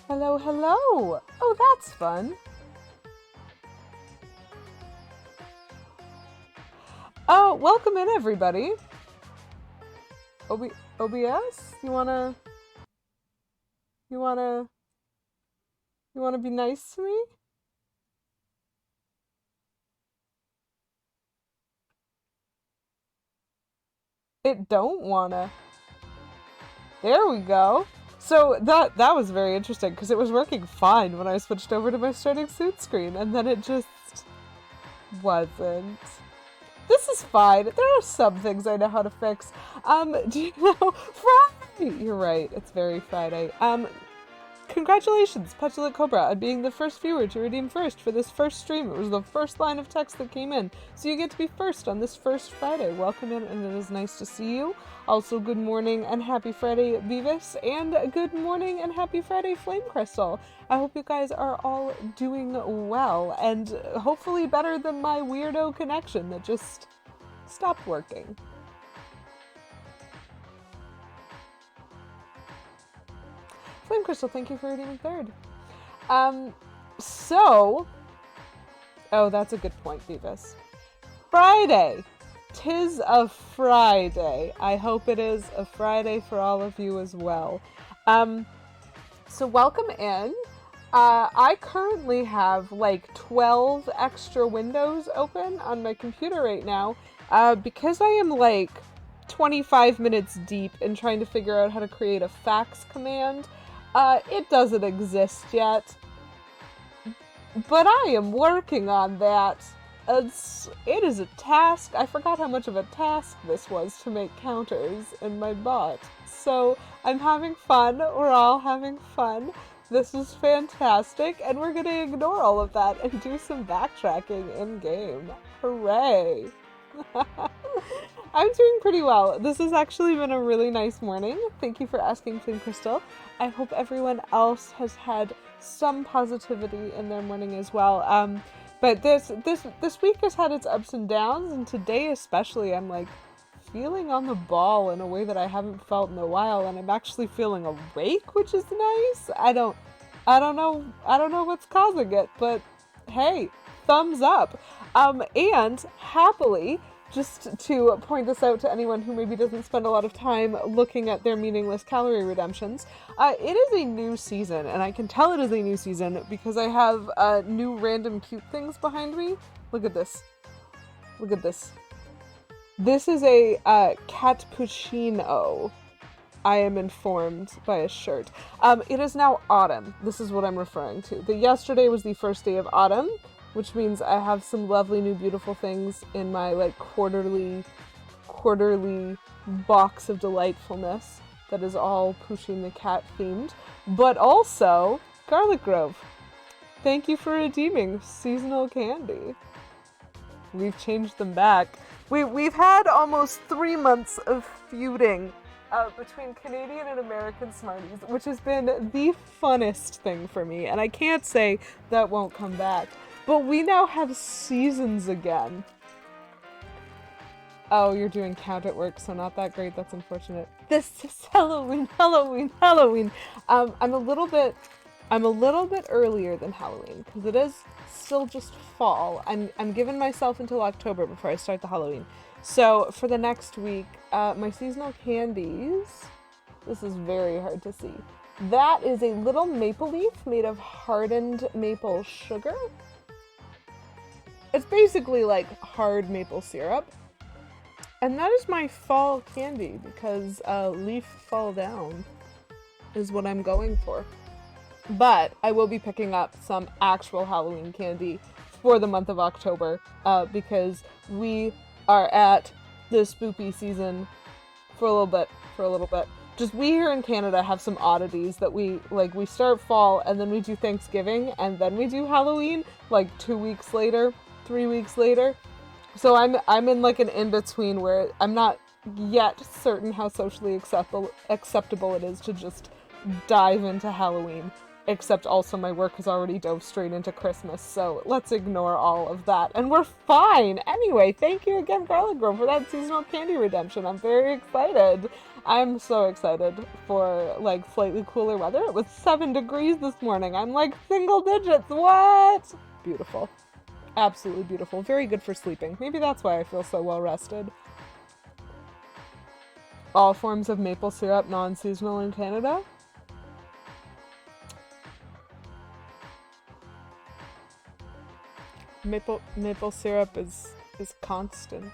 Hello, hello! Oh, that's fun. Oh, welcome in, everybody. OBS? You wanna, you wanna be nice to me? It don't wanna. There we go. So that was very interesting because it was working fine when I switched over to my starting suit screen, and then it just wasn't. This is fine. There are some things I know how to fix. Do you know Friday? You're right. It's very Friday. Congratulations, Petulant Cobra, on being the first viewer to redeem first for this first stream. It was the first line of text that came in, so you get to be first on this first Friday. Welcome in, and it is nice to see you. Also, good morning and happy Friday, Beavis, and good morning and happy Friday, Flame Crystal. I hope you guys are all doing well, and hopefully better than my weirdo connection that just stopped working. Flame Crystal, thank you for redeeming third. Oh, that's a good point, Beavis. Friday! 'Tis a Friday. I hope it is a Friday for all of you as well. So welcome in. I currently have like 12 extra windows open on my computer right now, because I am like 25 minutes deep in trying to figure out how to create a fax command. It doesn't exist yet, but I am working on that. It is a task. I forgot how much of a task this was to make counters in my bot. So I'm having fun. We're all having fun. This is fantastic, and we're gonna ignore all of that and do some backtracking in-game. Hooray! I'm doing pretty well. This has actually been a really nice morning. Thank you for asking, Flame Crystal. I hope everyone else has had some positivity in their morning as well. But this week has had its ups and downs, and today especially, I'm like feeling on the ball in a way that I haven't felt in a while, and I'm actually feeling awake, which is nice. I don't know what's causing it, but hey, thumbs up. And happily, just to point this out to anyone who maybe doesn't spend a lot of time looking at their meaningless calorie redemptions, it is a new season, and I can tell it is a new season because I have new random cute things behind me. Look at this. Look at this. This is a cappuccino, I am informed by a shirt. It is now autumn. This is what I'm referring to. Yesterday was the first day of autumn, which means I have some lovely new beautiful things in my like quarterly box of delightfulness that is all Pushing the Cat themed, but also Garlic Grove. Thank you for redeeming seasonal candy. We've changed them back. We've had almost 3 months of feuding between Canadian and American Smarties, which has been the funnest thing for me, and I can't say that won't come back. But we now have seasons again. Oh, you're doing count at work, so not that great. That's unfortunate. This is Halloween. I'm a little bit earlier than Halloween because it is still just fall. I'm giving myself until October before I start the Halloween. So for the next week, my seasonal candies. This is very hard to see. That is a little maple leaf made of hardened maple sugar. It's basically like hard maple syrup. And that is my fall candy because leaf fall down is what I'm going for. But I will be picking up some actual Halloween candy for the month of October because we are at the spoopy season for a little bit. Just we here in Canada have some oddities that we start fall and then we do Thanksgiving and then we do Halloween like 2 weeks later. 3 weeks later. So I'm in like an in-between where I'm not yet certain how socially acceptable it is to just dive into Halloween. Except also my work has already dove straight into Christmas, so let's ignore all of that. And we're fine! Anyway, thank you again, Garlic Grove, for that seasonal candy redemption. I'm very excited. I'm so excited for like slightly cooler weather. It was 7 degrees this morning. I'm like single digits. What? Beautiful. Absolutely beautiful. Very good for sleeping. Maybe that's why I feel so well rested. All forms of maple syrup non-seasonal in Canada? Maple syrup is constant.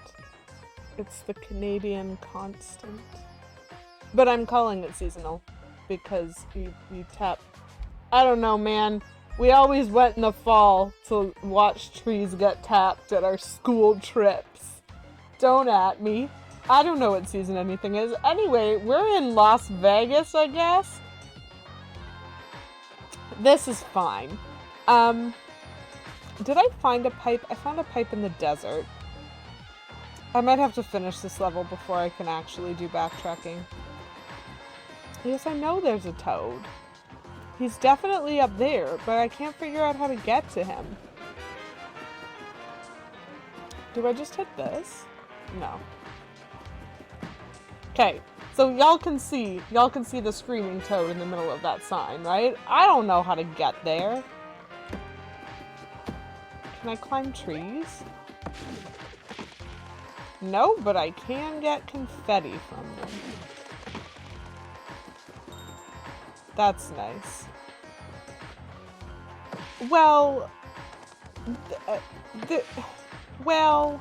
It's the Canadian constant. But I'm calling it seasonal because you tap. I don't know, man. We always went in the fall to watch trees get tapped at our school trips. Don't at me. I don't know what season anything is. Anyway, we're in Las Vegas, I guess. This is fine. Did I find a pipe? I found a pipe in the desert. I might have to finish this level before I can actually do backtracking. Yes, I know there's a toad. He's definitely up there, but I can't figure out how to get to him. Do I just hit this? No. Okay, so y'all can see the screaming toad in the middle of that sign, right? I don't know how to get there. Can I climb trees? No, but I can get confetti from them. That's nice. Well, well,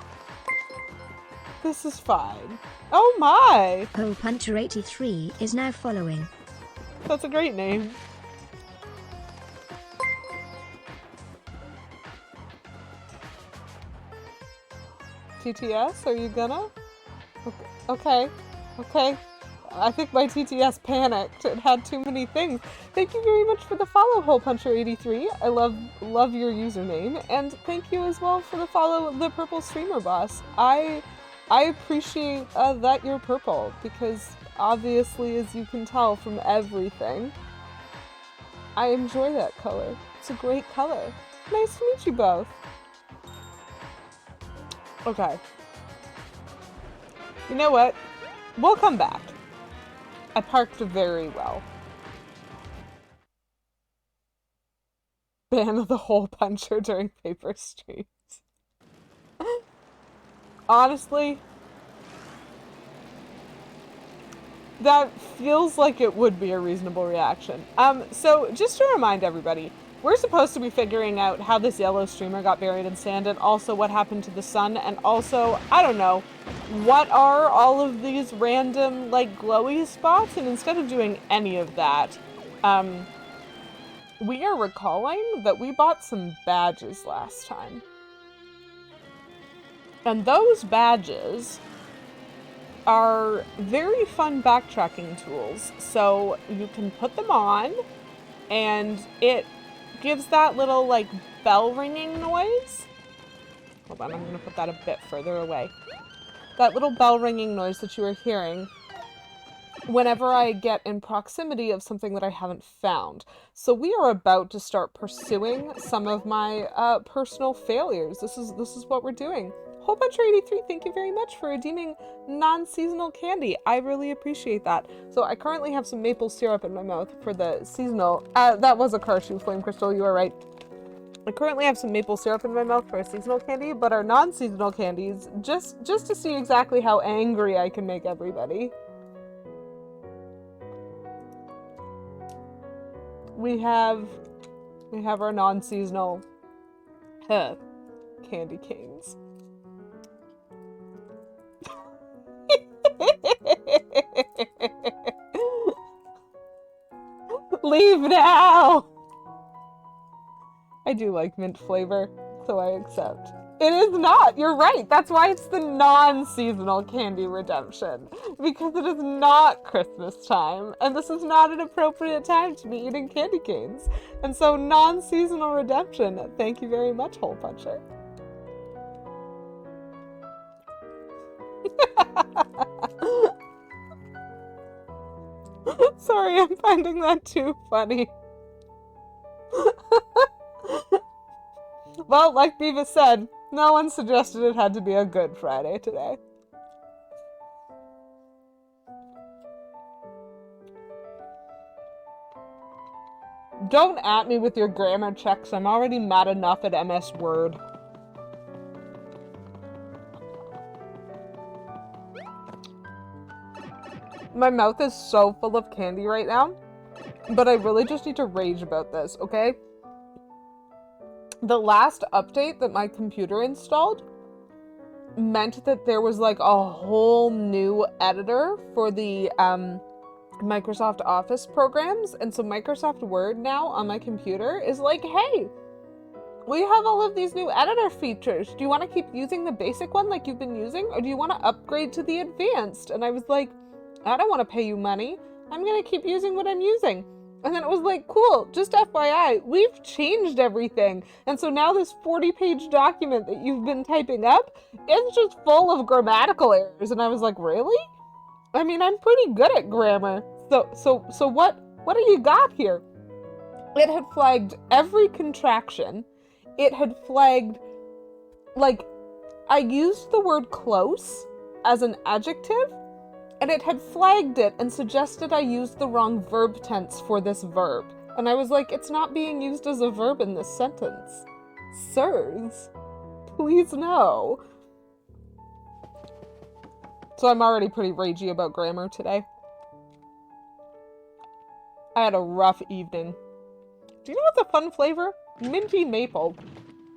this is fine. Oh my! Hole Puncher 83 is now following. That's a great name. TTS, are you gonna? Okay. I think my TTS panicked. It had too many things. Thank you very much for the follow, Hole Puncher 83. I love your username, and thank you as well for the follow, the Purple Streamer Boss. I appreciate that you're purple because obviously, as you can tell from everything, I enjoy that color. It's a great color. Nice to meet you both. Okay. You know what? We'll come back. I parked very well. Ban of the Hole Puncher during paper streams. Honestly, that feels like it would be a reasonable reaction. So just to remind everybody, we're supposed to be figuring out how this yellow streamer got buried in sand and also what happened to the sun, and also, I don't know, what are all of these random, like, glowy spots? And instead of doing any of that, we are recalling that we bought some badges last time. And those badges are very fun backtracking tools. So you can put them on, and it gives that little, like, bell ringing noise. Hold on, I'm going to put that a bit further away. That little bell ringing noise that you are hearing whenever I get in proximity of something that I haven't found. So we are about to start pursuing some of my personal failures. This is what we're doing. Hole Puncher 83, thank you very much for redeeming non-seasonal candy. I really appreciate that. So I currently have some maple syrup in my mouth for the seasonal. That was a Karshu Flame Crystal, you are right. I currently have some maple syrup in my mouth for a seasonal candy, but our non-seasonal candies, just to see exactly how angry I can make everybody. We have our non-seasonal candy canes. Leave now! I do like mint flavor, so I accept. It is not! You're right! That's why it's the non-seasonal candy redemption. Because it is not Christmas time, and this is not an appropriate time to be eating candy canes. And so non-seasonal redemption. Thank you very much, Hole Puncher. Sorry, I'm finding that too funny. Well, like Beavis said, no one suggested it had to be a Good Friday today. Don't at me with your grammar checks. I'm already mad enough at MS Word. My mouth is so full of candy right now, but I really just need to rage about this, okay? The last update that my computer installed meant that there was like a whole new editor for the Microsoft Office programs, and so Microsoft Word now on my computer is like, hey, we have all of these new editor features. Do you want to keep using the basic one like you've been using, or do you want to upgrade to the advanced? And I was like, I don't want to pay you money. I'm going to keep using what I'm using. And then it was like, cool, just FYI, we've changed everything. And so now this 40-page document that you've been typing up is just full of grammatical errors. And I was like, really? I mean, I'm pretty good at grammar. So what do you got here? It had flagged every contraction. It had flagged, like, I used the word close as an adjective, and it had flagged it and suggested I used the wrong verb tense for this verb. And I was like, it's not being used as a verb in this sentence. Sirs, please no. So I'm already pretty ragey about grammar today. I had a rough evening. Do you know what's a fun flavor? Minty maple.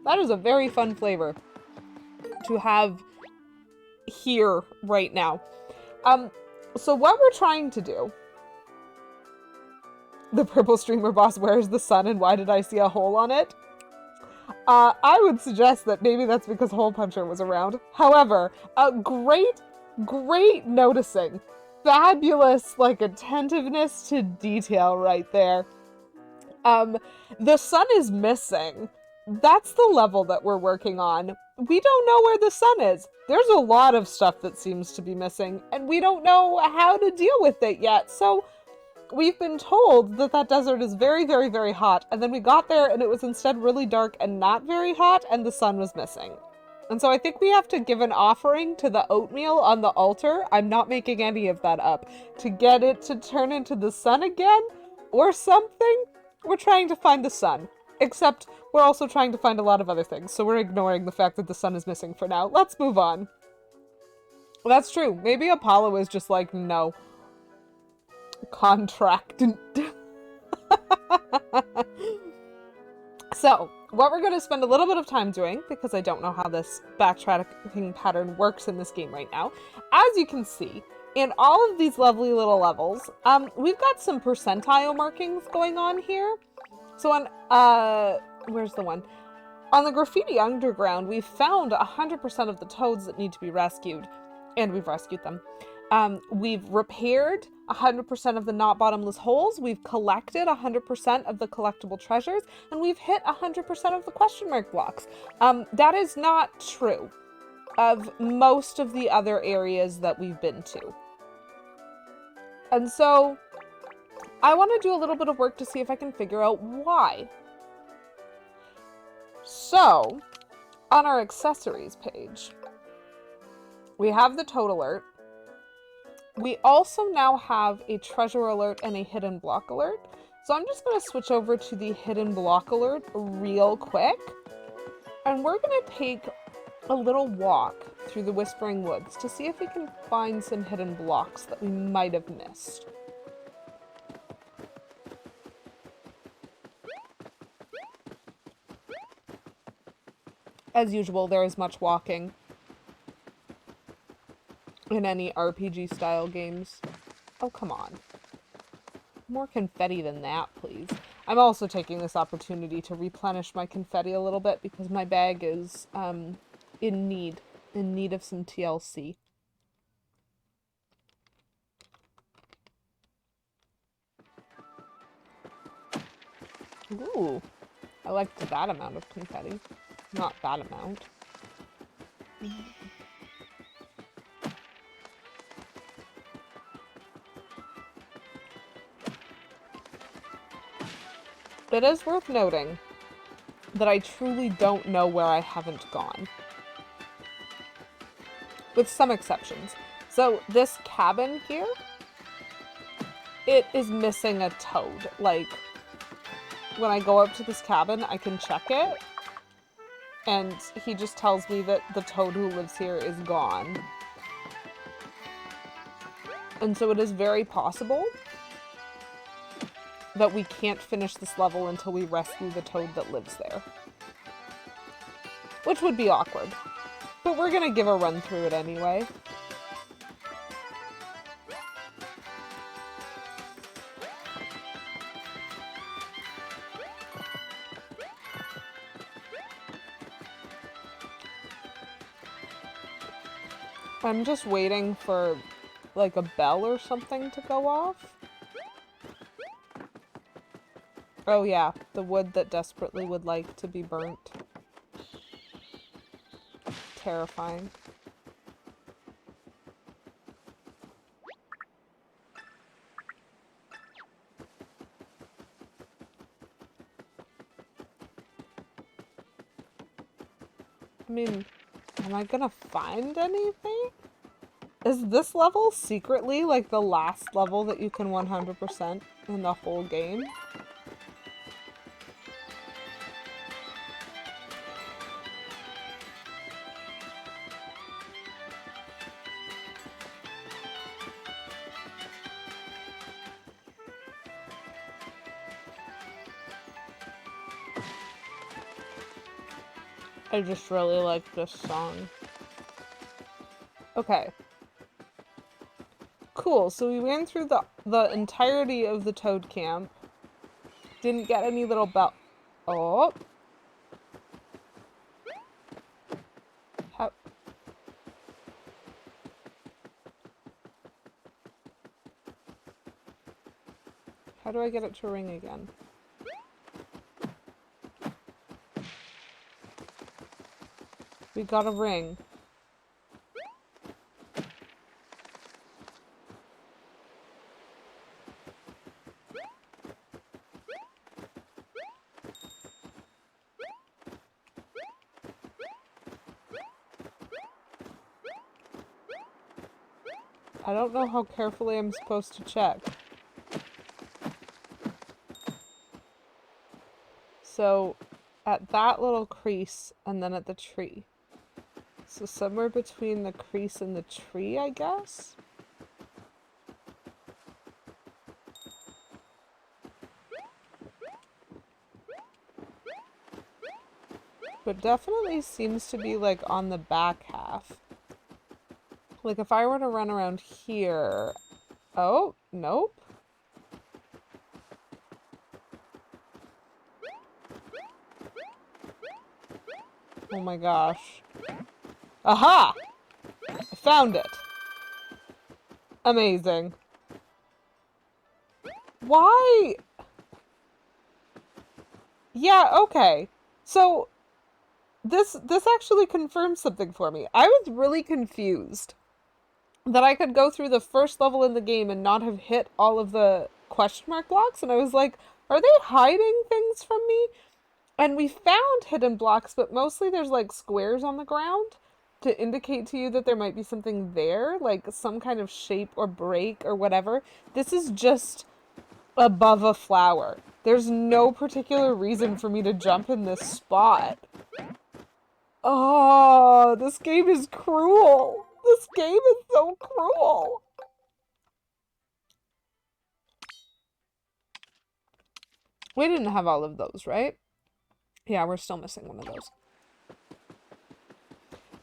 That is a very fun flavor to have here right now. So what we're trying to do, the purple streamer boss, where's the sun and why did I see a hole on it? I would suggest that maybe that's because Hole Puncher was around. However, great noticing. Fabulous, like, attentiveness to detail right there. The sun is missing. That's the level that we're working on. We don't know where the sun is. There's a lot of stuff that seems to be missing, and we don't know how to deal with it yet. So we've been told that that desert is very, very, very hot, and then we got there and it was instead really dark and not very hot, and the sun was missing. And so I think we have to give an offering to the oatmeal on the altar. I'm not making any of that up. To get it to turn into the sun again or something, we're trying to find the sun. Except we're also trying to find a lot of other things, so we're ignoring the fact that the sun is missing for now. Let's move on. Well, that's true. Maybe Apollo is just like, no. Contract. So, what we're going to spend a little bit of time doing, because I don't know how this backtracking pattern works in this game right now, as you can see, in all of these lovely little levels, we've got some percentile markings going on here. So on, where's the one? On the Graffiti Underground, we've found 100% of the toads that need to be rescued, and we've rescued them. We've repaired 100% of the not bottomless holes, we've collected 100% of the collectible treasures, and we've hit 100% of the question mark blocks. That is not true of most of the other areas that we've been to. And so I want to do a little bit of work to see if I can figure out why. So, on our accessories page, we have the toad alert. We also now have a treasure alert and a hidden block alert. So I'm just going to switch over to the hidden block alert real quick. And we're going to take a little walk through the Whispering Woods to see if we can find some hidden blocks that we might have missed. As usual, there is much walking in any RPG style games. Oh, come on. More confetti than that, please. I'm also taking this opportunity to replenish my confetti a little bit because my bag is in need of some TLC. Ooh, I liked that amount of confetti. Not that amount. It is worth noting that I truly don't know where I haven't gone. With some exceptions. So this cabin here, it is missing a toad. Like, when I go up to this cabin, I can check it. And he just tells me that the toad who lives here is gone. And so it is very possible that we can't finish this level until we rescue the toad that lives there. Which would be awkward. But we're gonna give a run through it anyway. I'm just waiting for, like, a bell or something to go off. Oh yeah, the wood that desperately would like to be burnt. Terrifying. I mean, am I gonna find anything? Is this level secretly like the last level that you can 100% in the whole game? I just really like this song. Okay. Cool, so we ran through the entirety of the toad camp. Didn't get any little bell. Oh. How do I get it to ring again? We got a ring. I don't know how carefully I'm supposed to check. So, at that little crease, and then at the tree. So somewhere between the crease and the tree, I guess? But definitely seems to be, like, on the back half. Like, if I were to run around here... Oh, nope. Oh my gosh. Aha! I found it. Amazing. Why? Yeah, okay. So, this actually confirms something for me. I was really confused that I could go through the first level in the game and not have hit all of the question mark blocks, and I was like, are they hiding things from me? And we found hidden blocks, but mostly there's like squares on the ground to indicate to you that there might be something there, like some kind of shape or break or whatever. This is just above a flower. There's no particular reason for me to jump in this spot. Oh, this game is cruel. This game is so cruel. We didn't have all of those, right? Yeah, we're still missing one of those.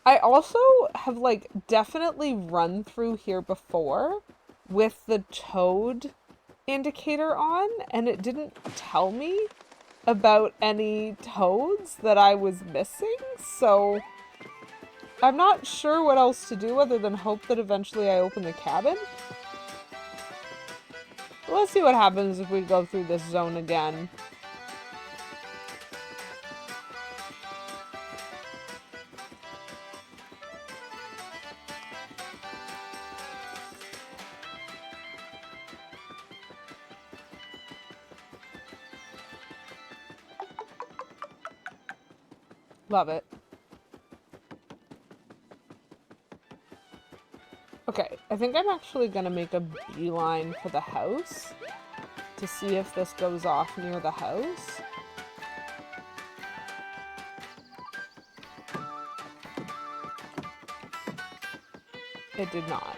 I also have, like, definitely run through here before with the toad indicator on, and it didn't tell me about any toads that I was missing, so I'm not sure what else to do other than hope that eventually I open the cabin. Let's see what happens if we go through this zone again. Love it. Okay, I think I'm actually gonna make a beeline for the house. to see if this goes off near the house. It did not.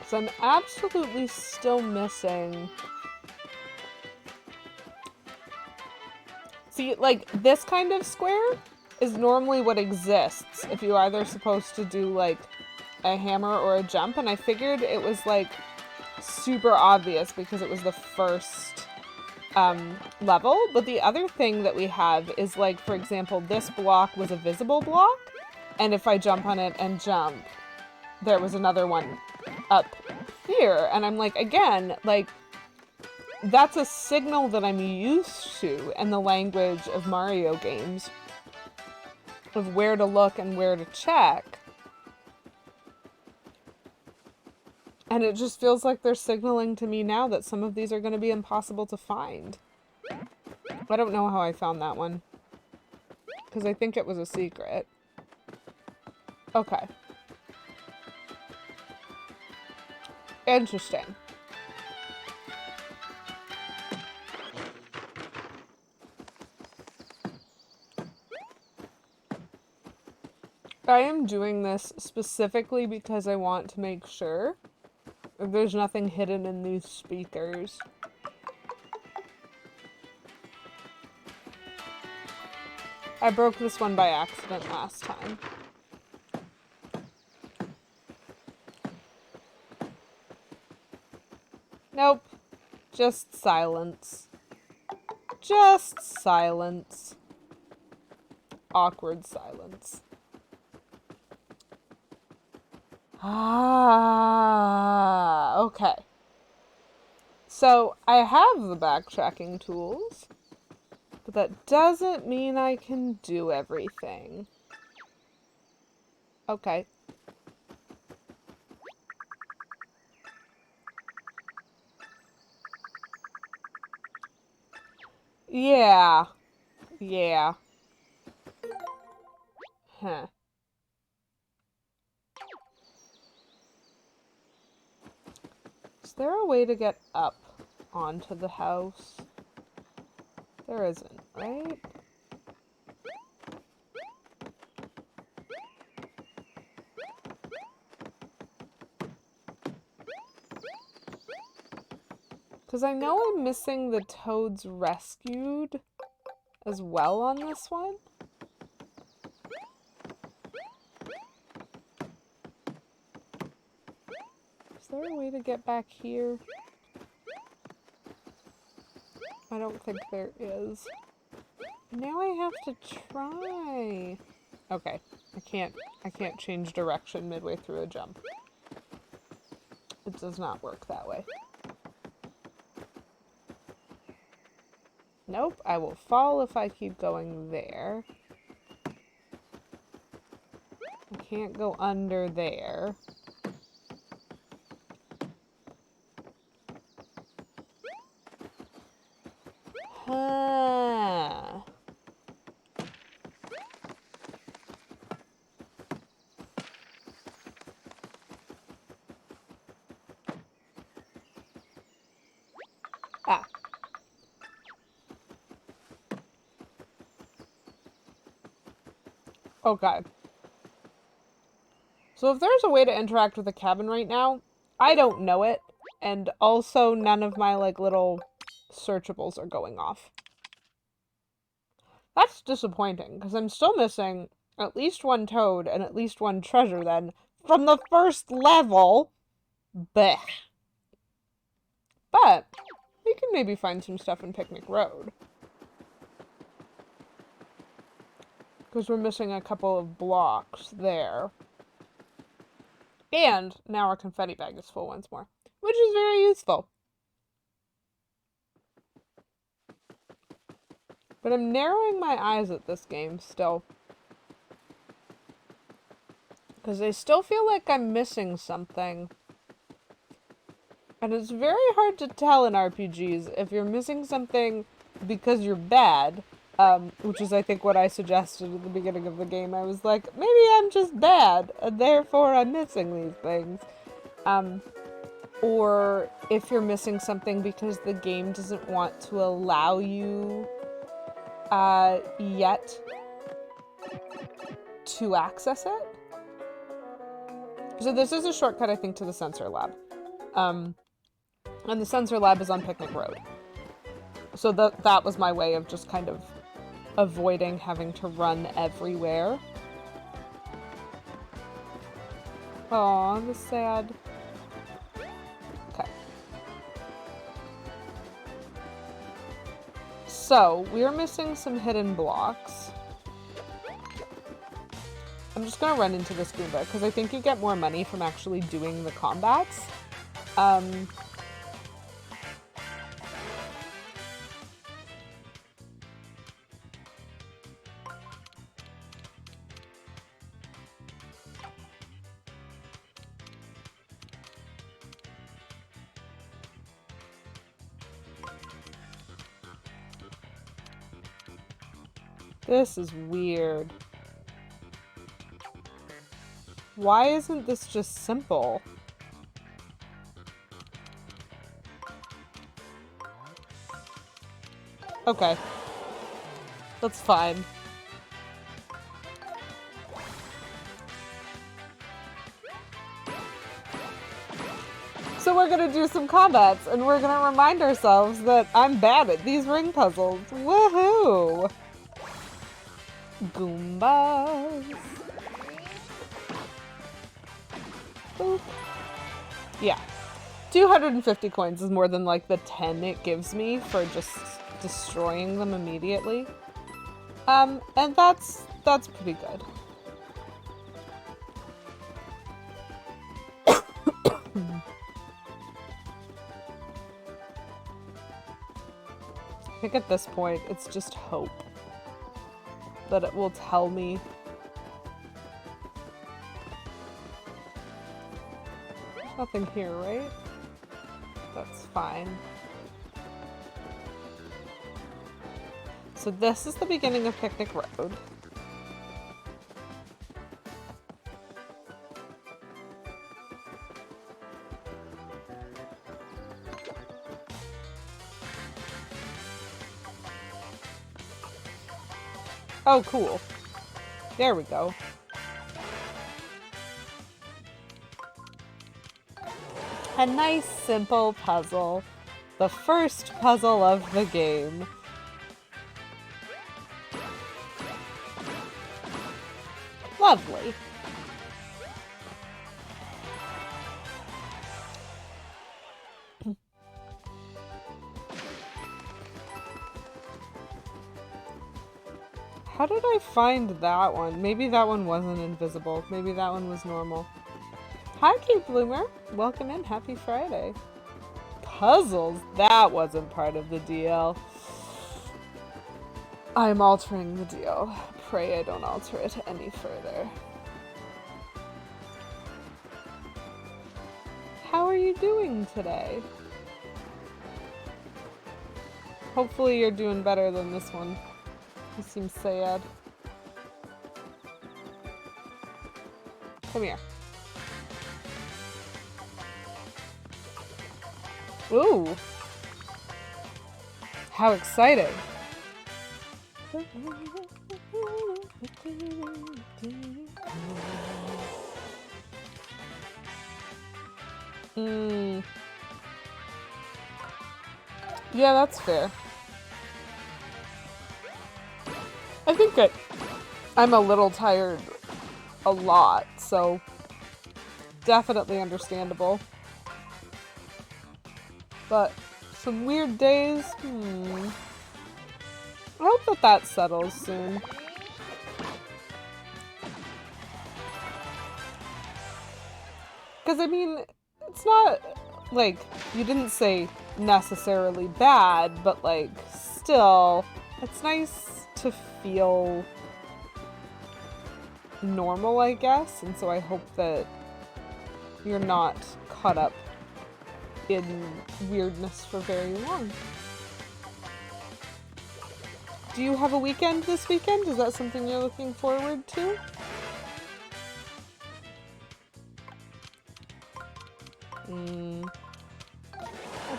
So I'm absolutely still missing. See, like, this kind of square is normally what exists if you're either supposed to do, like, a hammer or a jump, and I figured it was, like, super obvious because it was the first level. But the other thing that we have is, like, for example, this block was a visible block, and if I jump on it and jump, there was another one up here, and I'm like, again, like, that's a signal that I'm used to in the language of Mario games, of where to look and where to check. And it just feels like they're signaling to me now that some of these are going to be impossible to find. I don't know how I found that one, because I think it was a secret. Okay. Interesting. I am doing this specifically because I want to make sure there's nothing hidden in these speakers. I broke this one by accident last time. Nope. Just silence. Just silence. Awkward silence. Ah, okay. So, I have the backtracking tools, but that doesn't mean I can do everything. Okay. Yeah. Yeah. Huh. Is there a way to get up onto the house? There isn't, right? Because I know I'm missing the Toads Rescued as well on this one. Is there a way to get back here? I don't think there is. Now I have to try. Okay, I can't change direction midway through a jump. It does not work that way. Nope, I will fall if I keep going there. I can't go under there. Huh. Ah. Okay. So if there's a way to interact with the cabin right now, I don't know it. And also none of my, like, little searchables are going off. That's disappointing, because I'm still missing at least one toad and at least one treasure then from the first level. Blech. But we can maybe find some stuff in Picnic Road. Because we're missing a couple of blocks there. And now our confetti bag is full once more, which is very useful. But I'm narrowing my eyes at this game still. Because I still feel like I'm missing something. And it's very hard to tell in RPGs if you're missing something because you're bad, which is, I think, what I suggested at the beginning of the game. I was like, maybe I'm just bad, and therefore I'm missing these things. Or if you're missing something because the game doesn't want to allow you yet to access it. So this is a shortcut, I think, to the sensor lab. And the sensor lab is on Picnic Road. So that was my way of just kind of avoiding having to run everywhere. Aw, the sad. Okay. So, we're missing some hidden blocks. I'm just gonna run into this Goomba, because I think you get more money from actually doing the combats. This is weird. Why isn't this just simple? Okay. That's fine. So we're gonna do some combats, and we're gonna remind ourselves that I'm bad at these ring puzzles. Woohoo! Goombas. Boop. Yeah. 250 coins is more than like the 10 it gives me for just destroying them immediately. And that's pretty good. I think at this point it's just hope that it will tell me. Nothing here, right? That's fine. So this is the beginning of Picnic Road. Oh, cool. There we go. A nice, simple puzzle. The first puzzle of the game. Lovely. How did I find that one? Maybe that one wasn't invisible. Maybe that one was normal. Hi, Kate Bloomer. Welcome in. Happy Friday. Puzzles? That wasn't part of the deal. I'm altering the deal. Pray I don't alter it any further. How are you doing today? Hopefully you're doing better than this one. He seems sad. Come here. Ooh! How exciting! Yeah, that's fair. I think I'm a little tired a lot, so definitely understandable. But some weird days, I hope that settles soon. Because, I mean, it's not, like, you didn't say necessarily bad, but, like, still, it's nice to feel normal, I guess, and so I hope that you're not caught up in weirdness for very long. Do you have a weekend this weekend? Is that something you're looking forward to? I'll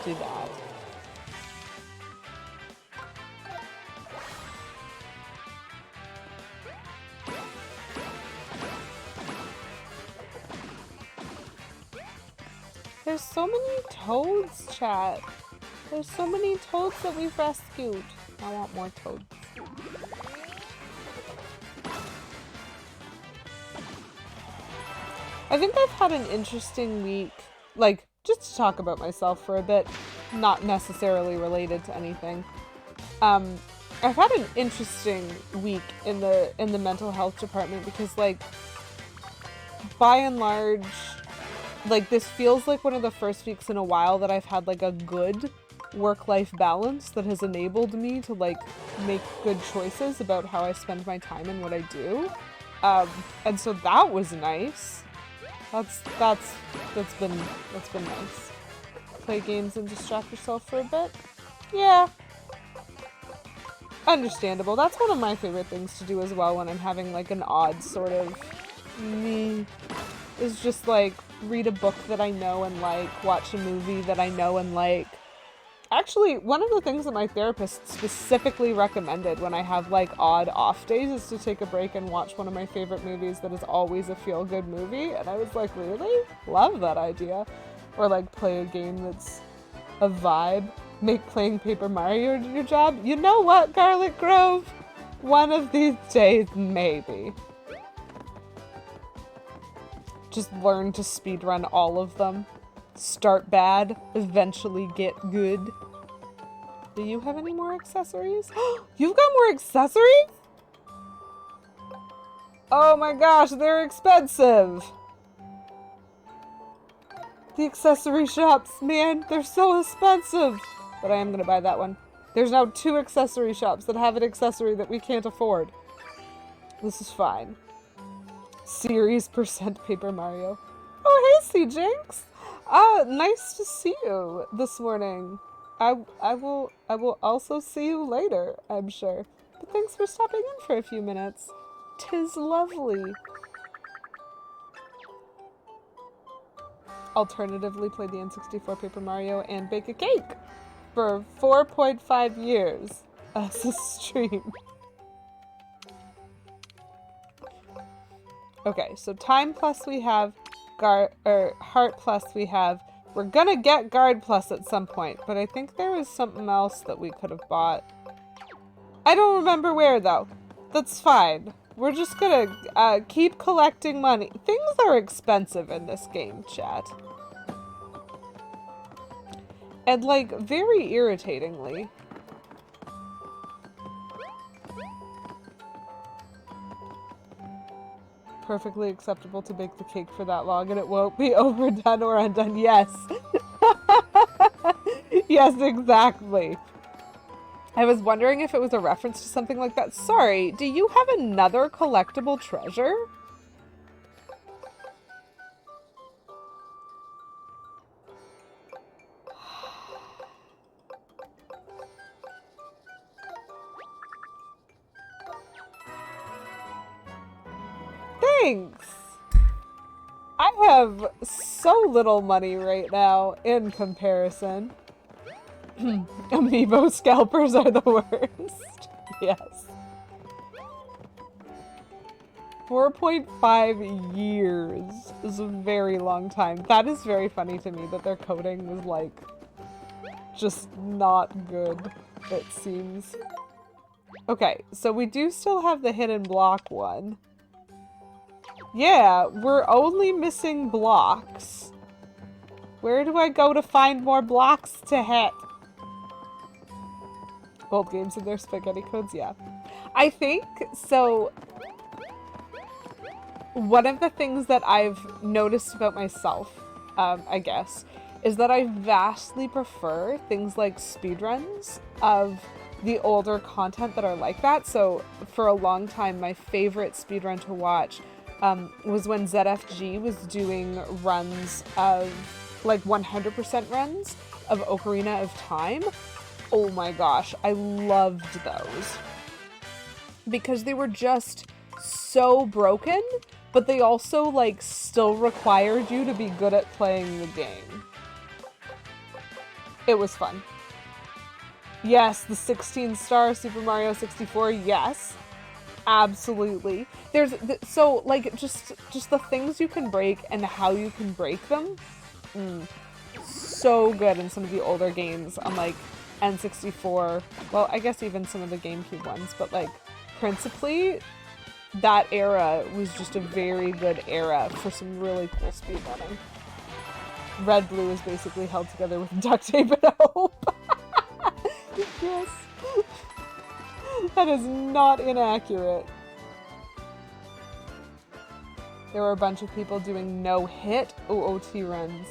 do that. There's so many toads, chat. There's so many toads that we've rescued. I want more toads. I think I've had an interesting week, like, just to talk about myself for a bit, not necessarily related to anything. I've had an interesting week in the mental health department because, like, by and large, like, this feels like one of the first weeks in a while that I've had, like, a good work-life balance that has enabled me to, like, make good choices about how I spend my time and what I do. And so that was nice. That's been nice. Play games and distract yourself for a bit? Yeah. Understandable. That's one of my favorite things to do as well when I'm having, like, an odd sort of me. Is just, like, read a book that I know and like, watch a movie that I know and like. Actually, one of the things that my therapist specifically recommended when I have, like, odd off days is to take a break and watch one of my favorite movies that is always a feel-good movie. And I was like, really? Love that idea. Or, like, play a game that's a vibe. Make playing Paper Mario your job. You know what, Garlic Grove? One of these days, maybe. Just learn to speedrun all of them. Start bad, eventually get good. Do you have any more accessories? You've got more accessories? Oh my gosh, they're expensive. The accessory shops, man, they're so expensive. But I am gonna buy that one. There's now 2 accessory shops that have an accessory that we can't afford. This is fine. Series % Paper Mario. Oh, hey, C-Jinx! Nice to see you this morning. I will also see you later, I'm sure. But thanks for stopping in for a few minutes. 'Tis lovely. Alternatively, play the N64 Paper Mario and bake a cake for 4.5 years as a stream. Okay, so time plus we have heart plus we have. We're gonna get guard plus at some point, but I think there was something else that we could have bought. I don't remember where though. That's fine. We're just gonna keep collecting money. Things are expensive in this game, chat. And, like, very irritatingly. Perfectly acceptable to bake the cake for that long and it won't be overdone or undone. Yes. Yes, exactly. I was wondering if it was a reference to something like that. Sorry, do you have another collectible treasure? Thanks! I have so little money right now in comparison. Amiibo scalpers are the worst. Yes. 4.5 years is a very long time. That is very funny to me that their coding was, like, just not good, it seems. Okay, so we do still have the hidden block one. Yeah, we're only missing blocks. Where do I go to find more blocks to hit? Old games and their spaghetti codes, yeah. I think, so, one of the things that I've noticed about myself, I guess, is that I vastly prefer things like speedruns of the older content that are like that. So, for a long time, my favorite speedrun to watch was when ZFG was doing runs of, like, 100% runs of Ocarina of Time. Oh my gosh, I loved those. because they were just so broken, but they also, like, still required you to be good at playing the game. It was fun. Yes, the 16-star Super Mario 64, yes. Absolutely. So, like, just the things you can break and how you can break them. So good in some of the older games on, like, N64. Well, I guess even some of the GameCube ones, but, like, principally, that era was just a very good era for some really cool speedrunning. Red Blue is basically held together with duct tape and hope. Yes. That is not inaccurate. There were a bunch of people doing no-hit OOT runs.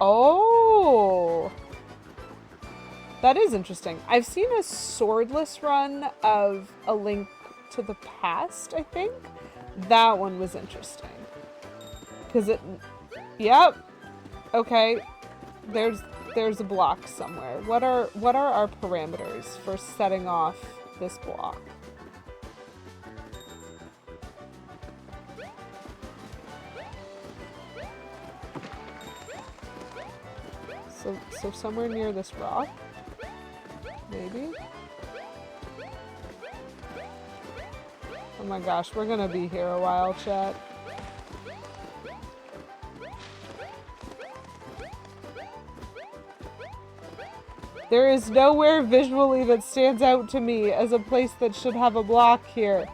Oh! That is interesting. I've seen a swordless run of A Link to the Past, I think. That one was interesting. Because it... Yep. Okay. There's a block somewhere. What are our parameters for setting off this block? So somewhere near this rock? Maybe? Oh my gosh, we're gonna be here a while, chat. There is nowhere visually that stands out to me as a place that should have a block here.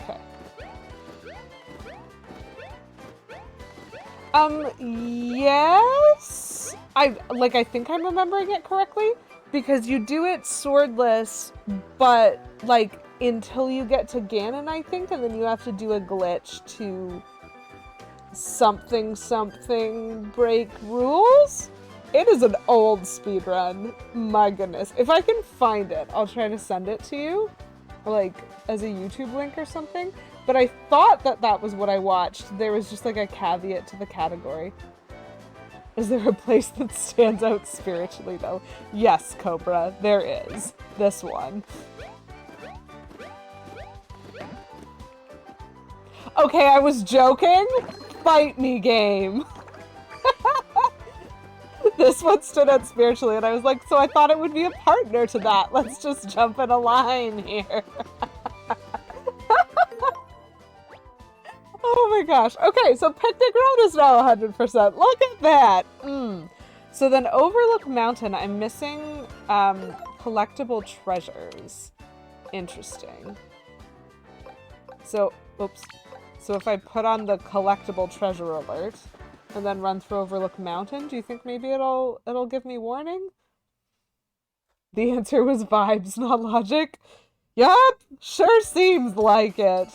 Okay. Yes? I think I'm remembering it correctly, because you do it swordless, but, like, until you get to Ganon, I think, and then you have to do a glitch to something break rules? It is an old speedrun. My goodness. If I can find it, I'll try to send it to you, like, as a YouTube link or something. But I thought that was what I watched. There was just, like, a caveat to the category. Is there a place that stands out spiritually, though? Yes, Cobra, there is. This one. Okay, I was joking. Fight me, game. This one stood out spiritually, and I was like, so I thought it would be a partner to that. Let's just jump in a line here. Oh my gosh. Okay, so Picnic Road is now 100%. Look at that. So then Overlook Mountain, I'm missing collectible treasures. Interesting. So, oops. So if I put on the collectible treasure alert and then run through Overlook Mountain, do you think maybe it'll give me warning? The answer was vibes, not logic. Yup, sure seems like it.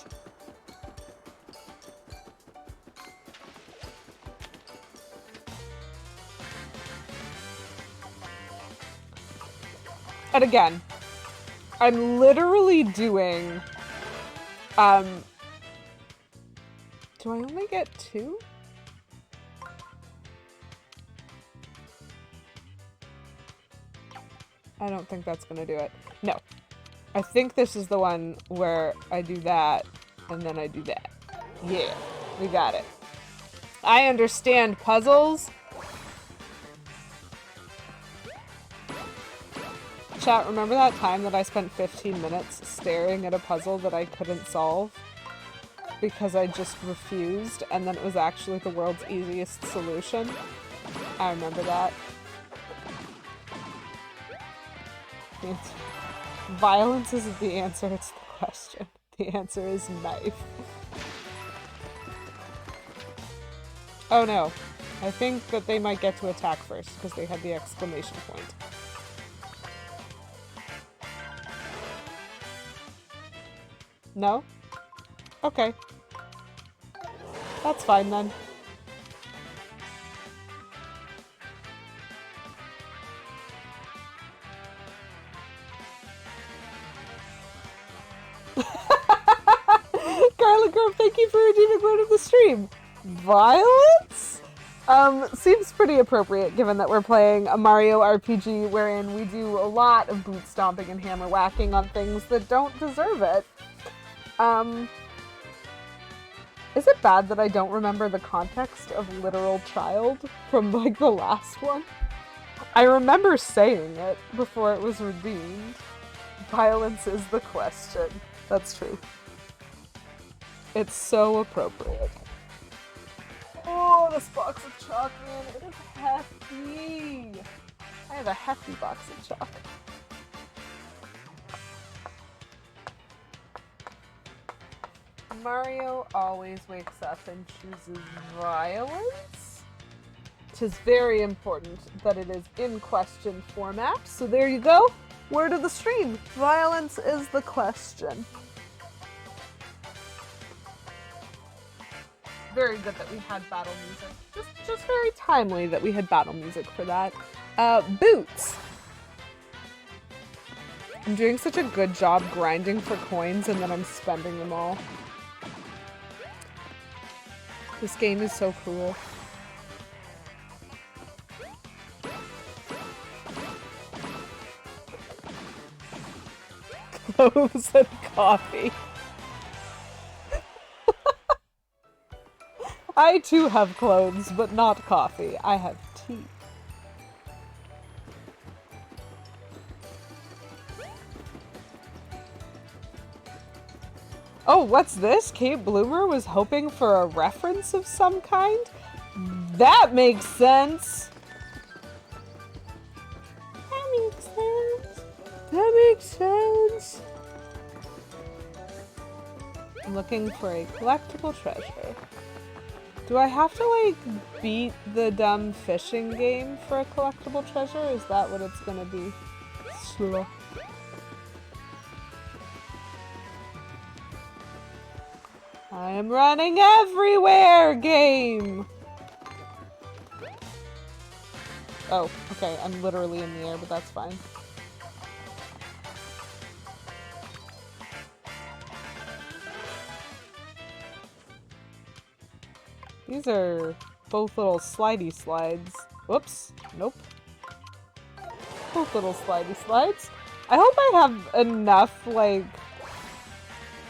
And again, I'm literally doing, do I only get 2? I don't think that's gonna do it. No. I think this is the one where I do that, and then I do that. Yeah, we got it. I understand puzzles. Chat, remember that time that I spent 15 minutes staring at a puzzle that I couldn't solve? Because I just refused, and then it was actually the world's easiest solution? I remember that. Violence isn't the answer, it's the question. The answer is knife. Oh no. I think that they might get to attack first, because they had the exclamation point. No? Okay. That's fine then. Garlic Grove, thank you for redeeming word of the stream. Violence? Seems pretty appropriate given that we're playing a Mario RPG wherein we do a lot of boot stomping and hammer whacking on things that don't deserve it. Is it bad that I don't remember the context of literal child from like the last one? I remember saying it before it was redeemed. Violence is the question. That's true. It's so appropriate. Oh, this box of chalk, man, it is hefty. I have a hefty box of chalk. Mario always wakes up and chooses violence. 'Tis very important that it is in question format, so there you go. Word of the stream. Violence is the question. Very good that we had battle music. Just very timely that we had battle music for that. Boots. I'm doing such a good job grinding for coins and then I'm spending them all. This game is so cruel. Clothes and coffee. I too have clothes, but not coffee. I have tea. Oh, what's this? Kate Bloomer was hoping for a reference of some kind? That makes sense! That makes sense. That makes sense. I'm looking for a collectible treasure. Do I have to, like, beat the dumb fishing game for a collectible treasure? Is that what it's gonna be? Slow. I am running everywhere, game! Oh, okay, I'm literally in the air, but that's fine. These are both little slidey slides. Whoops. Nope. Both little slidey slides. I hope I have enough, like,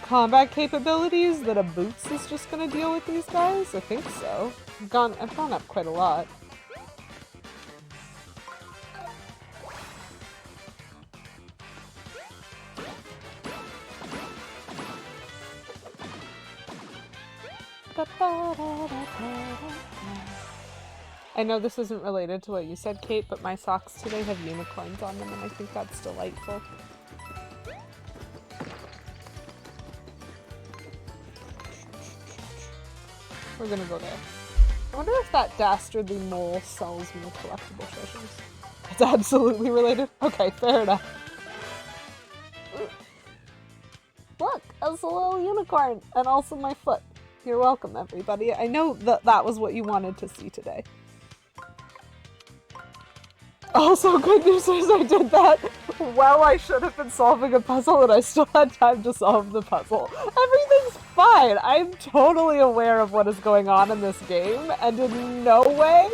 combat capabilities that a boots is just gonna deal with these guys. I think so. I've gone up quite a lot. I know this isn't related to what you said, Kate, but my socks today have unicorns on them, and I think that's delightful. We're gonna go there. I wonder if that dastardly mole sells me collectible treasures. It's absolutely related? Okay, fair enough. Look, it's a little unicorn, and also my foot. You're welcome, everybody. I know that that was what you wanted to see today. Also, good news is I did that while I should have been solving a puzzle and I still had time to solve the puzzle. Everything's fine. I'm totally aware of what is going on in this game and in no way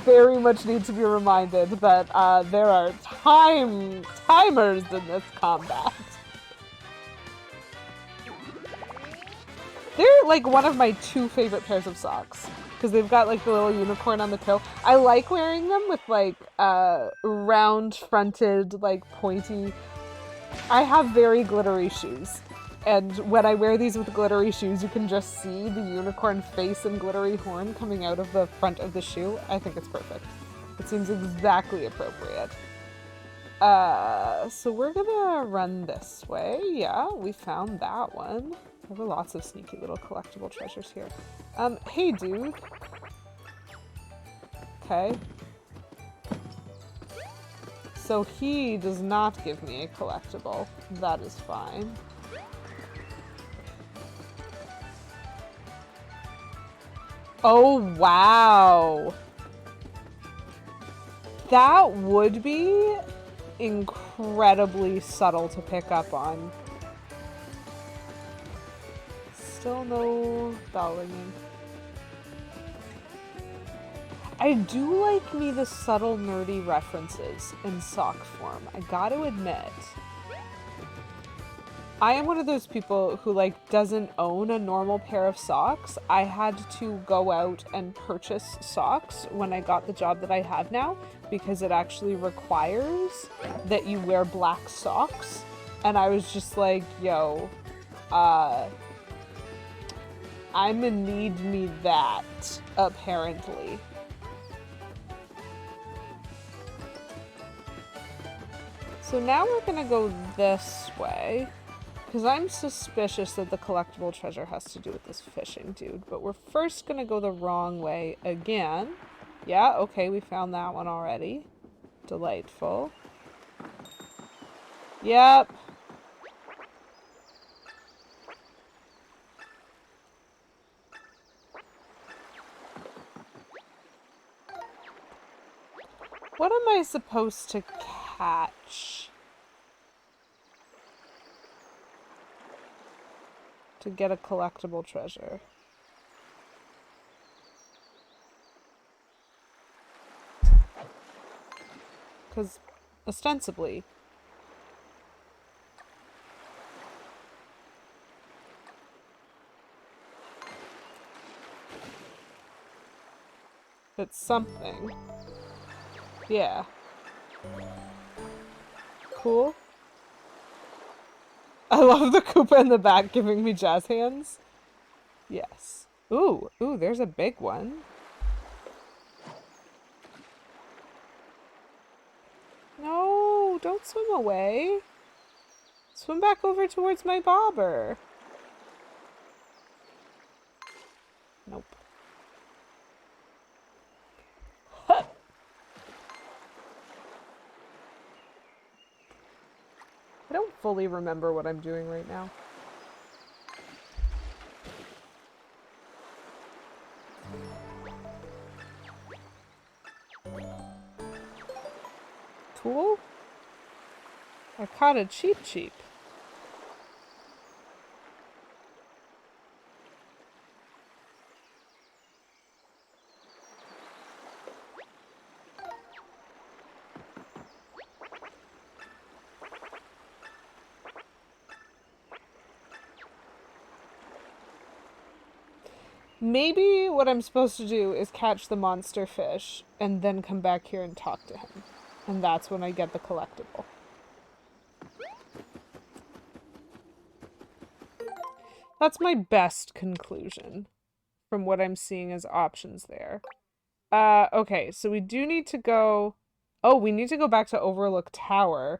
very much need to be reminded that there are timers in this combat. They're like one of my two favorite pairs of socks because they've got like the little unicorn on the toe. I like wearing them with like round fronted, like pointy. I have very glittery shoes. And when I wear these with glittery shoes, you can just see the unicorn face and glittery horn coming out of the front of the shoe. I think it's perfect. It seems exactly appropriate. So we're gonna run this way. Yeah, we found that one. There were lots of sneaky little collectible treasures here. Hey dude. Okay. So he does not give me a collectible. That is fine. Oh, wow. That would be incredibly subtle to pick up on. Still no bell ringing. I do like me the subtle nerdy references in sock form, I gotta admit. I am one of those people who doesn't own a normal pair of socks. I had to go out and purchase socks when I got the job that I have now because it actually requires that you wear black socks. And I was just like, yo, I'ma need me that, apparently. So now we're gonna go this way. Because I'm suspicious that the collectible treasure has to do with this fishing dude. But we're first going to go the wrong way again. Yeah, okay, we found that one already. Delightful. Yep. What am I supposed to catch to get a collectible treasure? Because ostensibly it's something. Yeah. Cool. I love the Koopa in the back giving me jazz hands. Yes. Ooh, there's a big one. No, don't swim away. Swim back over towards my bobber. Nope. I don't fully remember what I'm doing right now. Tool? I caught a cheap. Maybe what I'm supposed to do is catch the monster fish and then come back here and talk to him. And that's when I get the collectible. That's my best conclusion from what I'm seeing as options there. Okay, so we do need to go... Oh, we need to go back to Overlook Tower.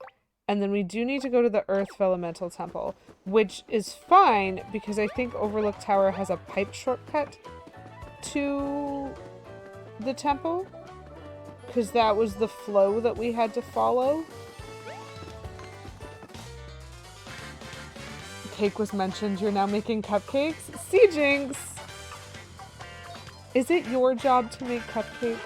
And then we do need to go to the Earth Elemental Temple, which is fine because I think Overlook Tower has a pipe shortcut to the temple. Because that was the flow that we had to follow. Cake was mentioned. You're now making cupcakes? See, Jinx! Is it your job to make cupcakes?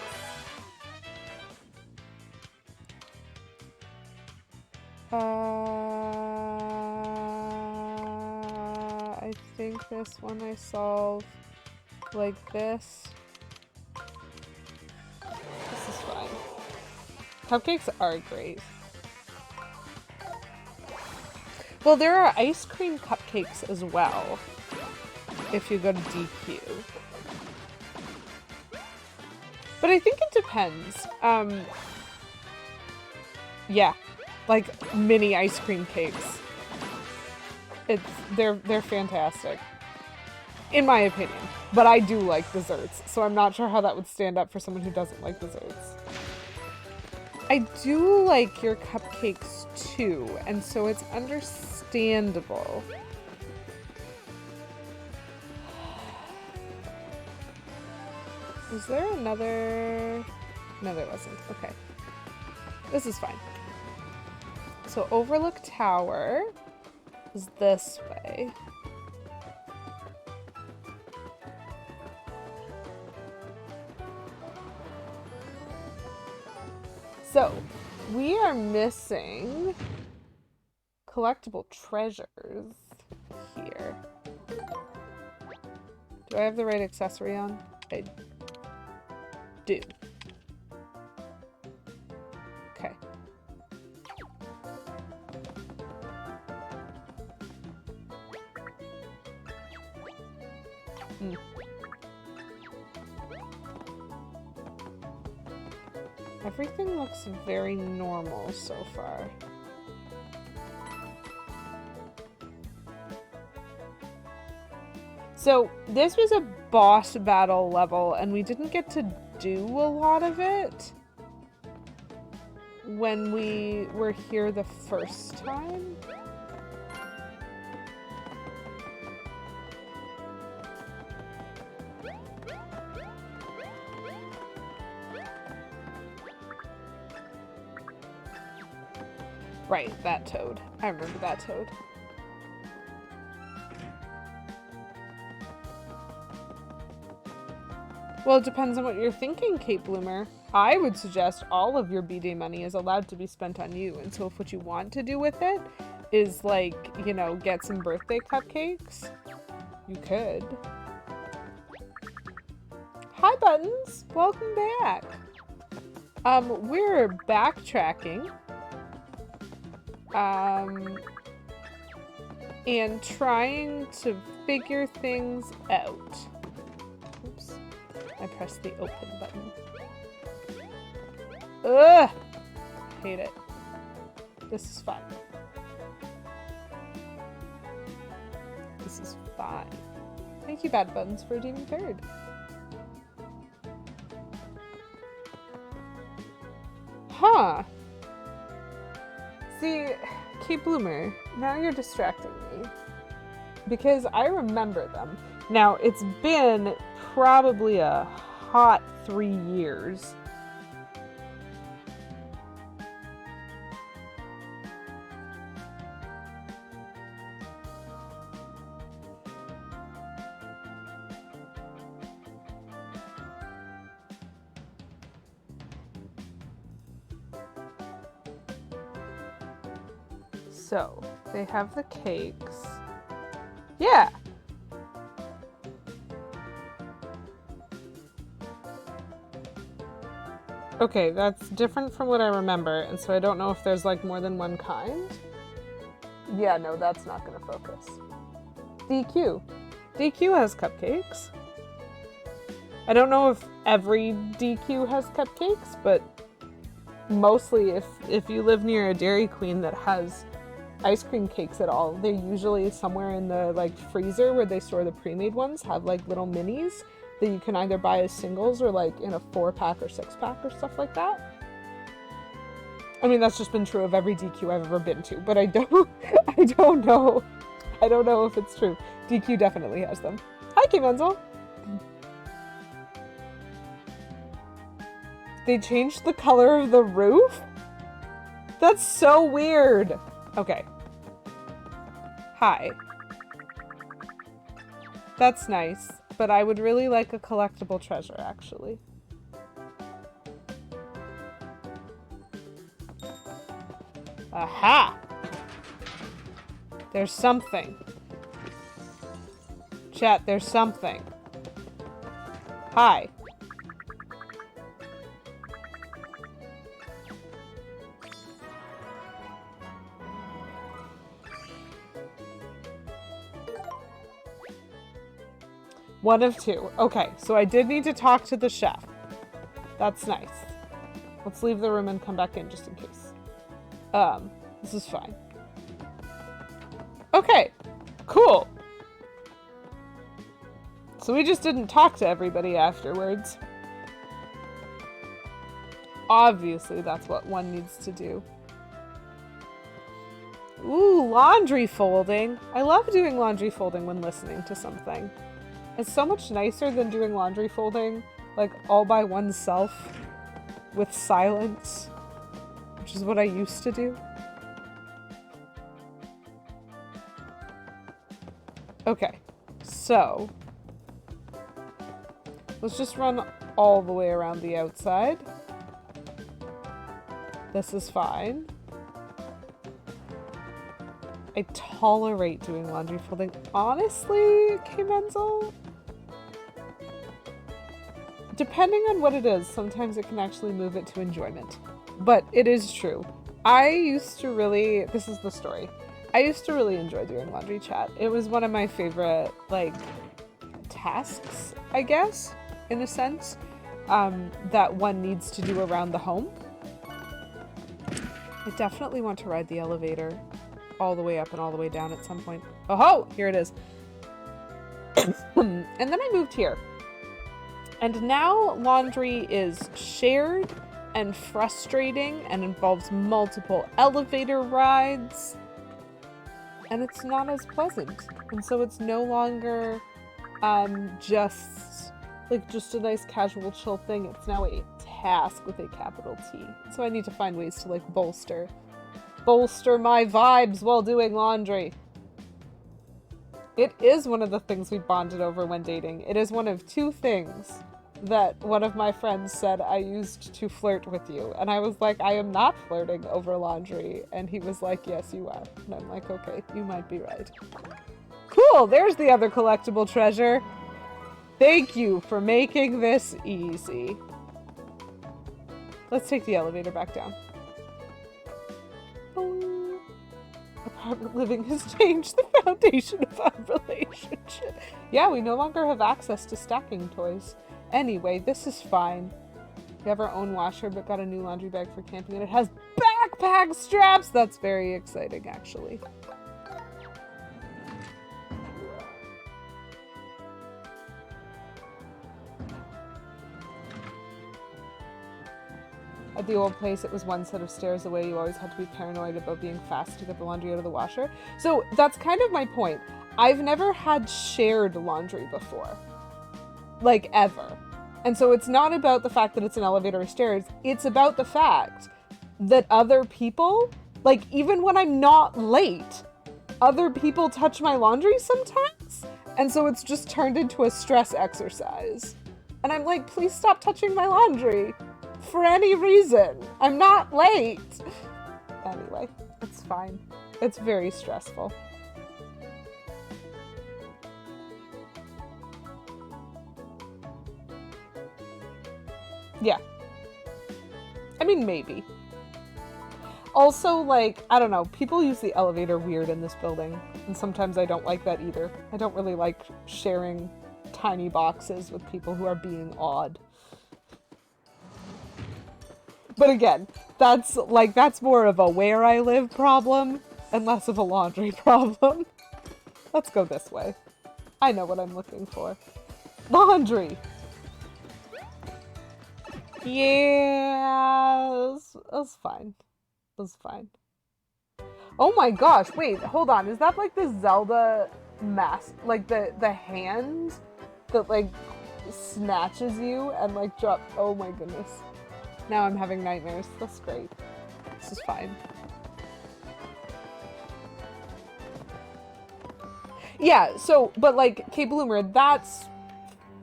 I think this one I solve like this. This is fine. Cupcakes are great. Well, there are ice cream cupcakes as well, if you go to DQ. But I think it depends. Yeah. Like mini ice cream cakes. They're fantastic. In my opinion. But I do like desserts, so I'm not sure how that would stand up for someone who doesn't like desserts. I do like your cupcakes too, and so it's understandable. Is there another... No, there wasn't. Okay. This is fine. So Overlook Tower is this way. So we are missing collectible treasures here. Do I have the right accessory on? I do. Okay. Everything looks very normal so far. So this was a boss battle level, and we didn't get to do a lot of it when we were here the first time. Right, that toad. I remember that toad. Well, it depends on what you're thinking, Kate Bloomer. I would suggest all of your B-Day money is allowed to be spent on you. And so if what you want to do with it is, like, you know, get some birthday cupcakes, you could. Hi, Buttons. Welcome back. We're backtracking. And trying to figure things out. Oops. I pressed the open button. Ugh! Hate it. This is fun. This is fine. Thank you, Bad Buttons, for redeeming third. Huh. See, Kate Bloomer, now you're distracting me. Because I remember them. Now, it's been probably a hot 3 years. So, they have the cakes. Yeah! Okay, that's different from what I remember, and so I don't know if there's like more than one kind. Yeah, no, that's not gonna focus. DQ. DQ has cupcakes. I don't know if every DQ has cupcakes, but mostly if you live near a Dairy Queen that has ice cream cakes at all, they're usually somewhere in the like freezer where they store the pre-made ones, have like little minis that you can either buy as singles or like in a 4-pack or 6-pack or stuff like that. I mean, that's just been true of every DQ I've ever been to, but I don't know. I don't know if it's true. DQ definitely has them. Hi, Kim Enzel. They changed the color of the roof? That's so weird. Okay. Hi. That's nice, but I would really like a collectible treasure, actually. Aha! There's something. Chat, there's something. Hi. One of two. Okay, so I did need to talk to the chef. That's nice. Let's leave the room and come back in just in case. This is fine. Okay, cool. So we just didn't talk to everybody afterwards. Obviously, that's what one needs to do. Ooh, laundry folding. I love doing laundry folding when listening to something. It's so much nicer than doing laundry folding, like, all by oneself, with silence, which is what I used to do. Okay, so, let's just run all the way around the outside. This is fine. I tolerate doing laundry folding. Honestly, K. Menzel, depending on what it is, sometimes it can actually move it to enjoyment. But it is true. I used to really, this is the story. I used to really enjoy doing laundry chat. It was one of my favorite, like, tasks, I guess, in a sense, that one needs to do around the home. I definitely want to ride the elevator all the way up and all the way down at some point. Oh ho! Here it is. And then I moved here. And now laundry is shared and frustrating and involves multiple elevator rides. And it's not as pleasant. And so it's no longer just a nice casual chill thing. It's now a task with a capital T. So I need to find ways to like bolster my vibes while doing laundry. It is one of the things we bonded over when dating. It is one of two things that one of my friends said I used to flirt with you. And I was like, I am not flirting over laundry. And he was like, yes, you are. And I'm like, okay, you might be right. Cool, there's the other collectible treasure. Thank you for making this easy. Let's take the elevator back down. Boom. Apartment living has changed the foundation of our relationship. Yeah, we no longer have access to stacking toys. Anyway, this is fine. We have our own washer, but got a new laundry bag for camping, and it has backpack straps! That's very exciting, actually. At the old place, it was one set of stairs away. You always had to be paranoid about being fast to get the laundry out of the washer. So that's kind of my point. I've never had shared laundry before. Like, ever. And so it's not about the fact that it's an elevator or stairs. It's about the fact that other people, like, even when I'm not late, other people touch my laundry sometimes. And so it's just turned into a stress exercise. And I'm like, please stop touching my laundry. For any reason. I'm not late. Anyway, it's fine. It's very stressful. Yeah. I mean, maybe. Also, like, I don't know, people use the elevator weird in this building, and sometimes I don't like that either. I don't really like sharing tiny boxes with people who are being odd. But again, that's more of a where I live problem and less of a laundry problem. Let's go this way. I know what I'm looking for. Laundry! Yes! That's fine. That's fine. Oh my gosh, wait, hold on. Is that like the Zelda Mask? Like the hand that like snatches you and like drop. Oh my goodness. Now I'm having nightmares. That's great. This is fine. Yeah, so, but like, Kate Bloomer, that's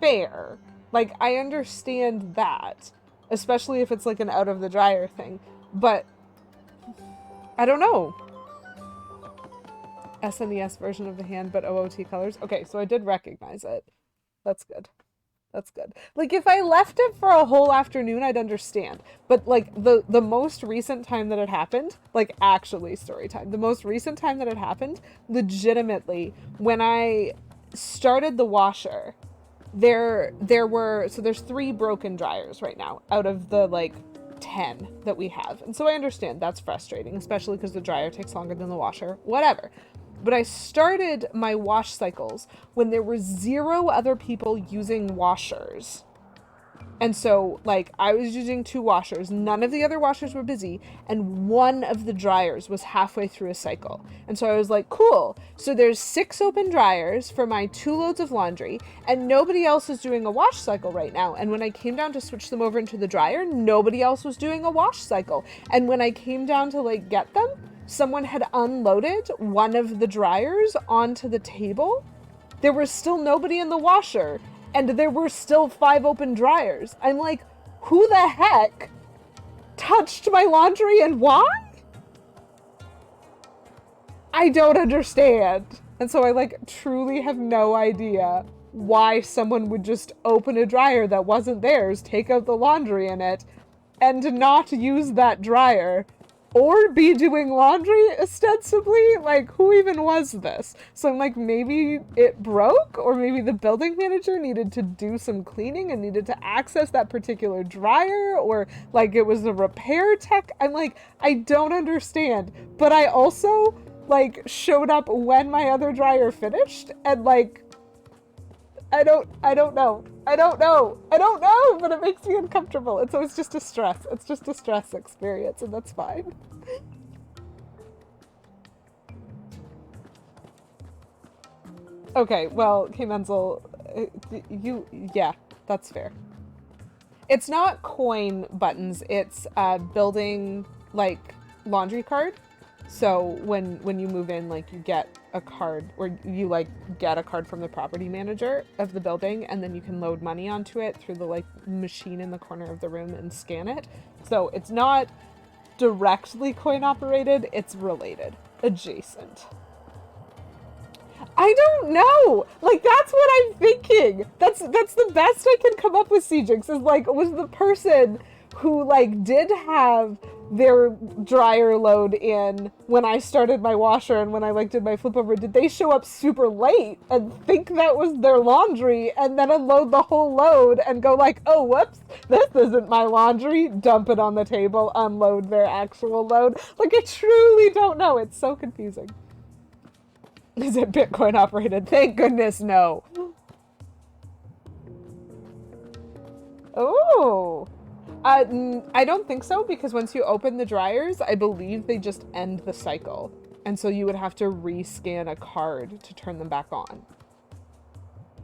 fair. Like, I understand that. Especially if it's like an out of the dryer thing. But, I don't know. SNES version of the hand, but OOT colors. Okay, so I did recognize it. That's good. That's good. Like, if I left it for a whole afternoon, I'd understand. But, like, the most recent time that it happened, like, actually story time, the most recent time that it happened, legitimately, when I started the washer, there were, so there's 3 broken dryers right now out of the, like, 10 that we have. And so I understand that's frustrating, especially because the dryer takes longer than the washer. Whatever. But I started my wash cycles when there were 0 other people using washers. And so, like, I was using 2 washers. None of the other washers were busy. And one of the dryers was halfway through a cycle. And so I was like, cool. So there's 6 open dryers for my 2 loads of laundry. And nobody else is doing a wash cycle right now. And when I came down to switch them over into the dryer, nobody else was doing a wash cycle. And when I came down to, like, get them, someone had unloaded one of the dryers onto the table. There was still nobody in the washer, and there were still 5 open dryers. I'm like, who the heck touched my laundry and why? I don't understand. And so I, like, truly have no idea why someone would just open a dryer that wasn't theirs, take out the laundry in it, and not use that dryer. Or be doing laundry, ostensibly? Like, who even was this? So I'm like, maybe it broke? Or maybe the building manager needed to do some cleaning and needed to access that particular dryer? Or, like, it was a repair tech? I'm like, I don't understand. But I also, like, showed up when my other dryer finished, and, like, I don't know, but it makes me uncomfortable. And so it's just a stress. It's just a stress experience, and that's fine. Okay, well, K. Menzel, yeah, that's fair. It's not coin buttons, it's building, like, laundry card. So when you move in, like, you get a card, or you, like, get a card from the property manager of the building, and then you can load money onto it through the, like, machine in the corner of the room and scan it. So it's not directly coin operated, it's related, adjacent. I don't know. Like, that's what I'm thinking. That's the best I can come up with, CJix, is, like, was the person who, like, did have their dryer load in when I started my washer and when I, like, did my flip over, did they show up super late and think that was their laundry and then unload the whole load and go like, oh, whoops, this isn't my laundry, dump it on the table, unload their actual load? Like, I truly don't know. It's so confusing. Is it Bitcoin operated? Thank goodness, no. Oh. I don't think so, because once you open the dryers, I believe they just end the cycle. And so you would have to rescan a card to turn them back on.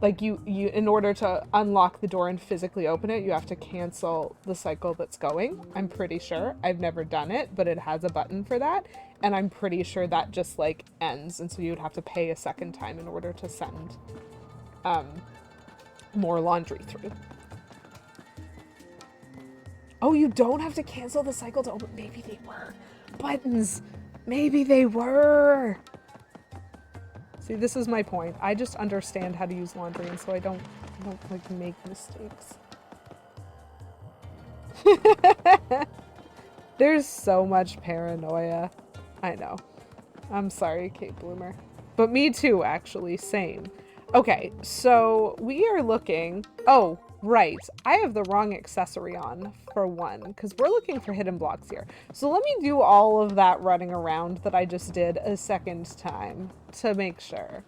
Like, you in order to unlock the door and physically open it, you have to cancel the cycle that's going. I'm pretty sure. I've never done it, but it has a button for that. And I'm pretty sure that just, like, ends. And so you would have to pay a second time in order to send more laundry through. Oh, you don't have to cancel the cycle to open. Maybe they were buttons. Maybe they were. See, this is my point. I just understand how to use laundry, and so I don't like, make mistakes. There's so much paranoia. I know. I'm sorry, Kate Bloomer. But me too, actually. Same. Okay, so we are looking... Oh, right. I have the wrong accessory on, for one, because we're looking for hidden blocks here. So let me do all of that running around that I just did a second time to make sure.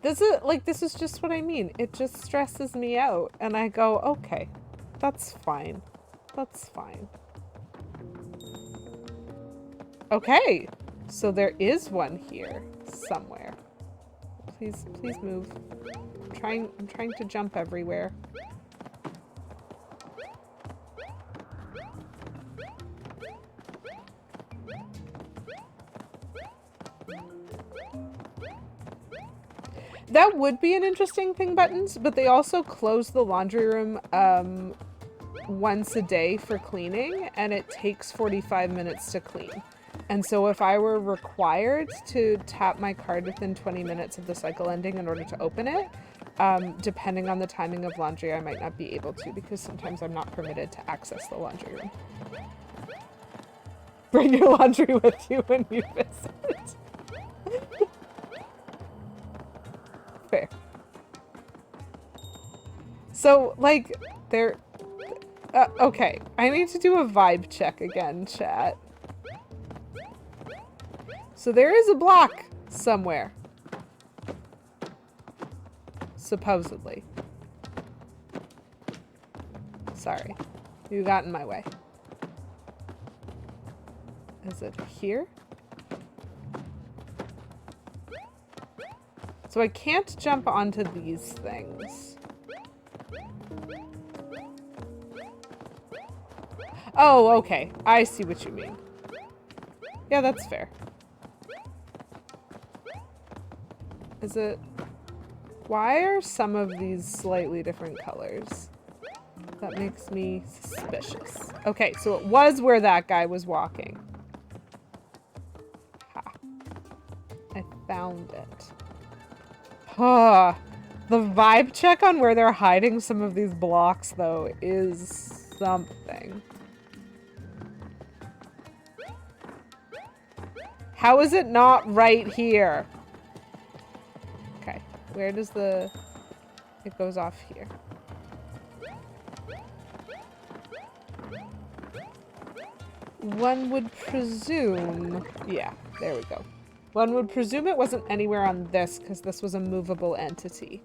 This is just what I mean. It just stresses me out, and I go, okay, that's fine. That's fine. Okay, so there is one here somewhere. Please move. I'm trying to jump everywhere. That would be an interesting thing, buttons, but they also close the laundry room once a day for cleaning, and it takes 45 minutes to clean. And so if I were required to tap my card within 20 minutes of the cycle ending in order to open it, depending on the timing of laundry, I might not be able to, because sometimes I'm not permitted to access the laundry room. Bring your laundry with you when you visit. Fair. So, like, there... okay, I need to do a vibe check again, chat. So there is a block somewhere. Supposedly. Sorry. You got in my way. Is it here? So I can't jump onto these things. Oh, okay. I see what you mean. Yeah, that's fair. Is it... Why are some of these slightly different colors? That makes me suspicious. Okay, so it was where that guy was walking. Ha. I found it. The vibe check on where they're hiding some of these blocks, though, is something. How is it not right here? Okay, where does the... It goes off here. One would presume... Yeah, there we go. One would presume it wasn't anywhere on this because this was a movable entity.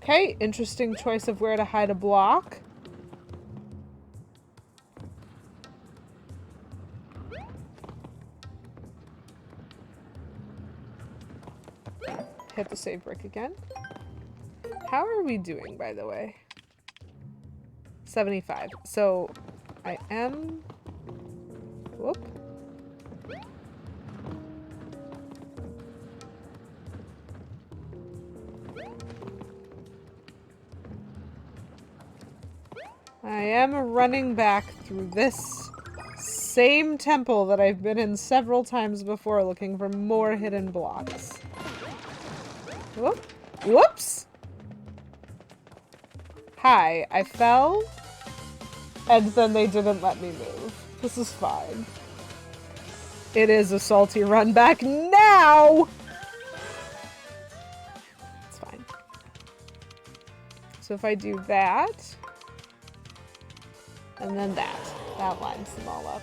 Okay, interesting choice of where to hide a block. Hit the save brick again. How are we doing, by the way? 75. So, I am... Whoop. I am running back through this same temple that I've been in several times before looking for more hidden blocks. Whoop. Whoops! Hi, I fell, and then they didn't let me move. This is fine. It is a salty run back now! It's fine. So if I do that, and then that lines them all up.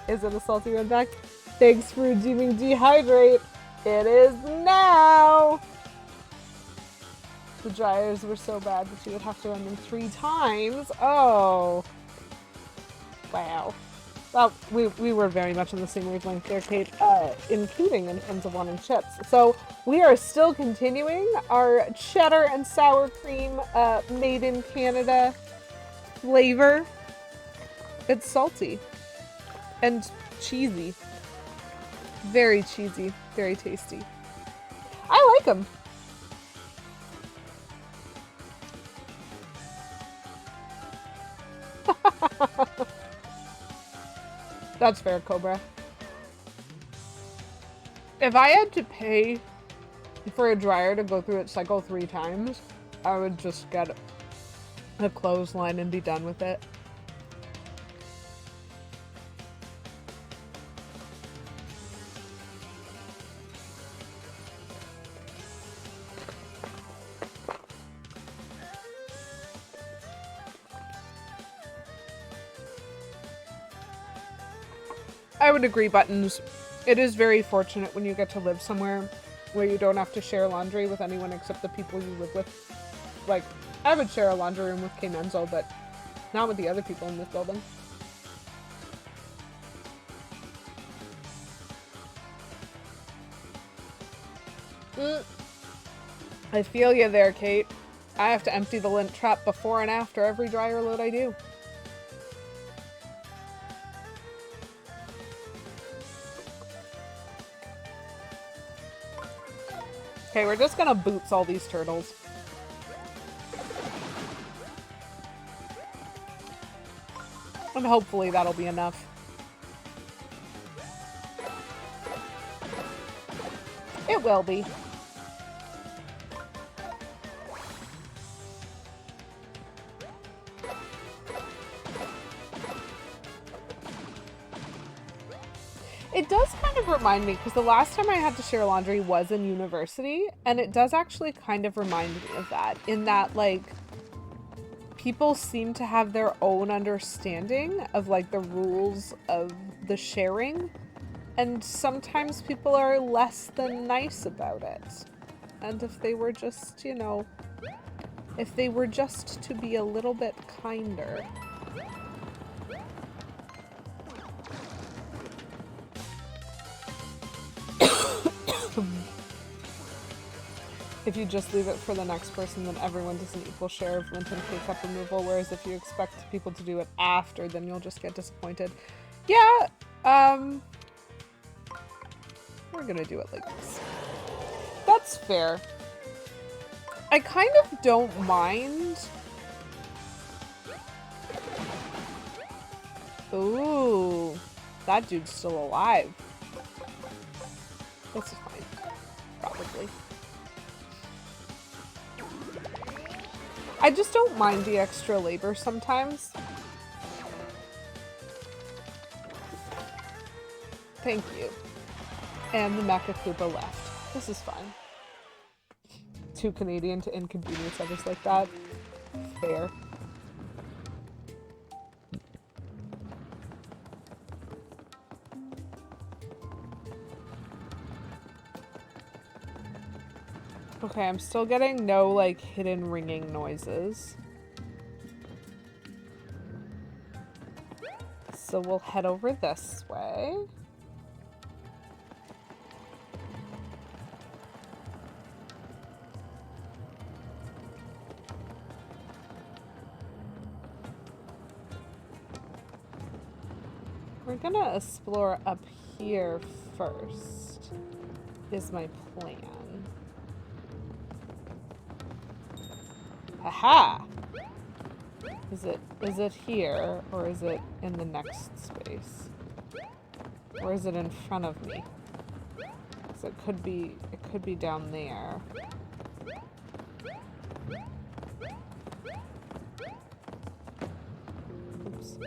Is it a salty run back? Thanks for redeeming Dehydrate. It is now! The dryers were so bad that you would have to run them 3 times. Oh. Wow. Well, we were very much on the same wavelength there, Kate, including in terms of wanting chips. So we are still continuing our cheddar and sour cream made in Canada flavor. It's salty and cheesy. Very cheesy, very tasty. I like them. That's fair, Cobra. If I had to pay for a dryer to go through its cycle 3 times, I would just get a clothesline and be done with it. I would agree, Buttons. It is very fortunate when you get to live somewhere where you don't have to share laundry with anyone except the people you live with. Like, I would share a laundry room with K Menzo, but not with the other people in this building. I feel you there, Kate. I have to empty the lint trap before and after every dryer load I do. Okay, we're just gonna boots all these turtles. And hopefully that'll be enough. It will be. It does kind of remind me, because the last time I had to share laundry was in university, and it does actually kind of remind me of that, in that, like, people seem to have their own understanding of, like, the rules of the sharing, and sometimes people are less than nice about it. And if they were just, you know, if they were just to be a little bit kinder. If you just leave it for the next person, then everyone does an equal share of lint and K-cup removal, whereas if you expect people to do it after, then you'll just get disappointed. Yeah, we're gonna do it like this. That's fair. I kind of don't mind. Ooh, that dude's still alive. This is fine. probably. I just don't mind the extra labor sometimes. Thank you. And the Mecha Koopa left. This is fine. Too Canadian to inconvenience others like that. Fair. Okay, I'm still getting no, like, hidden ringing noises. So we'll head over this way. We're gonna explore up here first, is my plan. Aha! Is it here, or is it in the next space? Or is it in front of me? So it could be down there. Oops.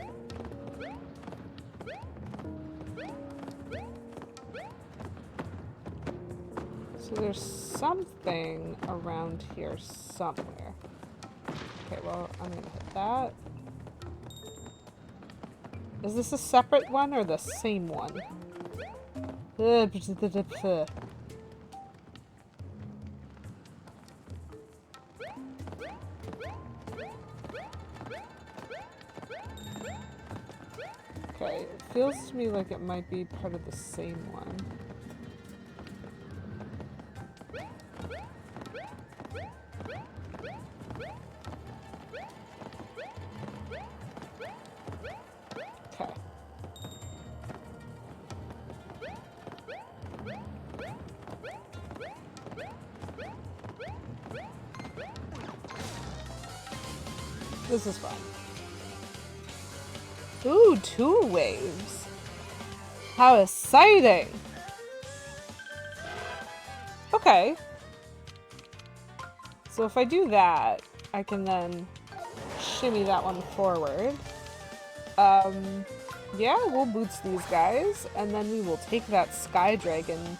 So there's something around here somewhere. Okay, well, I'm gonna hit that. Is this a separate one or the same one? Okay, it feels to me like it might be part of the same one. Okay. This is fun. Ooh, 2 waves. How exciting! Okay. So if I do that, I can then shimmy that one forward. Yeah, we'll boots these guys, and then we will take that Sky Dragon.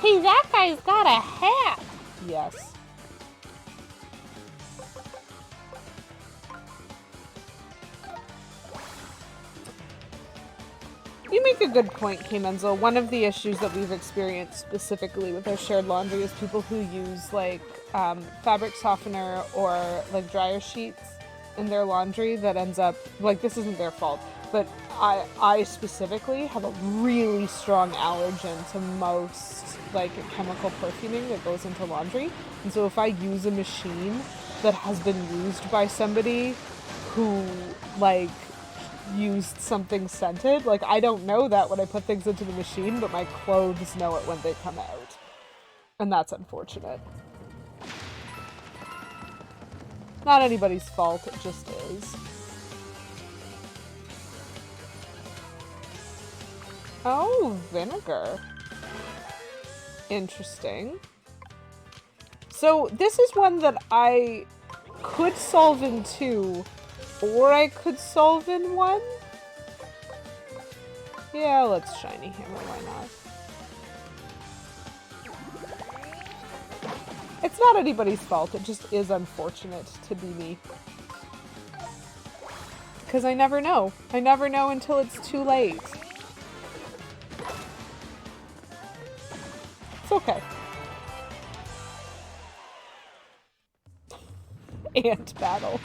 Hey, that guy's got a hat! Yes. You make a good point, K-Menzel. One of the issues that we've experienced specifically with our shared laundry is people who use, like, fabric softener or, like, dryer sheets in their laundry that ends up, like, this isn't their fault, but I specifically have a really strong allergen to most, like, chemical perfuming that goes into laundry. And so if I use a machine that has been used by somebody who, like, used something scented, like, I don't know that when I put things into the machine, but my clothes know it when they come out. And that's unfortunate. Not anybody's fault, it just is. Oh, vinegar. Interesting. So this is one that I could solve in 2, or I could solve in 1. Yeah, let's shiny hammer, why not? It's not anybody's fault, it just is unfortunate to be me. Because I never know. I never know until it's too late. It's okay. Ant battles.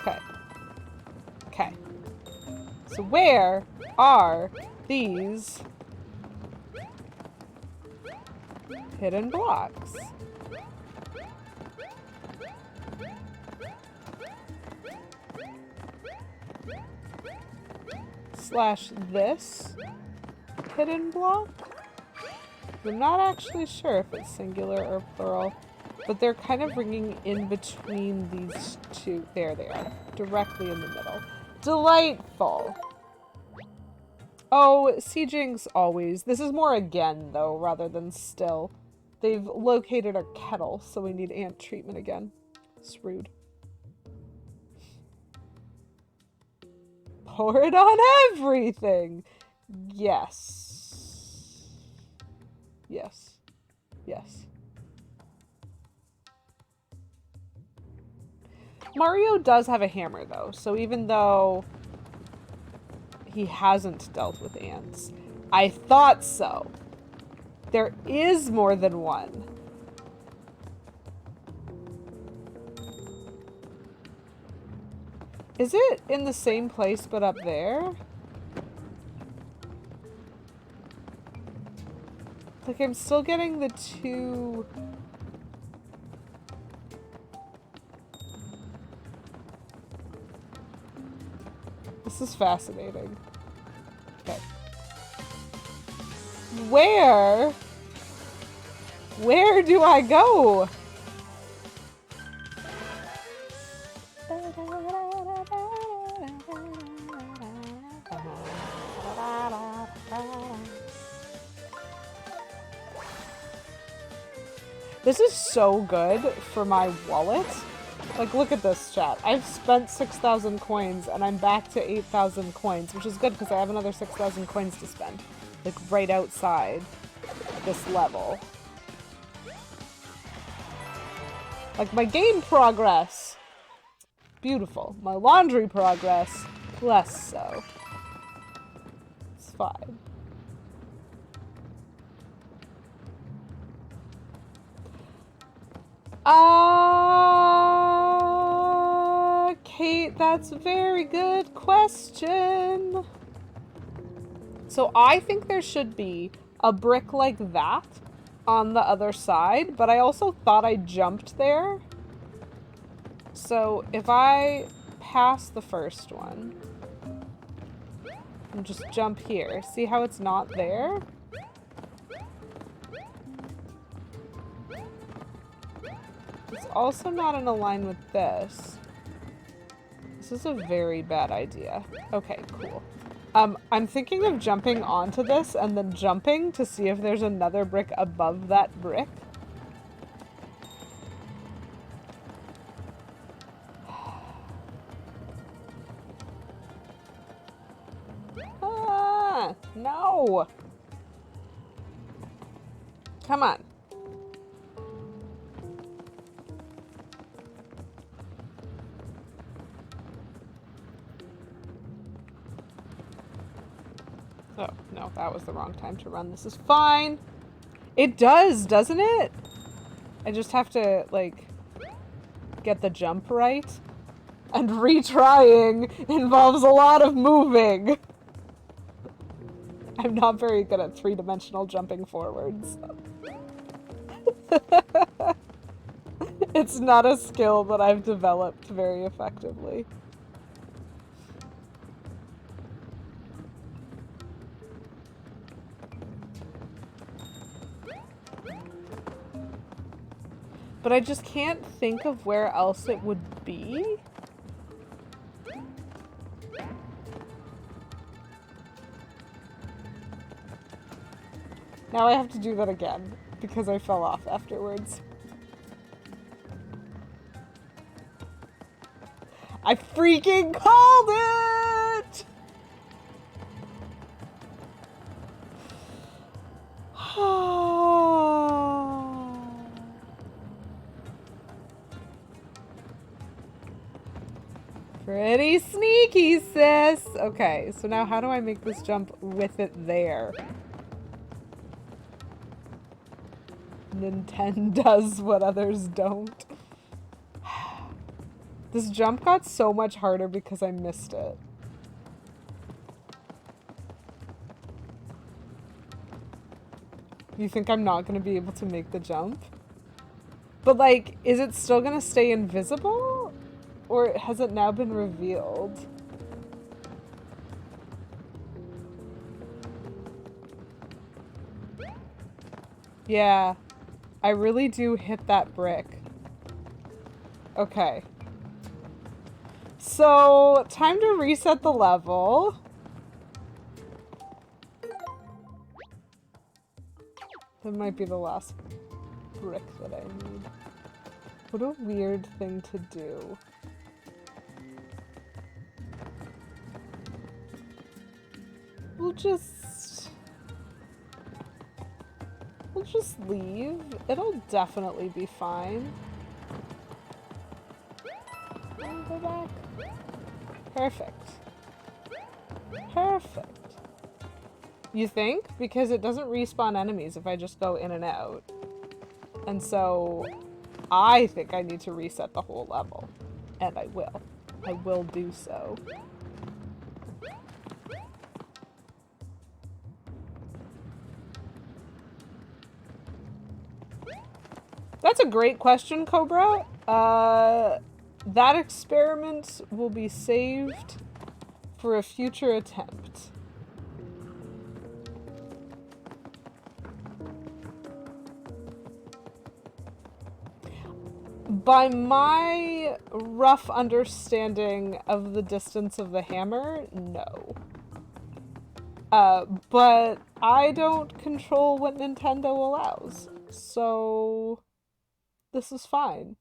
Okay. Okay. So where are these hidden blocks? Slash this hidden block? I'm not actually sure if it's singular or plural, but they're kind of ringing in between these two. There they are, directly in the middle. Delightful. Oh, sieging's always. This is more again, though, rather than still. They've located our kettle, so we need ant treatment again. It's rude. Pour it on everything! Yes. Yes. Yes. Mario does have a hammer, though, so even though he hasn't dealt with ants, I thought so. There is more than one. Is it in the same place but up there? Like, I'm still getting the two... This is fascinating. Okay. Where do I go? This is so good for my wallet. Like, look at this, chat. I've spent 6,000 coins, and I'm back to 8,000 coins, which is good because I have another 6,000 coins to spend. Like, right outside this level. Like, my game progress. Beautiful. My laundry progress, less so. It's fine. Kate, that's a very good question. So I think there should be a brick like that on the other side, but I also thought I jumped there. So if I pass the first one and just jump here, see how it's not there? It's also not in a line with this. This is a very bad idea. Okay, cool. I'm thinking of jumping onto this and then jumping to see if there's another brick above that brick. Ah, no! Come on. Oh, no, that was the wrong time to run. This is fine. It does, doesn't it? I just have to, like, get the jump right. And retrying involves a lot of moving. I'm not very good at three-dimensional jumping forwards. It's not a skill that I've developed very effectively. But I just can't think of where else it would be. Now I have to do that again, because I fell off afterwards. I freaking called it! Pretty sneaky, sis! Okay, so now how do I make this jump with it there? Nintendo does what others don't. This jump got so much harder because I missed it. You think I'm not going to be able to make the jump? But, like, is it still going to stay invisible? Or has it now been revealed? Yeah. I really do hit that brick. Okay. So, time to reset the level. That might be the last brick that I need. What a weird thing to do. We'll just leave. It'll definitely be fine. And go back. Perfect. Perfect. You think? Because it doesn't respawn enemies if I just go in and out. And so I think I need to reset the whole level. And I will. I will do so. That's a great question, Cobra. That experiment will be saved for a future attempt. By my rough understanding of the distance of the hammer, no. But I don't control what Nintendo allows, so this is fine.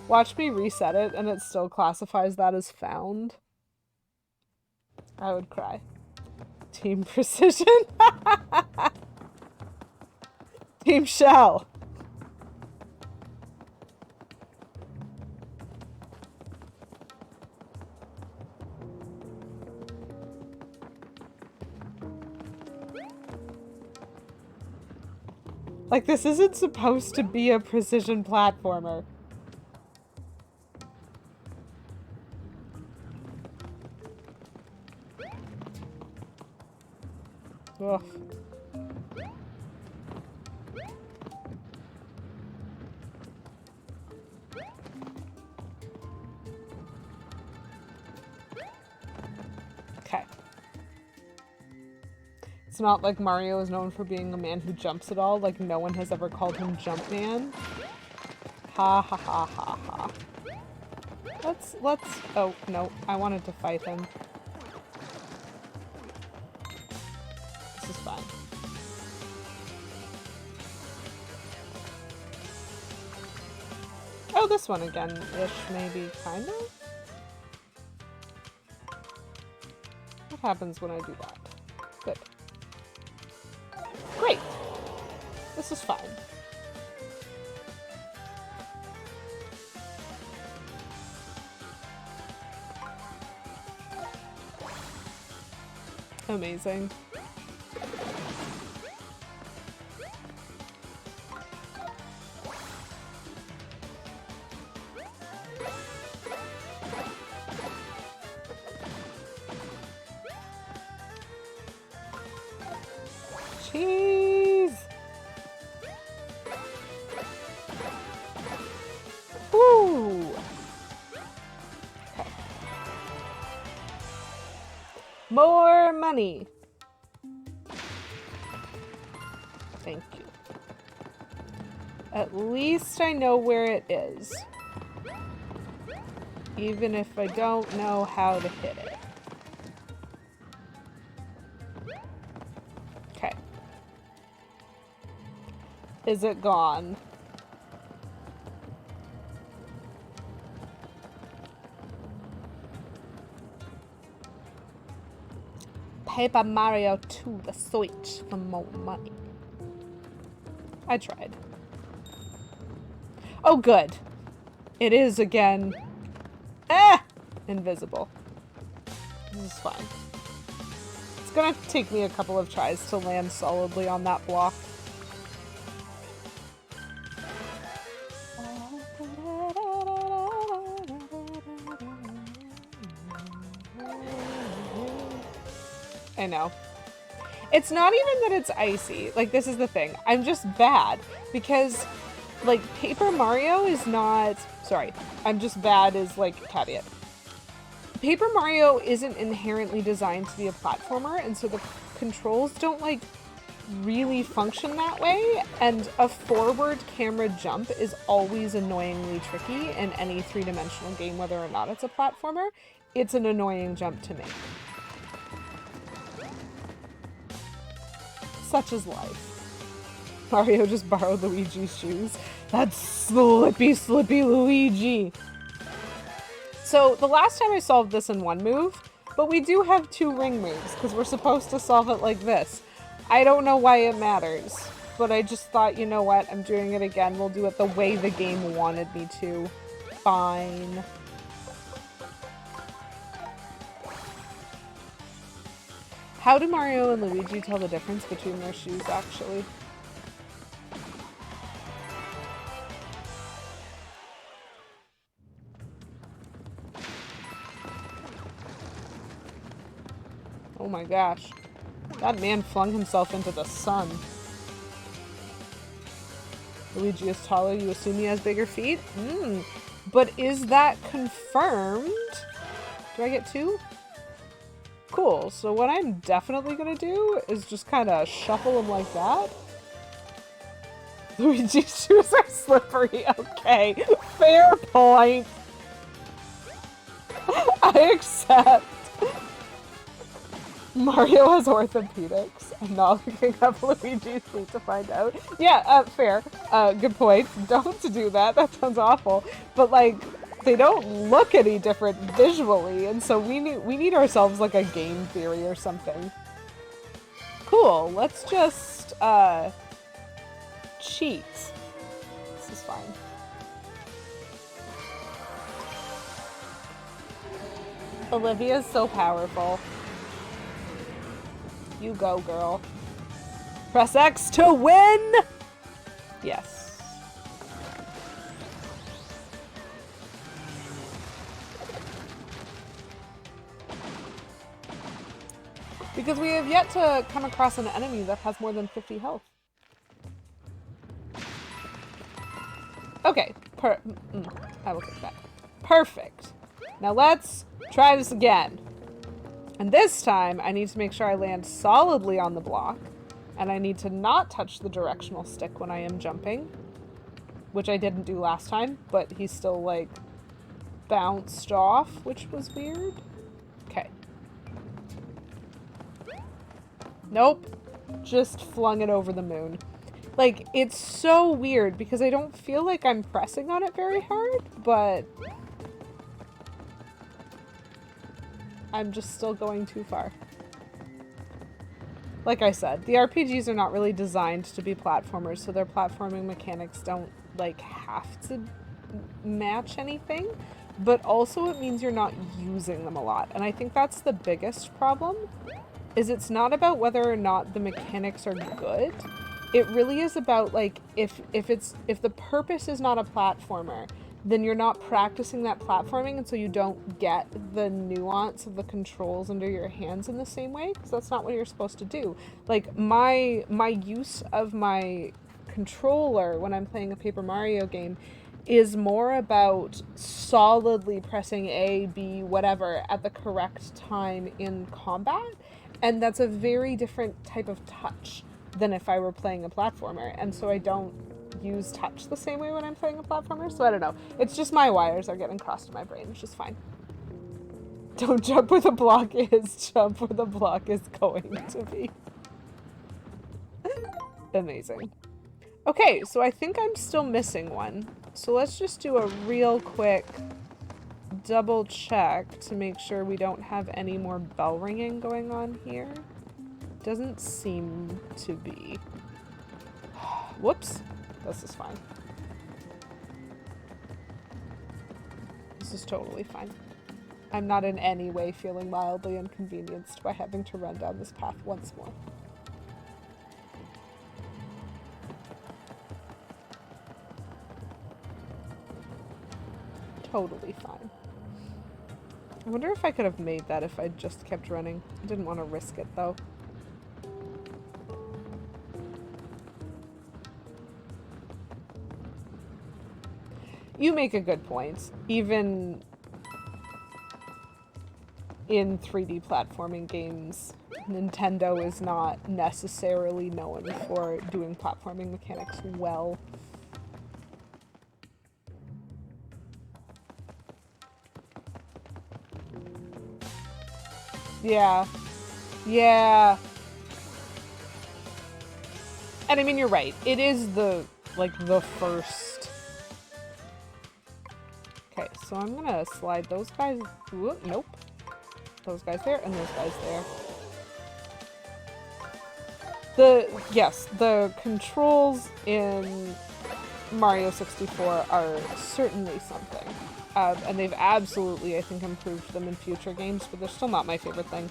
Watch me reset it and it still classifies that as found. I would cry. Team Precision. Team Shell. Like, this isn't supposed to be a precision platformer. Ugh. Okay. It's not like Mario is known for being a man who jumps at all. Like, no one has ever called him Jumpman. Ha ha ha ha ha. Let's... Oh, no. I wanted to fight him. This is fine. Oh, this one again-ish, maybe, kind of? What happens when I do that? Good. Great! This is fine. Amazing. Cheese! Woo! Okay. More money! Thank you. At least I know where it is. Even if I don't know how to hit it. Okay. Is it gone? Paper Mario to the Switch for more money. I tried. Oh, good. It is again. Ah! Invisible. This is fine. It's gonna take me a couple of tries to land solidly on that block. I know. It's not even that it's icy. Like, this is the thing. I'm just bad. Because, like, Paper Mario is not... Sorry. I'm just bad is, like, caveat. Paper Mario isn't inherently designed to be a platformer, and so the controls don't, like, really function that way. And a forward camera jump is always annoyingly tricky in any three-dimensional game, whether or not it's a platformer. It's an annoying jump to make. Such is life. Mario just borrowed Luigi's shoes. That's slippy, slippy Luigi. So the last time I solved this in one move, but we do have 2 ring moves because we're supposed to solve it like this. I don't know why it matters, but I just thought, you know what, I'm doing it again. We'll do it the way the game wanted me to. Fine. How do Mario and Luigi tell the difference between their shoes, actually? Oh my gosh. That man flung himself into the sun. Luigi is taller, you assume he has bigger feet? But is that confirmed? Do I get 2? Cool, so what I'm definitely gonna do is just kind of shuffle him like that. Luigi's shoes are slippery, okay. Fair point. I accept. Mario has orthopedics. I'm not looking up Luigi's feet to find out. Yeah, fair. Good point. Don't do that. That sounds awful. But like, they don't look any different visually, and so we need ourselves like a game theory or something. Cool. Let's just cheat. This is fine. Olivia's so powerful. You go, girl. Press X to win! Yes. Because we have yet to come across an enemy that has more than 50 health. Okay. I will take that. Perfect. Now let's try this again. And this time, I need to make sure I land solidly on the block. And I need to not touch the directional stick when I am jumping. Which I didn't do last time, but he still, like, bounced off, which was weird. Okay. Nope. Just flung it over the moon. Like, it's so weird because I don't feel like I'm pressing on it very hard, but I'm just still going too far. Like I said, the RPGs are not really designed to be platformers, so their platforming mechanics don't, like, have to match anything, but also it means you're not using them a lot. And I think that's the biggest problem, is it's not about whether or not the mechanics are good. It really is about, like, if the purpose is not a platformer, then you're not practicing that platforming, and so you don't get the nuance of the controls under your hands in the same way, because that's not what you're supposed to do. Like, my use of my controller when I'm playing a Paper Mario game is more about solidly pressing A, B, whatever at the correct time in combat, and that's a very different type of touch than if I were playing a platformer, and so I don't use touch the same way when I'm playing a platformer, so I don't know. It's just my wires are getting crossed in my brain, which is fine. Don't jump where the block is, jump where the block is going to be. Amazing. Okay, so I think I'm still missing one. So let's just do a real quick double check to make sure we don't have any more bell ringing going on here. Doesn't seem to be. Whoops. This is fine. This is totally fine. I'm not in any way feeling mildly inconvenienced by having to run down this path once more. Totally fine. I wonder if I could have made that if I just kept running. I didn't want to risk it though. You make a good point. Even in 3D platforming games, Nintendo is not necessarily known for doing platforming mechanics well. Yeah. Yeah. And I mean, you're right. It is the, like, the first. Okay, so I'm gonna slide those guys. Whoop, nope. Those guys there and those guys there. Yes, the controls in Mario 64 are certainly something. And they've absolutely, I think, improved them in future games, but they're still not my favorite thing.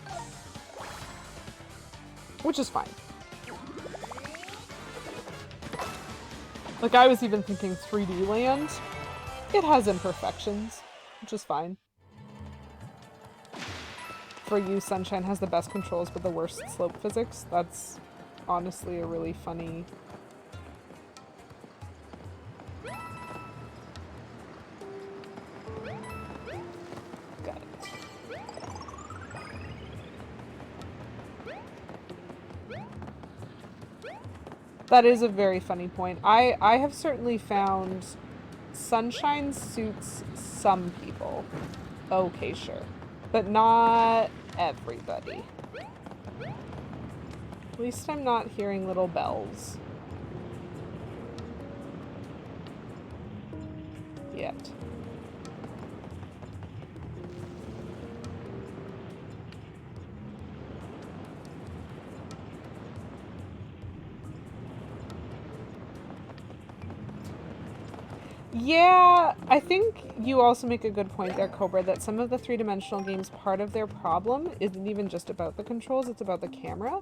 Which is fine. Like, I was even thinking 3D Land. It has imperfections, which is fine. For you, Sunshine has the best controls but the worst slope physics. That's honestly a really funny... Got it. That is a very funny point. I have certainly found Sunshine suits some people. Okay, sure. But not everybody. At least I'm not hearing little bells. Yet. Yeah, I think you also make a good point there, Cobra, that some of the three-dimensional games, part of their problem isn't even just about the controls, it's about the camera.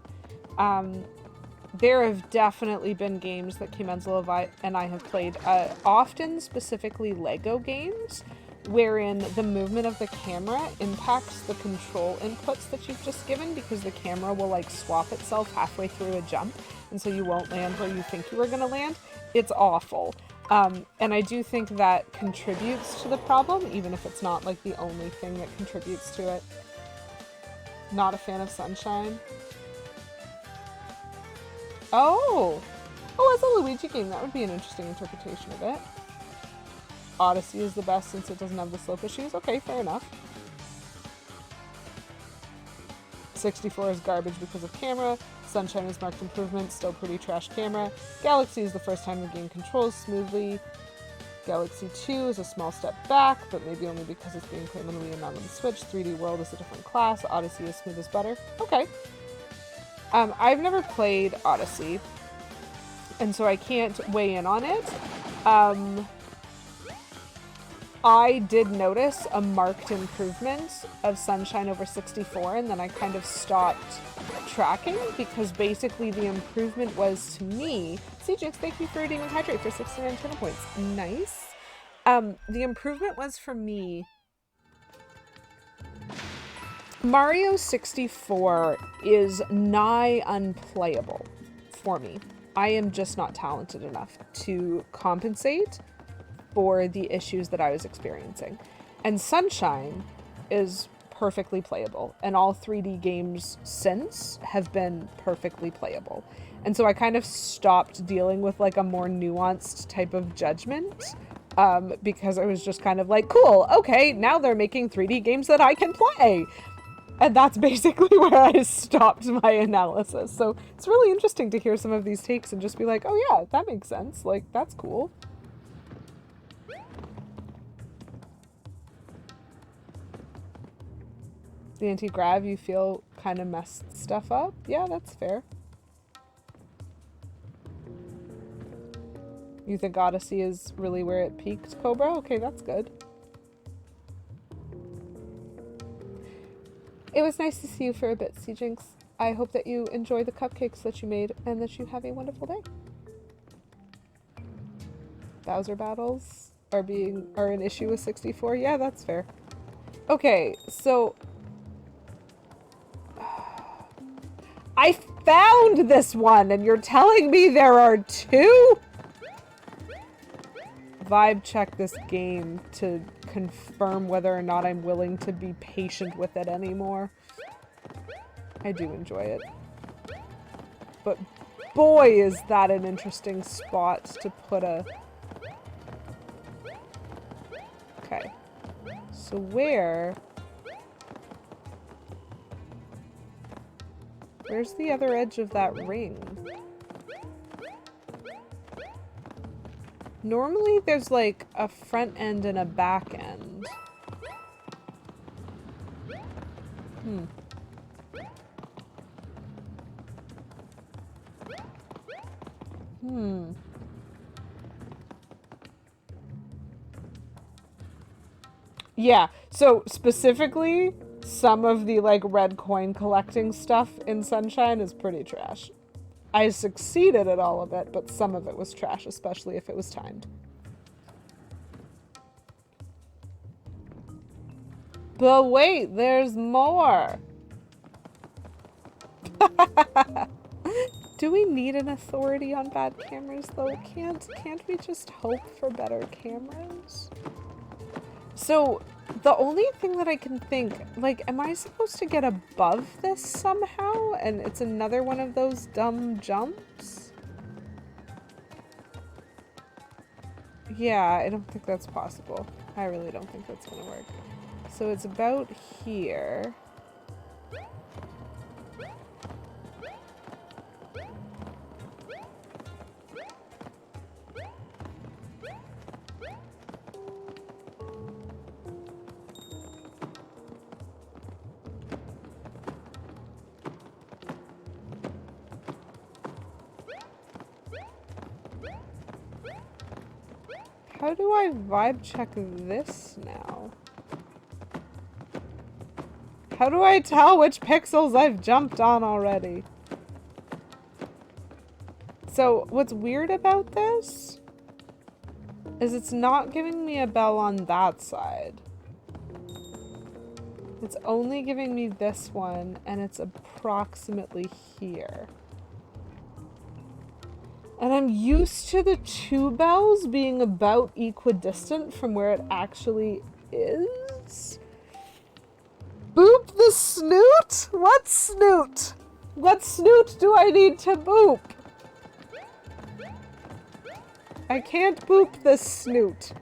There have definitely been games that Kimetsu and I have played, often specifically Lego games, wherein the movement of the camera impacts the control inputs that you've just given, because the camera will like swap itself halfway through a jump, and so you won't land where you think you were going to land. It's awful. And I do think that contributes to the problem, even if it's not like the only thing that contributes to it. Not a fan of Sunshine. Oh! Oh, it's a Luigi game. That would be an interesting interpretation of it. Odyssey is the best since it doesn't have the slope issues. Okay, fair enough. 64 is garbage because of camera. Sunshine is marked improvement, still pretty trash camera. Galaxy is the first time the game controls smoothly. Galaxy 2 is a small step back, but maybe only because it's being played on the Wii and not on the Switch. 3D World is a different class. Odyssey is smooth as butter. Okay. I've never played Odyssey, and so I can't weigh in on it. I did notice a marked improvement of Sunshine over 64, and then I kind of stopped tracking, because basically the improvement was, to me... CJX, thank you for redeeming Hydrate for 69 turtle points. Nice. The improvement was, for me... Mario 64 is nigh unplayable for me. I am just not talented enough to compensate for the issues that I was experiencing. And Sunshine is perfectly playable, and all 3D games since have been perfectly playable. And so I kind of stopped dealing with like a more nuanced type of judgment, because I was just kind of like, cool, okay, now they're making 3D games that I can play. And that's basically where I stopped my analysis. So it's really interesting to hear some of these takes and just be like, oh yeah, that makes sense. Like, that's cool. The anti-grav, you feel kind of messed stuff up? Yeah, that's fair. You think Odyssey is really where it peaked, Cobra? Okay, that's good. It was nice to see you for a bit, C-Jinx. I hope that you enjoy the cupcakes that you made and that you have a wonderful day. Bowser battles are an issue with 64? Yeah, that's fair. Okay, so... I found this one, and you're telling me there are two? Vibe check this game to confirm whether or not I'm willing to be patient with it anymore. I do enjoy it. But boy, is that an interesting spot to put a... Okay. So where's the other edge of that ring? Normally there's like a front end and a back end. Yeah, so specifically, some of the like red coin collecting stuff in Sunshine is pretty trash. I succeeded at all of it, but some of it was trash, especially if it was timed. But wait, there's more! Do we need an authority on bad cameras though? Can't we just hope for better cameras? So, the only thing that I can think, like, am I supposed to get above this somehow? And it's another one of those dumb jumps? Yeah, I don't think that's possible. I really don't think that's gonna work. So it's about here. How do I vibe check this now? How do I tell which pixels I've jumped on already? So what's weird about this is it's not giving me a bell on that side. It's only giving me this one, and it's approximately here. And I'm used to the two bells being about equidistant from where it actually is. Boop the snoot? What snoot? What snoot do I need to boop? I can't boop the snoot.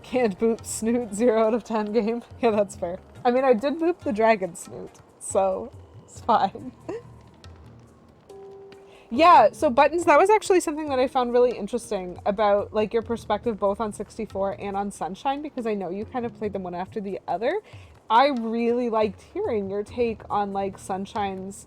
Can't boop snoot, 0 out of 10 game. Yeah, that's fair. I mean, I did boop the dragon snoot, so it's fine. Yeah, so buttons, that was actually something that I found really interesting about like your perspective both on 64 and on Sunshine, because I know you kind of played them one after the other. I really liked hearing your take on like Sunshine's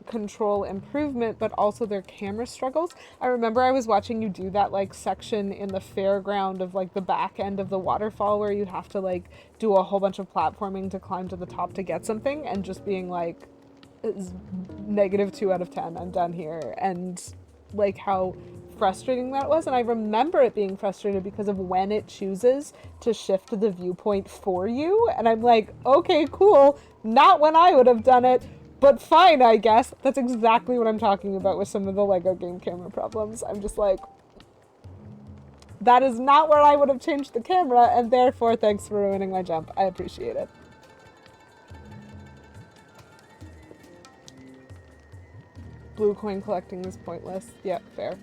control improvement, but also their camera struggles. I remember I was watching you do that like section in the fairground of like the back end of the waterfall where you have to like do a whole bunch of platforming to climb to the top to get something, and just being like, -2 out of 10, I'm done here, and like how frustrating that was. And I remember it being frustrated because of when it chooses to shift the viewpoint for you, and I'm like, okay, cool, not when I would have done it, but fine, I guess. That's exactly what I'm talking about with some of the Lego game camera problems. I'm just like, that is not where I would have changed the camera, and therefore thanks for ruining my jump. I appreciate it. Blue coin collecting is pointless. Yep, fair.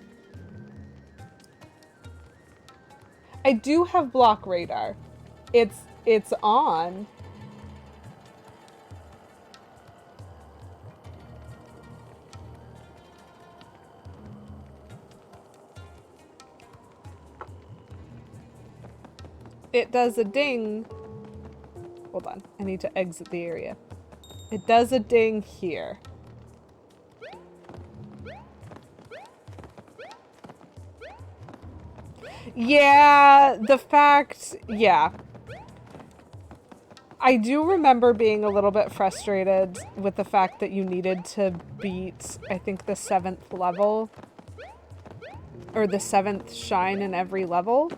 I do have block radar. It's on. It does a ding. Hold on, I need to exit the area. It does a ding here. Yeah, the fact, yeah. I do remember being a little bit frustrated with the fact that you needed to beat, I think, the 7th level, or the 7th shine in every level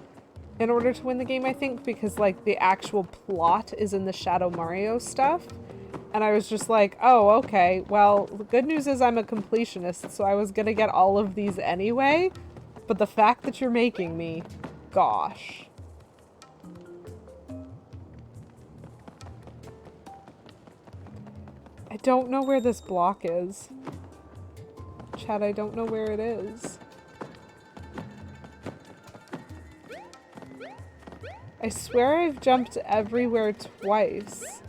in order to win the game, I think, because like the actual plot is in the Shadow Mario stuff. And I was just like, oh, okay, well, the good news is I'm a completionist, so I was gonna get all of these anyway. But the fact that you're making me, gosh. I don't know where this block is. Chad, I don't know where it is. I swear I've jumped everywhere twice.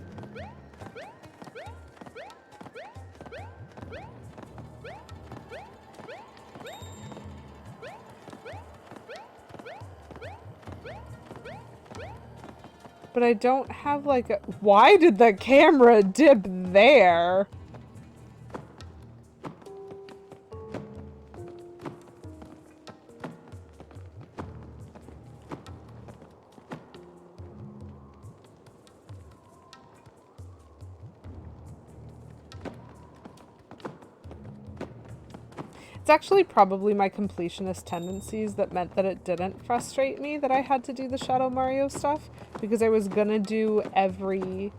But I don't have like a... Why did the camera dip there? It's actually probably my completionist tendencies that meant that it didn't frustrate me that I had to do the Shadow Mario stuff, because I was gonna do every...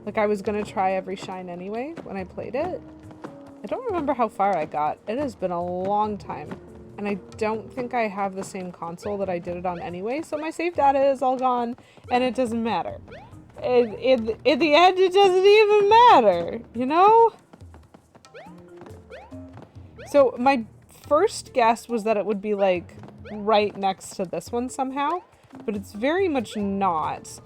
Like, I was gonna try every shine anyway when I played it. I don't remember how far I got. It has been a long time. And I don't think I have the same console that I did it on anyway, so my save data is all gone, and it doesn't matter. In the end, it doesn't even matter, you know? So my first guess was that it would be like right next to this one somehow, but it's very much not.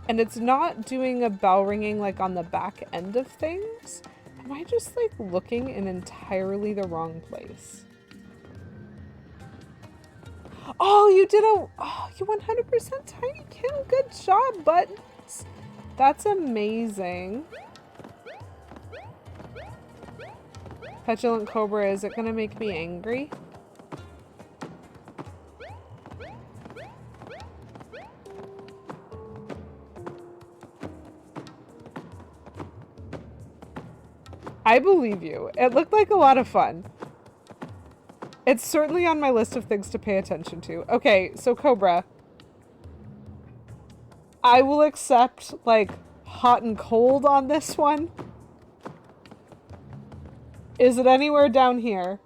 And it's not doing a bell ringing like on the back end of things. Am I just like looking in entirely the wrong place? Oh, you did a... Oh, you 100% Tiny Kim. Good job, Buttons. That's amazing. Petulant Cobra, is it gonna make me angry? I believe you. It looked like a lot of fun. It's certainly on my list of things to pay attention to. Okay, so Cobra. I will accept, like, hot and cold on this one. Is it anywhere down here?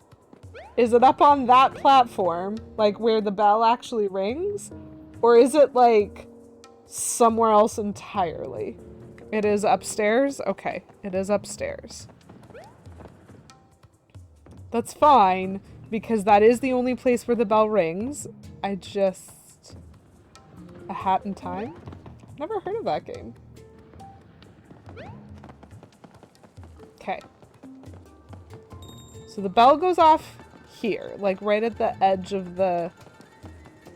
Is it up on that platform, like where the bell actually rings? Or is it like somewhere else entirely? It is upstairs? Okay, it is upstairs. That's fine, because that is the only place where the bell rings. I just... A Hat in Time? Never heard of that game. Okay. So the bell goes off here, like right at the edge of the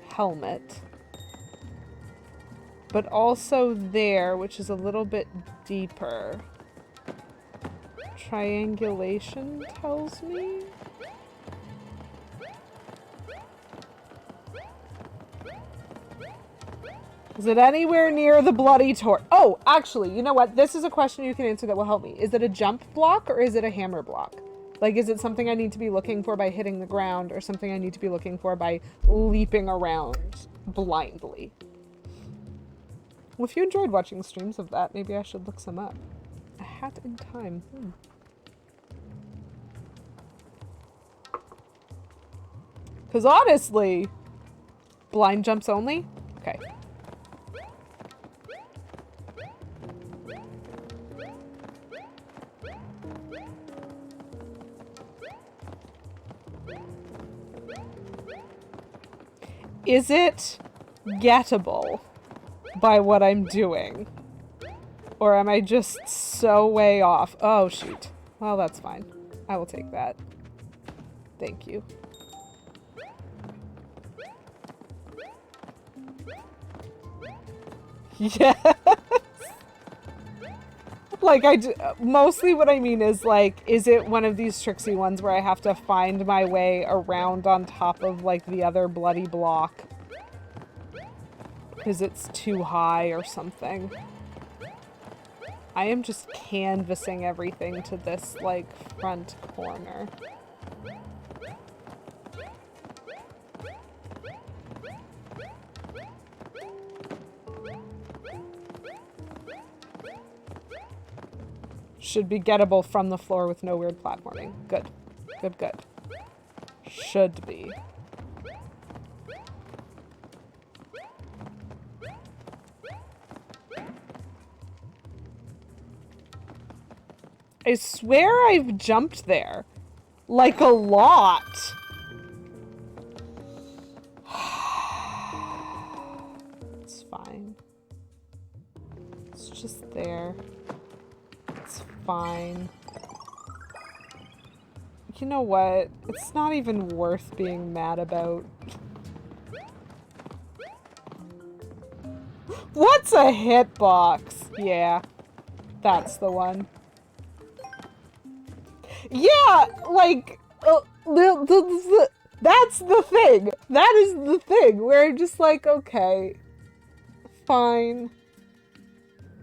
helmet. But also there, which is a little bit deeper. Triangulation tells me. Is it anywhere near the bloody torch? Oh, actually, you know what? This is a question you can answer that will help me. Is it a jump block or is it a hammer block? Like, is it something I need to be looking for by hitting the ground or something I need to be looking for by leaping around blindly? Well, if you enjoyed watching streams of that, maybe I should look some up. A Hat in Time. Because honestly, blind jumps only? Okay. Is it gettable by what I'm doing? Or am I just so way off? Oh, shoot. Well, that's fine. I will take that. Thank you. Yes! Like, mostly what I mean is, like, is it one of these tricksy ones where I have to find my way around on top of, like, the other bloody block? Because it's too high or something. I am just canvassing everything to this, like, front corner. Should be gettable from the floor with no weird platforming. Good. Good, good. Should be. I swear I've jumped there. Like a lot. Let's It's just there. It's fine. You know what? It's not even worth being mad about. What's a hitbox? Yeah, that's the one. Yeah, like, that's the thing. That is the thing where I'm just like, okay, fine.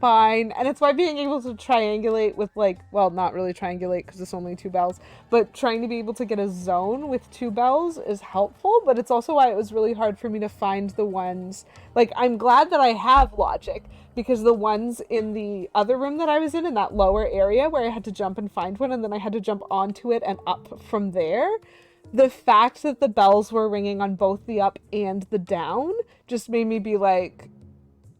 Fine. And it's why being able to triangulate with, like, well, not really triangulate because it's only 2 bells, but trying to be able to get a zone with 2 bells is helpful, but it's also why it was really hard for me to find the ones, like, I'm glad that I have logic, because the ones in the other room that I was in that lower area where I had to jump and find one and then I had to jump onto it and up from there, the fact that the bells were ringing on both the up and the down just made me be like,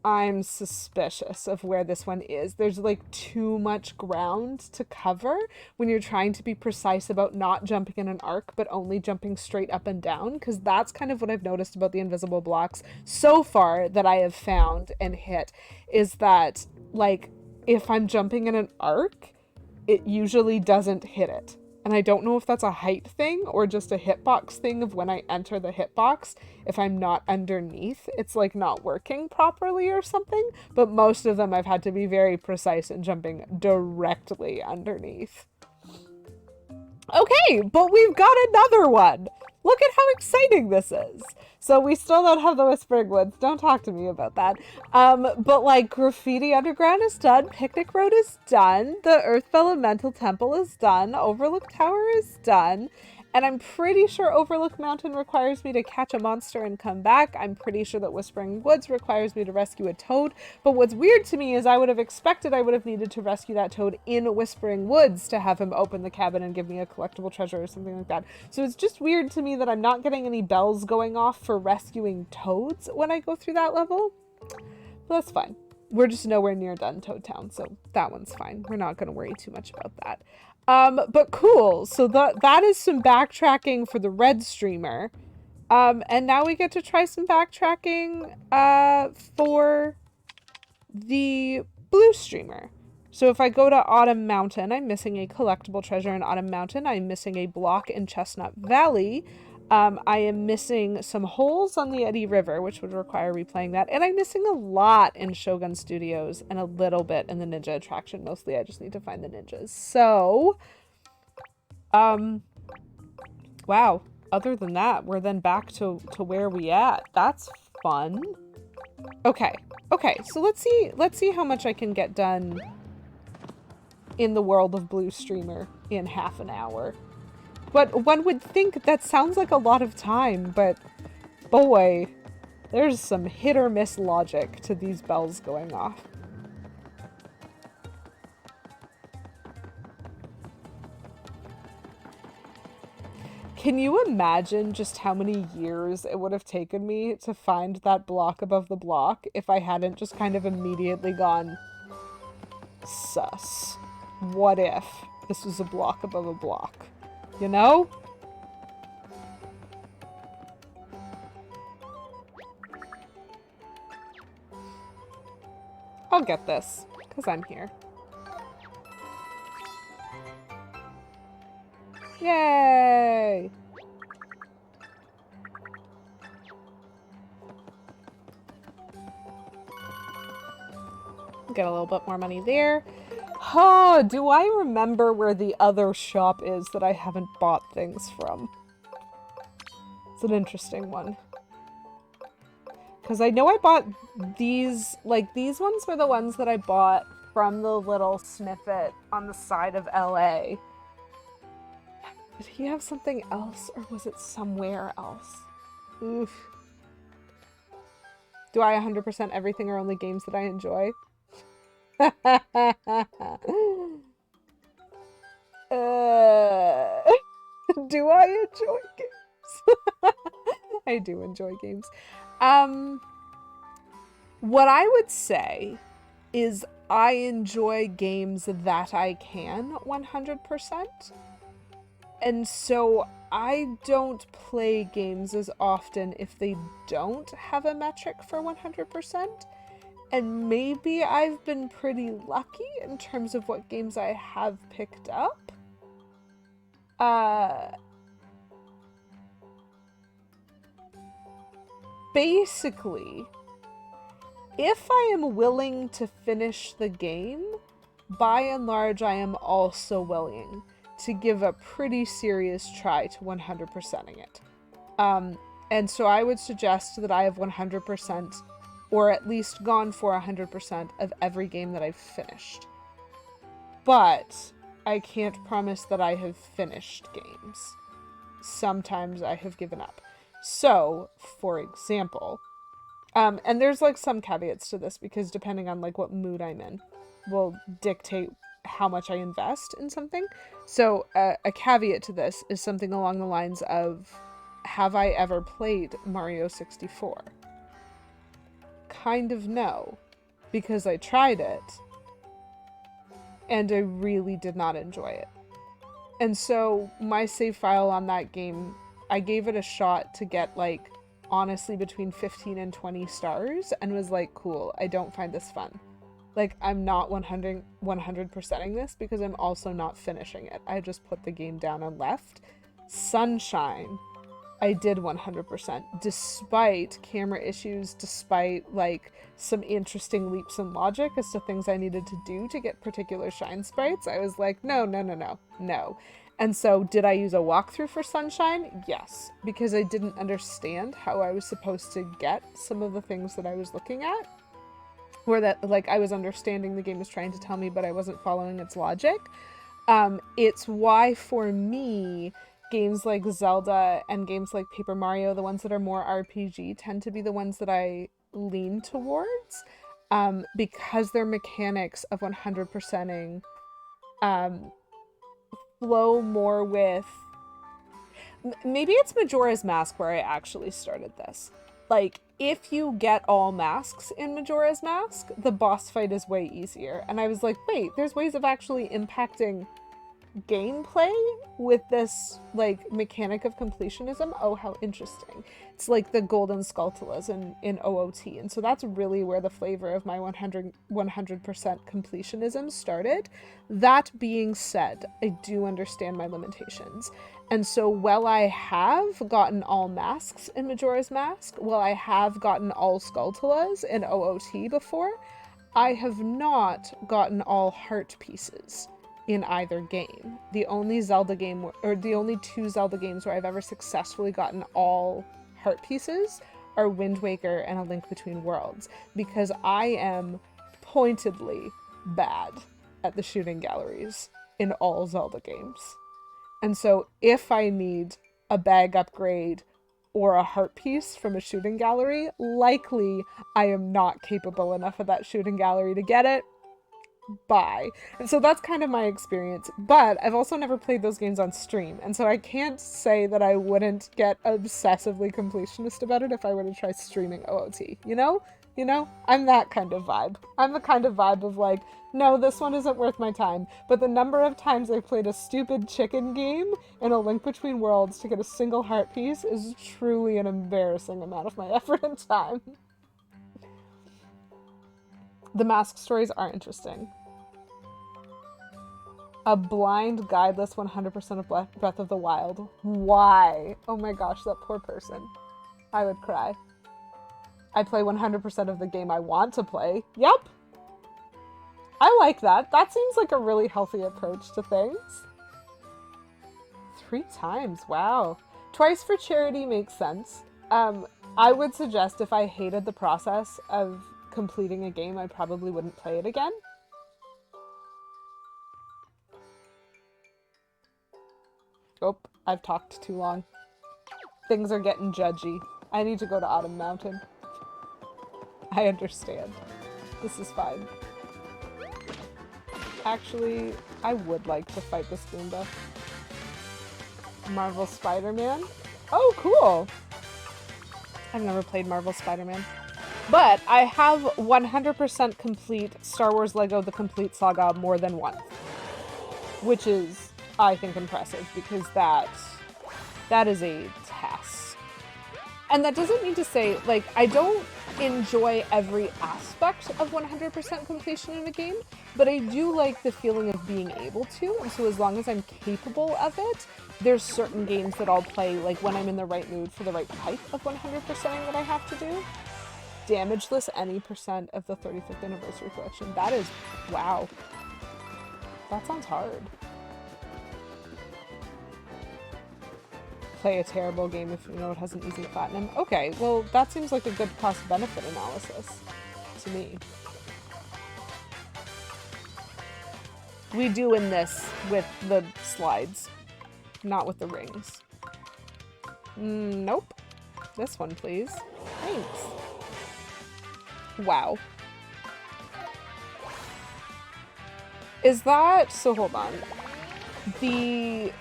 I'm suspicious of where this one is. There's like too much ground to cover when you're trying to be precise about not jumping in an arc, but only jumping straight up and down. Because that's kind of what I've noticed about the invisible blocks so far that I have found and hit, is that, like, if I'm jumping in an arc, it usually doesn't hit it. And I don't know if that's a height thing or just a hitbox thing of when I enter the hitbox, if I'm not underneath, it's like not working properly or something. But most of them I've had to be very precise in jumping directly underneath. Okay, but we've got another one. Look at how exciting this is. So we still don't have the Whispering Woods. Don't talk to me about that. But like Graffiti Underground is done. Picnic Road is done. The Earth Elemental Temple is done. Overlook Tower is done. And I'm pretty sure Overlook Mountain requires me to catch a monster and come back. I'm pretty sure that Whispering Woods requires me to rescue a toad. But what's weird to me is I would have expected I would have needed to rescue that toad in Whispering Woods to have him open the cabin and give me a collectible treasure or something like that. So it's just weird to me that I'm not getting any bells going off for rescuing toads when I go through that level. But that's fine. We're just nowhere near done Toad Town, so that one's fine. We're not going to worry too much about that. But cool. So that is some backtracking for the red streamer. And now we get to try some backtracking for the blue streamer. So if I go to Autumn Mountain, I'm missing a collectible treasure in Autumn Mountain. I'm missing a block in Chestnut Valley. I am missing some holes on the Eddy River, which would require replaying that. And I'm missing a lot in Shogun Studios and a little bit in the Ninja Attraction. Mostly I just need to find the ninjas. So, wow. Other than that, we're then back to where we at. That's fun. Okay. Okay, so let's see how much I can get done in the world of Blue Streamer in half an hour. But one would think that sounds like a lot of time, but boy, there's some hit or miss logic to these bells going off. Can you imagine just how many years it would have taken me to find that block above the block if I hadn't just kind of immediately gone, sus. What if this was a block above a block? You know? I'll get this, because I'm here. Yay! Get a little bit more money there. Oh, do I remember where the other shop is that I haven't bought things from? It's an interesting one. Because I know I bought these, like, these ones were the ones that I bought from the little snippet on the side of LA. Did he have something else, or was it somewhere else? Oof. Do I 100% everything or only games that I enjoy? Do I enjoy games? I do enjoy games. What I would say is I enjoy games that I can 100%. And so I don't play games as often if they don't have a metric for 100%. And maybe I've been pretty lucky in terms of what games I have picked up. Basically, if I am willing to finish the game, by and large, I am also willing to give a pretty serious try to 100%ing it. And so I would suggest that I have 100%, or at least gone for 100% of every game that I've finished. But I can't promise that I have finished games. Sometimes I have given up. So, for example, and there's like some caveats to this because depending on like what mood I'm in will dictate how much I invest in something. So a caveat to this is something along the lines of, have I ever played Mario 64? Kind of no, because I tried it and I really did not enjoy it. And so my save file on that game, I gave it a shot to get like honestly between 15 and 20 stars and was like, cool, I don't find this fun. Like, I'm not 100%ing this because I'm also not finishing it. I just put the game down and left. Sunshine, I did 100%, despite camera issues, despite like some interesting leaps in logic as to things I needed to do to get particular shine sprites. I was like, no. And so did I use a walkthrough for Sunshine? Yes, because I didn't understand how I was supposed to get some of the things that I was looking at. Or that, like, I was understanding the game was trying to tell me, but I wasn't following its logic. It's why, for me, games like Zelda and games like Paper Mario, the ones that are more RPG, tend to be the ones that I lean towards, because their mechanics of 100%ing flow more with... Maybe it's Majora's Mask where I actually started this. Like, if you get all masks in Majora's Mask, the boss fight is way easier. And I was like, wait, there's ways of actually impacting gameplay with this, like, mechanic of completionism. Oh, how interesting. It's like the golden Skulltulas in OOT. And so that's really where the flavor of my 100% completionism started. That being said, I do understand my limitations. And so while I have gotten all masks in Majora's Mask, while I have gotten all Skulltulas in OOT before, I have not gotten all heart pieces in either game. The only Zelda game, or the only two Zelda games where I've ever successfully gotten all heart pieces are Wind Waker and A Link Between Worlds, because I am pointedly bad at the shooting galleries in all Zelda games. And so if I need a bag upgrade or a heart piece from a shooting gallery, likely I am not capable enough of that shooting gallery to get it. Bye. And so that's kind of my experience. But I've also never played those games on stream. And so I can't say that I wouldn't get obsessively completionist about it if I were to try streaming OOT. You know? I'm that kind of vibe. I'm the kind of vibe of like, no, this one isn't worth my time. But the number of times I've played a stupid chicken game in A Link Between Worlds to get a single heart piece is truly an embarrassing amount of my effort and time. The mask stories are interesting. A blind, guideless 100% of Breath of the Wild. Why? Oh my gosh, that poor person. I would cry. I play 100% of the game I want to play. Yep. I like that. That seems like a really healthy approach to things. 3 times. Wow. Twice for charity makes sense. I would suggest if I hated the process of completing a game, I probably wouldn't play it again. Oh, I've talked too long. Things are getting judgy. I need to go to Autumn Mountain. I understand. This is fine. Actually, I would like to fight this Goomba. Marvel Spider-Man? Oh, cool! I've never played Marvel Spider-Man. But I have 100% complete Star Wars LEGO The Complete Saga more than once. Which is, I think, impressive, because that is a task. And that doesn't mean to say, like, I don't enjoy every aspect of 100% completion in a game, but I do like the feeling of being able to, and so as long as I'm capable of it, there's certain games that I'll play, like when I'm in the right mood for the right type of 100%ing that I have to do. Damageless any percent of the 35th anniversary collection. That is, wow. That sounds hard. Play a terrible game if you know it has an easy platinum. Okay, well, that seems like a good cost-benefit analysis to me. We do in this with the slides, not with the rings. Nope. This one, please. Thanks. Wow. Is that... So hold on. The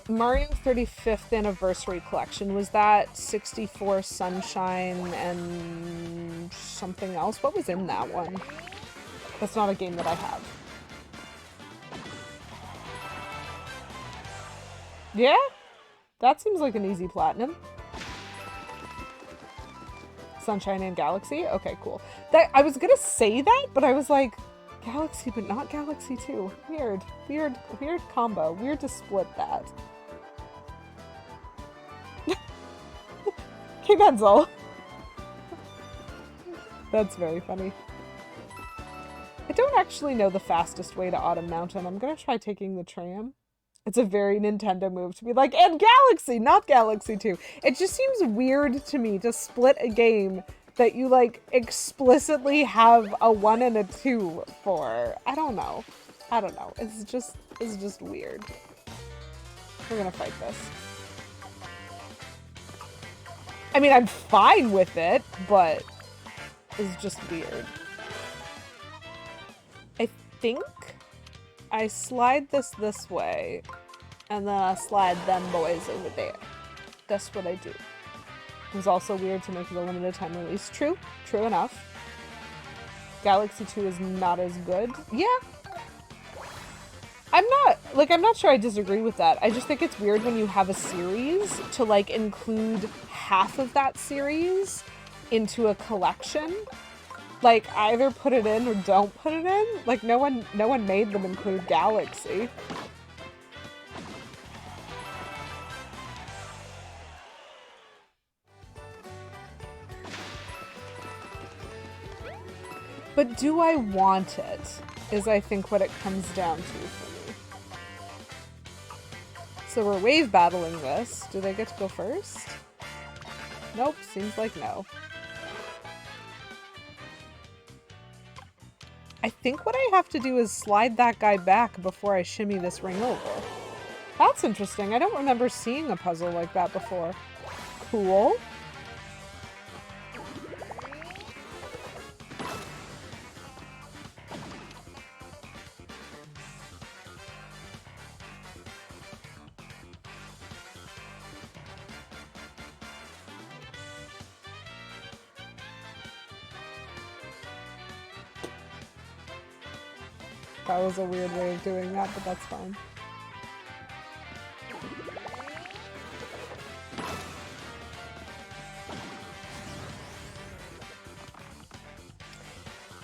Mario 35th Anniversary Collection, was that 64 Sunshine and something else? What was in that one? That's not a game that I have. Yeah? That seems like an easy platinum. Sunshine and Galaxy? Okay, cool. That, I was gonna say that, but I was like, Galaxy, but not Galaxy 2. Weird. Weird combo. Weird to split that. King Edsel. That's very funny. I don't actually know the fastest way to Autumn Mountain. I'm gonna try taking the tram. It's a very Nintendo move to be like, and Galaxy, not Galaxy 2. It just seems weird to me to split a game that you, like, explicitly have a 1 and a 2 for. I don't know. I don't know. It's just weird. We're gonna fight this. I mean, I'm fine with it, but it's just weird. I think I slide this way, and then I slide them boys over there. That's what I do. It was also weird to make it a limited time release. True enough. Galaxy 2 is not as good. Yeah. I'm not sure I disagree with that. I just think it's weird when you have a series to, like, include half of that series into a collection. Like, either put it in or don't put it in. Like, no one made them include Galaxy. But do I want it? Is, I think, what it comes down to for me. So we're wave battling this. Do they get to go first? Nope, seems like no. I think what I have to do is slide that guy back before I shimmy this ring over. That's interesting. I don't remember seeing a puzzle like that before. Cool. That was a weird way of doing that, but that's fine.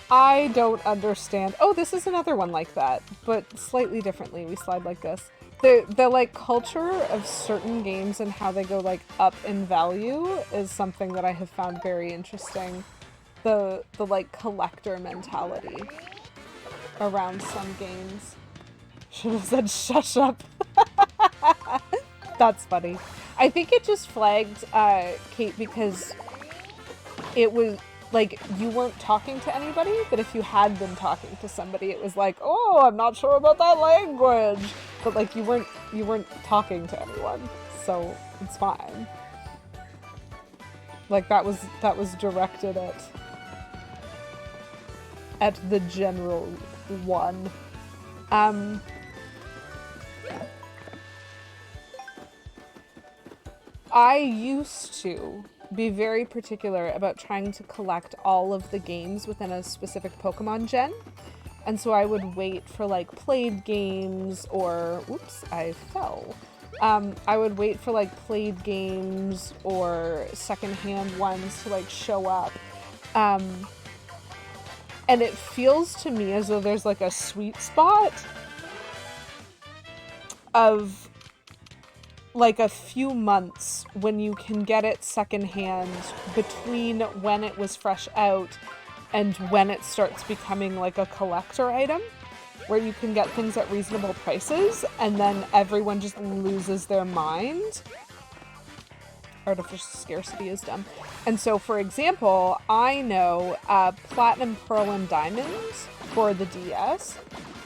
I don't understand. Oh, this is another one like that, but slightly differently. We slide like this. The like culture of certain games and how they go like up in value is something that I have found very interesting. The like collector mentality around some games. Should have said shush up. That's funny. I think it just flagged Kate because it was like you weren't talking to anybody, but if you had been talking to somebody, it was like, oh, I'm not sure about that language. But like you weren't talking to anyone, so it's fine. Like that was directed at the general one. I used to be very particular about trying to collect all of the games within a specific Pokemon gen. And so I would wait for like played games or, oops, I fell. I would wait for like played games or secondhand ones to like show up. And it feels to me as though there's like a sweet spot of like a few months when you can get it secondhand between when it was fresh out and when it starts becoming like a collector item, where you can get things at reasonable prices and then everyone just loses their mind. Artificial scarcity is dumb. And so, for example, I know Platinum, Pearl, and Diamond for the DS.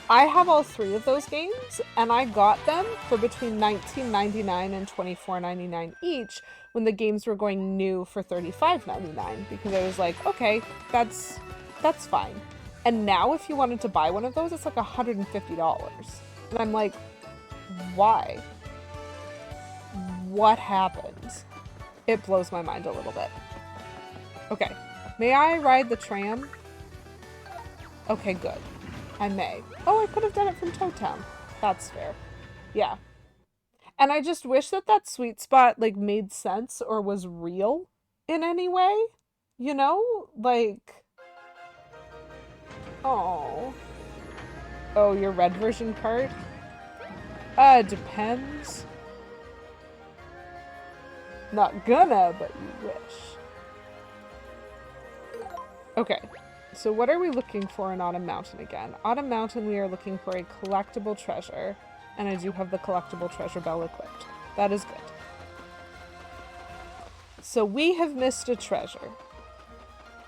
I have all three of those games, and I got them for between $19.99 and $24.99 each when the games were going new for $35.99, because I was like, okay, that's fine. And now if you wanted to buy one of those, it's like $150. And I'm like, why? What happened? It blows my mind a little bit. Okay, may I ride the tram? Okay, good. I may. Oh, I could have done it from Toad Town. That's fair. Yeah. And I just wish that that sweet spot, like, made sense or was real in any way. You know? Like... Oh. Oh, your red version card? Depends. Not gonna, but you wish. Okay. So what are we looking for in Autumn Mountain again? Autumn Mountain, we are looking for a collectible treasure. And I do have the collectible treasure bell equipped. That is good. So we have missed a treasure.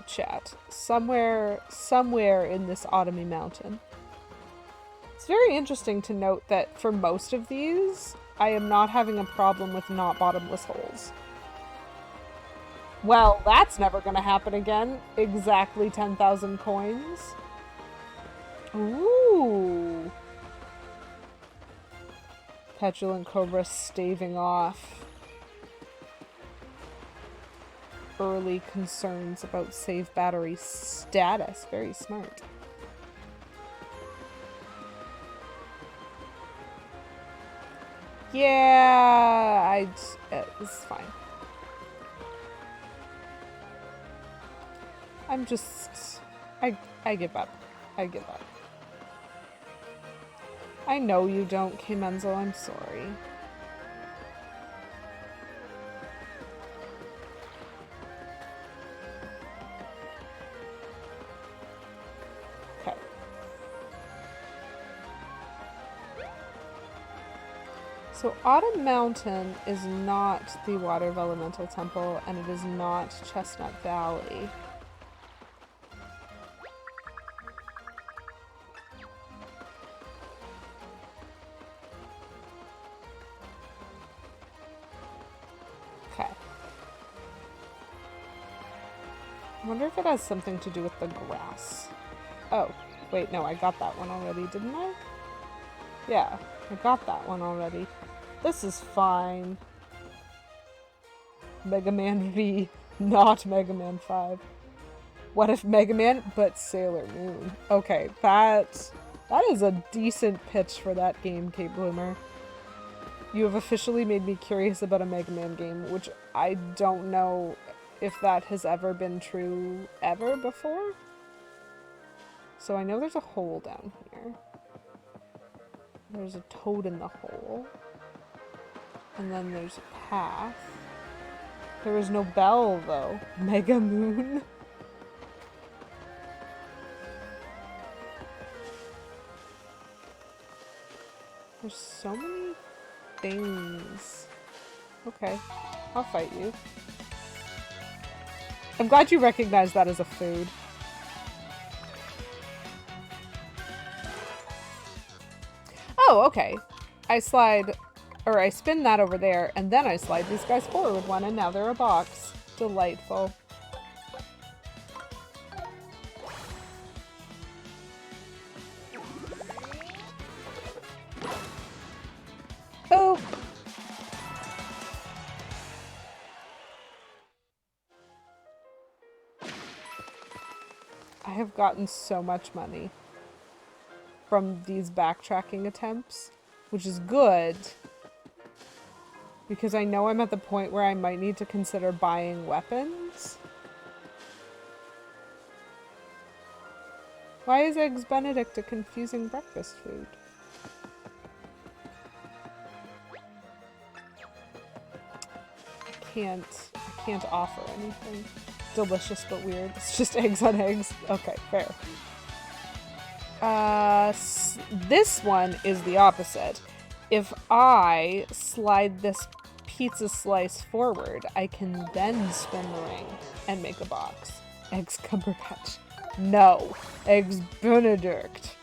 Chat. Somewhere in this Autumny Mountain. It's very interesting to note that for most of these, I am not having a problem with not bottomless holes. Well, that's never gonna happen again. Exactly 10,000 coins. Ooh. Petulant Cobra staving off early concerns about save battery status. Very smart. Yeah, it's fine. I'm just... I give up. I give up. I know you don't, K. Menzel. I'm sorry. Okay. So Autumn Mountain is not the Water of Elemental Temple, and it is not Chestnut Valley. I wonder if it has something to do with the grass. Oh, wait, no, I got that one already, didn't I? Yeah, I got that one already. This is fine. Mega Man V, not Mega Man 5. What if Mega Man, but Sailor Moon? Okay, that is a decent pitch for that game, Kate Bloomer. You have officially made me curious about a Mega Man game, which I don't know if that has ever been true ever before. So I know there's a hole down here. There's a toad in the hole. And then there's a path. There was no bell, though. Mega Moon? There's so many things. Okay, I'll fight you. I'm glad you recognize that as a food. Oh, okay. I slide, or I spin that over there, and then I slide these guys forward one, and now they're a box. Delightful. Oh! I have gotten so much money from these backtracking attempts, which is good, Because I know I'm at the point where I might need to consider buying weapons. Why is Eggs Benedict a confusing breakfast food? I can't offer anything. Delicious but weird. It's just eggs on eggs. Okay, fair. This one is the opposite. If I slide this pizza slice forward, I can then spin the ring and make a box. Eggs Cumberbatch. No. Eggs Benedict.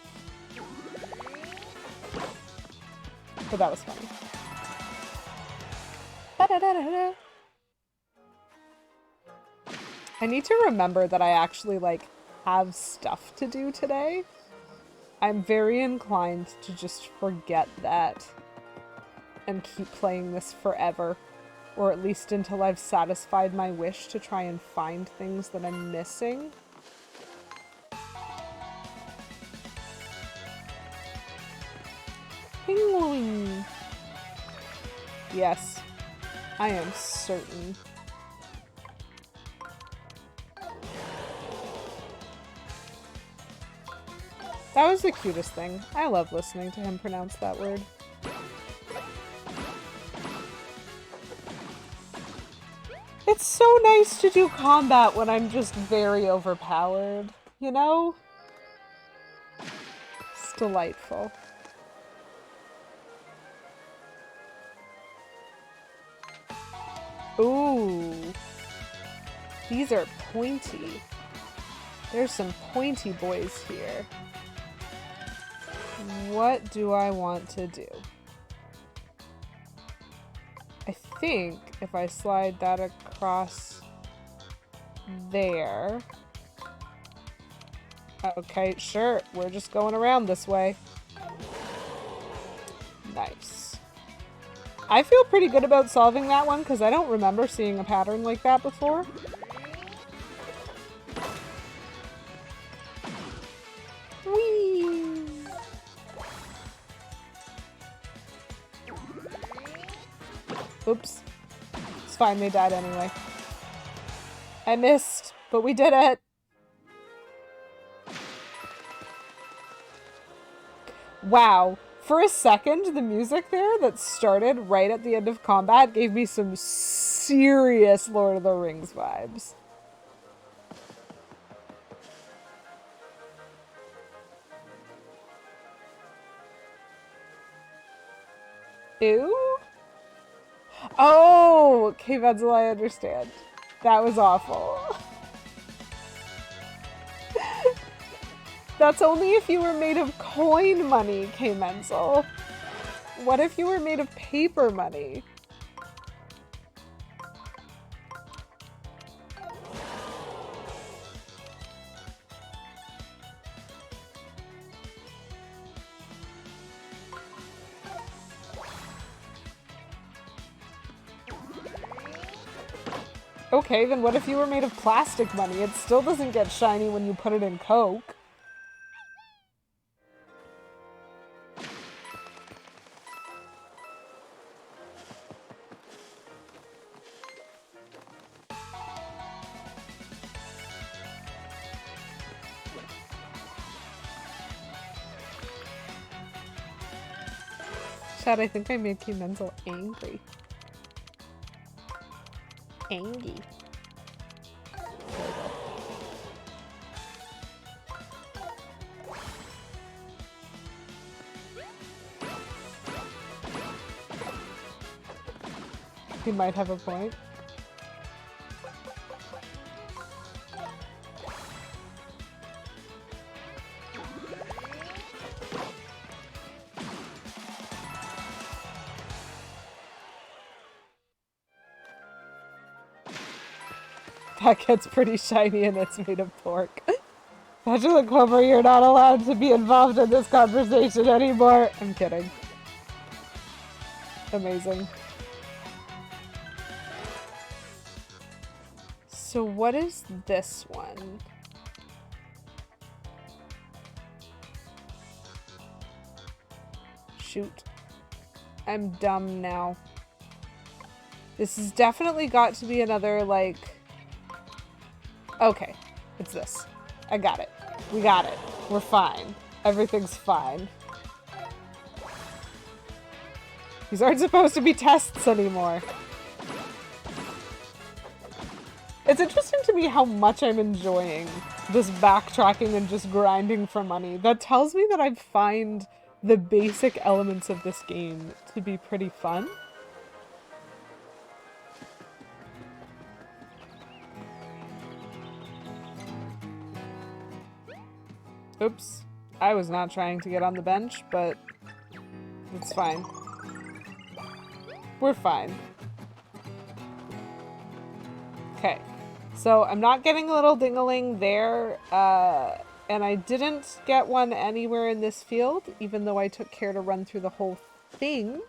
But that was funny. Da-da-da-da-da. I need to remember that I actually, like, have stuff to do today. I'm very inclined to just forget that and keep playing this forever. Or at least until I've satisfied my wish to try and find things that I'm missing. Penguin! Yes, I am certain. That was the cutest thing. I love listening to him pronounce that word. It's so nice to do combat when I'm just very overpowered, you know? It's delightful. Ooh. These are pointy. There's some pointy boys here. What do I want to do? I think if I slide that across there. Okay, sure. We're just going around this way. Nice. I feel pretty good about solving that one because I don't remember seeing a pattern like that before. Whee! Oops. It's fine, they died anyway. I missed, but we did it! Wow. For a second, the music there that started right at the end of combat gave me some serious Lord of the Rings vibes. Ew? Oh! Okay, Venzel, I understand. That was awful. That's only if you were made of coin money, K. Menzel. What if you were made of paper money? Okay, then what if you were made of plastic money? It still doesn't get shiny when you put it in Coke. Chad, I think I made King Menzel angry. Angy. He might have a point. That gets pretty shiny and it's made of pork. Patrick Clover, you're not allowed to be involved in this conversation anymore. I'm kidding. Amazing. So what is this one? Shoot. I'm dumb now. This has definitely got to be another, like... Okay, it's this. I got it. We got it. We're fine. Everything's fine. These aren't supposed to be tests anymore. It's interesting to me how much I'm enjoying this backtracking and just grinding for money. That tells me that I find the basic elements of this game to be pretty fun. Oops. I was not trying to get on the bench, but it's fine. We're fine. Okay. So I'm not getting a little ding-a-ling there, and I didn't get one anywhere in this field, even though I took care to run through the whole thing.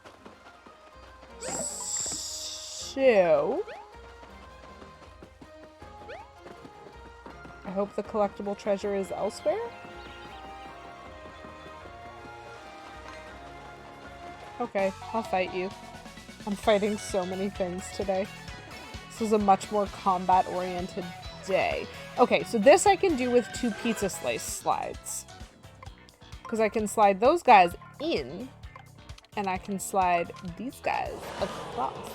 So... I hope the collectible treasure is elsewhere. Okay, I'll fight you. I'm fighting so many things today. This is a much more combat-oriented day. Okay, so this I can do with 2 pizza slice slides. Because I can slide those guys in, and I can slide these guys across.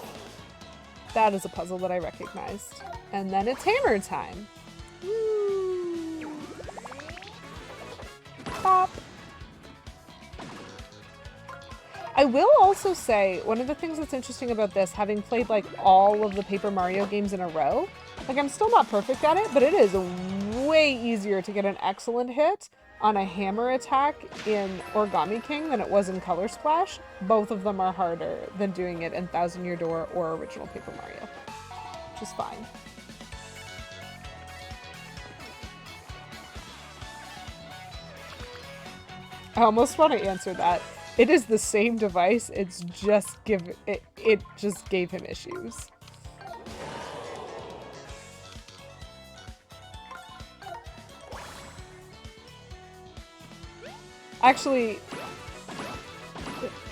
That is a puzzle that I recognized. And then it's hammer time. Woo! Pop! I will also say, one of the things that's interesting about this, having played like all of the Paper Mario games in a row, like I'm still not perfect at it, but it is way easier to get an excellent hit on a hammer attack in Origami King than it was in Color Splash. Both of them are harder than doing it in Thousand Year Door or original Paper Mario, which is fine. I almost want to answer that. It is the same device, it's just it just gave him issues. Actually,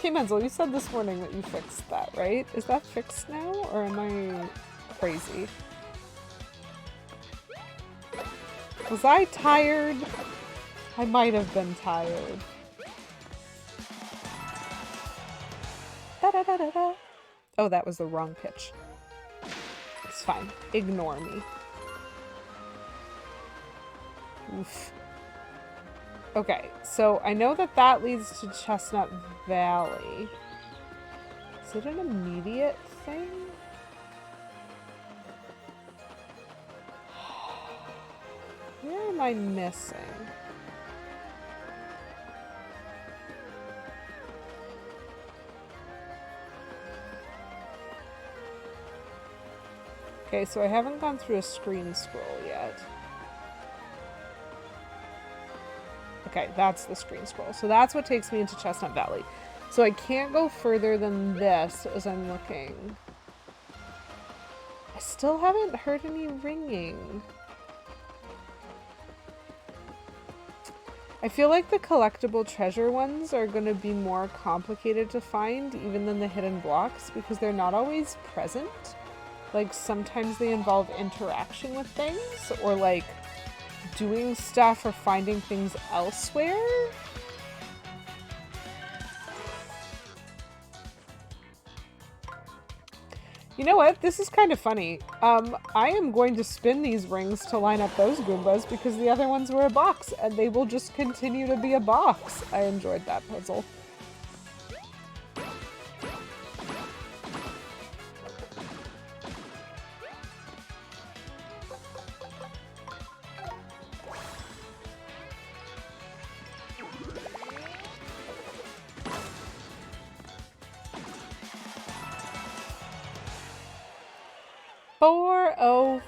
K Menzel, you said this morning that you fixed that, right? Is that fixed now, or am I crazy? Was I tired? I might have been tired. Da-da-da-da-da. Oh, that was the wrong pitch. It's fine. Ignore me. Oof. Okay, so I know that that leads to Chestnut Valley. Is it an immediate thing? Where am I missing? Okay, so I haven't gone through a screen scroll yet. Okay, that's the screen scroll. So that's what takes me into Chestnut Valley. So I can't go further than this as I'm looking. I still haven't heard any ringing. I feel like the collectible treasure ones are going to be more complicated to find even than the hidden blocks because they're not always present. Like, sometimes they involve interaction with things, or like doing stuff or finding things elsewhere. You know what? This is kind of funny. I am going to spin these rings to line up those Goombas because the other ones were a box, and they will just continue to be a box. I enjoyed that puzzle. $405.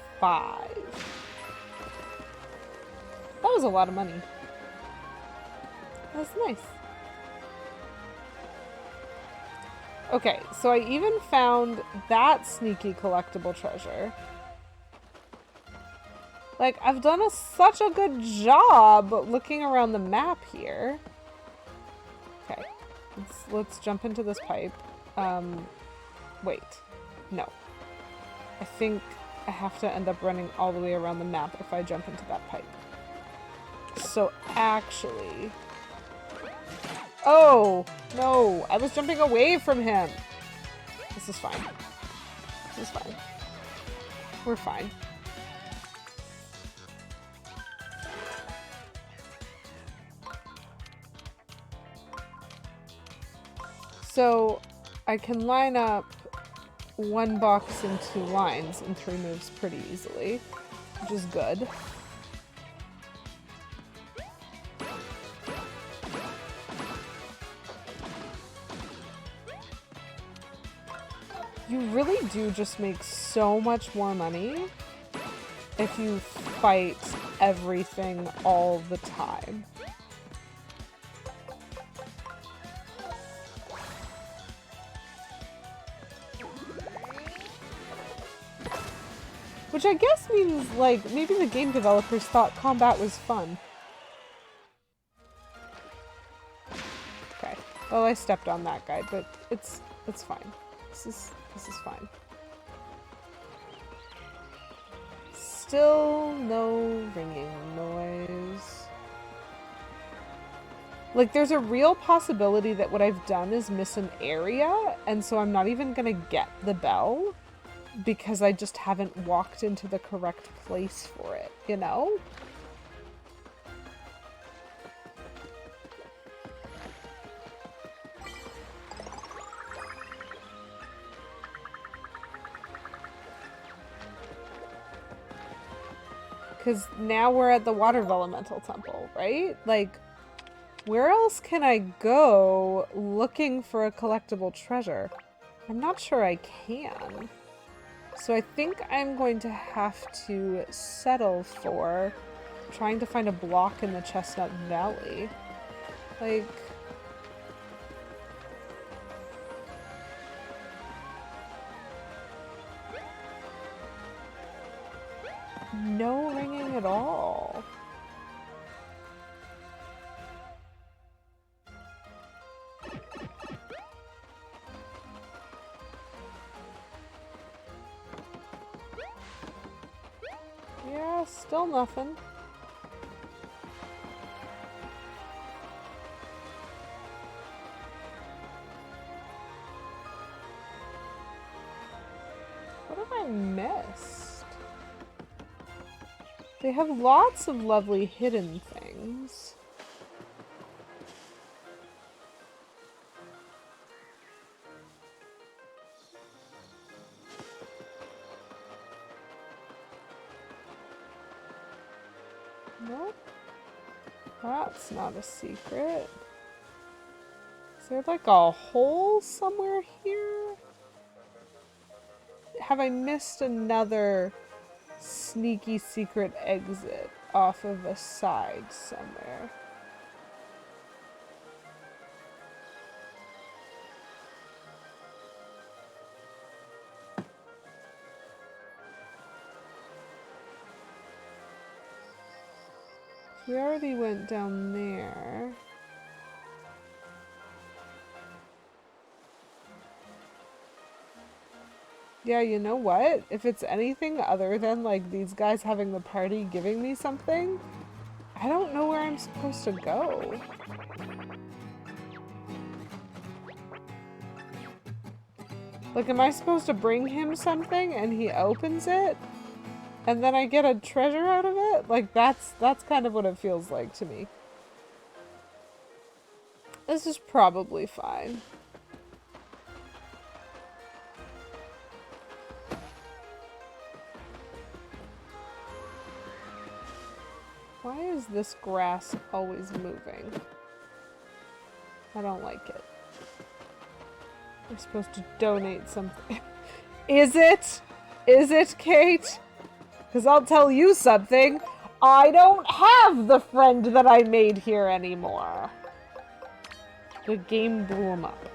That was a lot of money. That's nice. Okay, so I even found that sneaky collectible treasure. Like, I've done such a good job looking around the map here. Okay, let's jump into this pipe. Wait, no. I think I have to end up running all the way around the map if I jump into that pipe. So actually... Oh! No! I was jumping away from him! This is fine. This is fine. We're fine. So, I can line up one box in 2 lines in 3 moves pretty easily, which is good. You really do just make so much more money if you fight everything all the time. Which I guess means, like, maybe the game developers thought combat was fun. Okay. Well, I stepped on that guy, but it's fine. This is fine. Still no ringing noise. Like, there's a real possibility that what I've done is miss an area, and so I'm not even gonna get the bell because I just haven't walked into the correct place for it, you know? Because now we're at the Water Elemental Temple, right? Like, where else can I go looking for a collectible treasure? I'm not sure I can. So I think I'm going to have to settle for trying to find a block in the Chestnut Valley. Like... no ringing at all. Yeah, still nothing. What have I missed? They have lots of lovely hidden things. Nope. That's not a secret. Is there like a hole somewhere here? Have I missed another sneaky secret exit off of a side somewhere? We already went down there. Yeah, you know what? If it's anything other than, like, these guys having the party giving me something, I don't know where I'm supposed to go. Like, am I supposed to bring him something and he opens it? And then I get a treasure out of it? Like, that's kind of what it feels like to me. This is probably fine. Why is this grass always moving? I don't like it. We're supposed to donate something. Is it? Is it, Kate? Because I'll tell you something. I don't have the friend that I made here anymore. The game blew him up.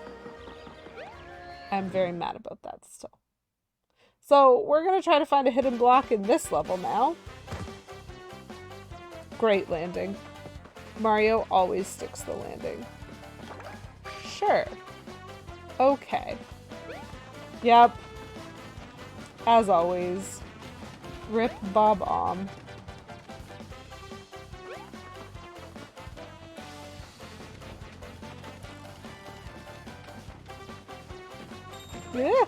I'm very mad about that still. So we're going to try to find a hidden block in this level now. Great landing. Mario always sticks the landing. Sure. Okay. Yep. As always. Rip Bob Om. Yeah.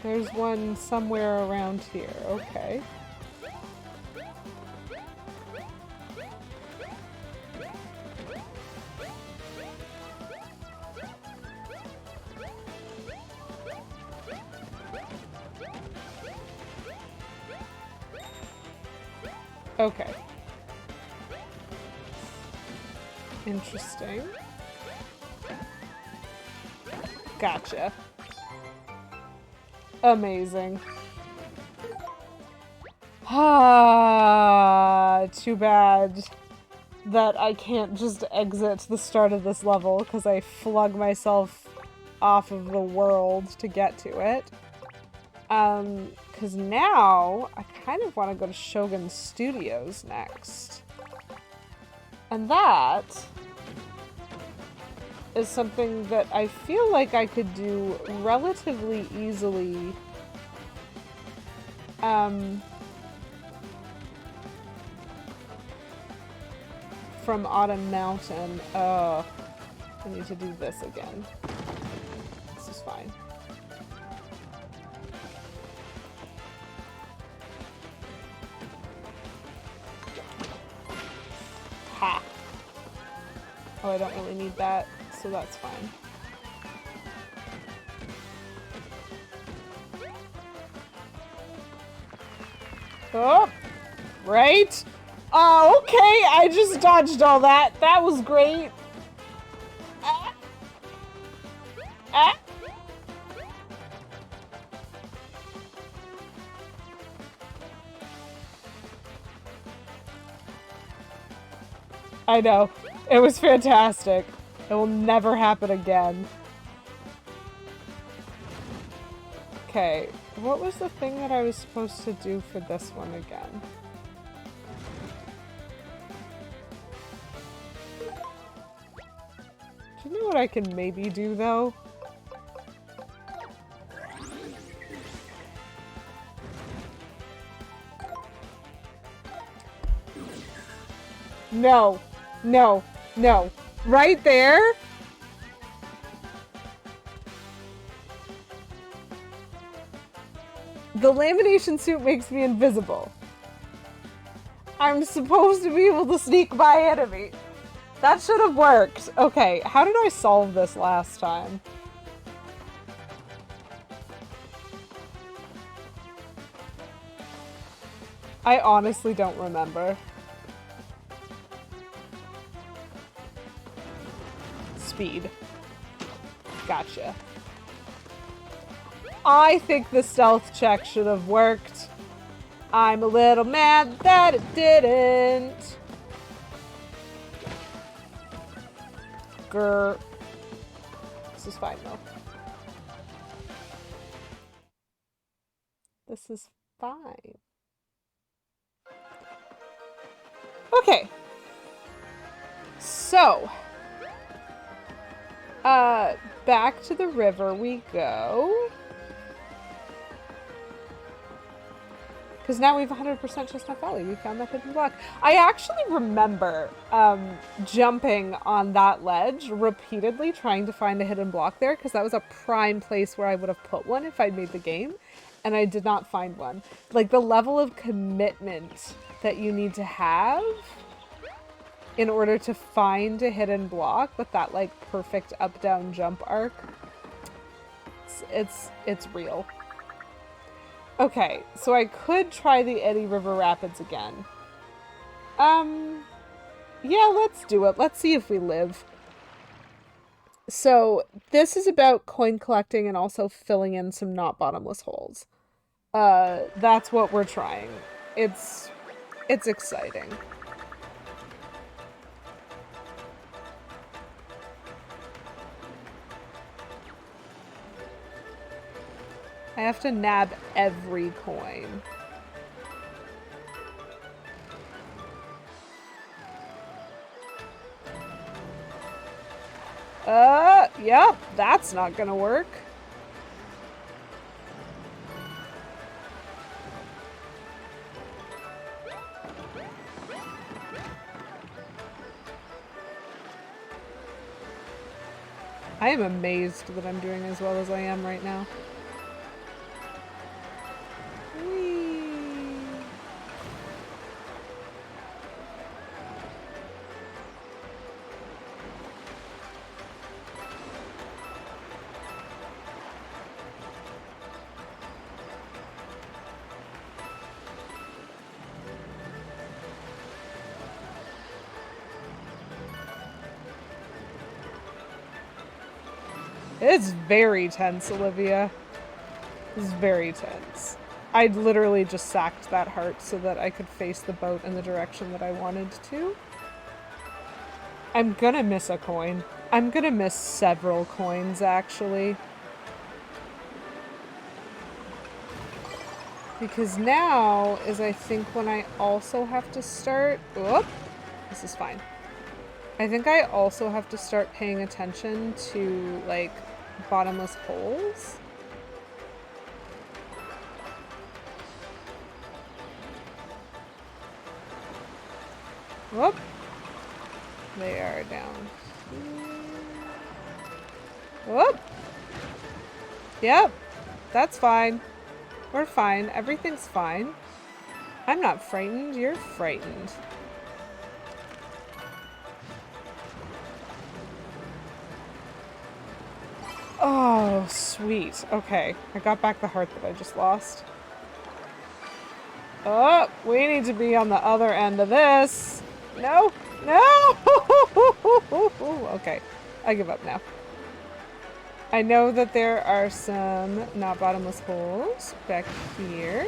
There's one somewhere around here. Okay. Okay. Interesting. Gotcha. Amazing. Ah, too bad that I can't just exit the start of this level because I flung myself off of the world to get to it. Because now I kind of want to go to Shogun Studios next. And that is something that I feel like I could do relatively easily. From Autumn Mountain. I need to do this again. This is fine. Ha! Oh, I don't really need that, so that's fine. Oh! Right? Oh, okay, I just dodged all that. That was great. Ah. Ah. I know. It was fantastic. It will never happen again. Okay, what was the thing that I was supposed to do for this one again? Do you know what I can maybe do, though? No. No. No. Right there? The lamination suit makes me invisible. I'm supposed to be able to sneak by enemies. That should have worked. Okay, how did I solve this last time? I honestly don't remember. Speed. Gotcha. I think the stealth check should have worked. I'm a little mad that it didn't. Grr. This is fine though. This is fine. Okay. So, back to the river we go. Because now we have 100% Chestnut Valley. We found that hidden block. I actually remember jumping on that ledge repeatedly, trying to find a hidden block there, because that was a prime place where I would have put one if I'd made the game, and I did not find one. Like, the level of commitment that you need to have in order to find a hidden block with that, like, perfect up-down jump arc, it's real. Okay, so I could try the Eddy River Rapids again. Yeah, let's do it. Let's see if we live. So, this is about coin collecting and also filling in some not bottomless holes. That's what we're trying. It's exciting. I have to nab every coin. Yep, that's not gonna work. I am amazed that I'm doing as well as I am right now. Whee! It's very tense, Olivia. It's very tense. I literally just sacked that heart so that I could face the boat in the direction that I wanted to. I'm gonna miss a coin. I'm gonna miss several coins, actually. Because now is, I think, when I also have to start... Whoop! This is fine. I think I also have to start paying attention to, like, bottomless holes. Whoop! They are down here. Whoop! Yep, that's fine. We're fine. Everything's fine. I'm not frightened. You're frightened. Oh, sweet. Okay, I got back the heart that I just lost. Oh, we need to be on the other end of this. No, no! Okay, I give up now. I know that there are some not bottomless holes back here.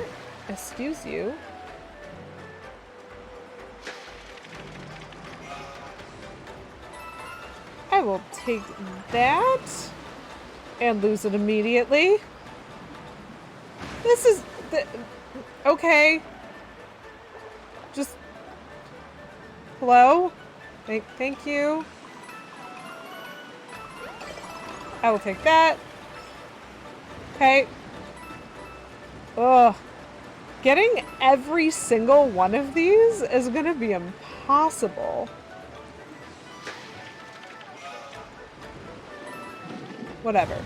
Excuse you. I will take that and lose it immediately. This is okay. Just hello. Thank you. I will take that. Okay. Ugh. Getting every single one of these is gonna be impossible. Whatever.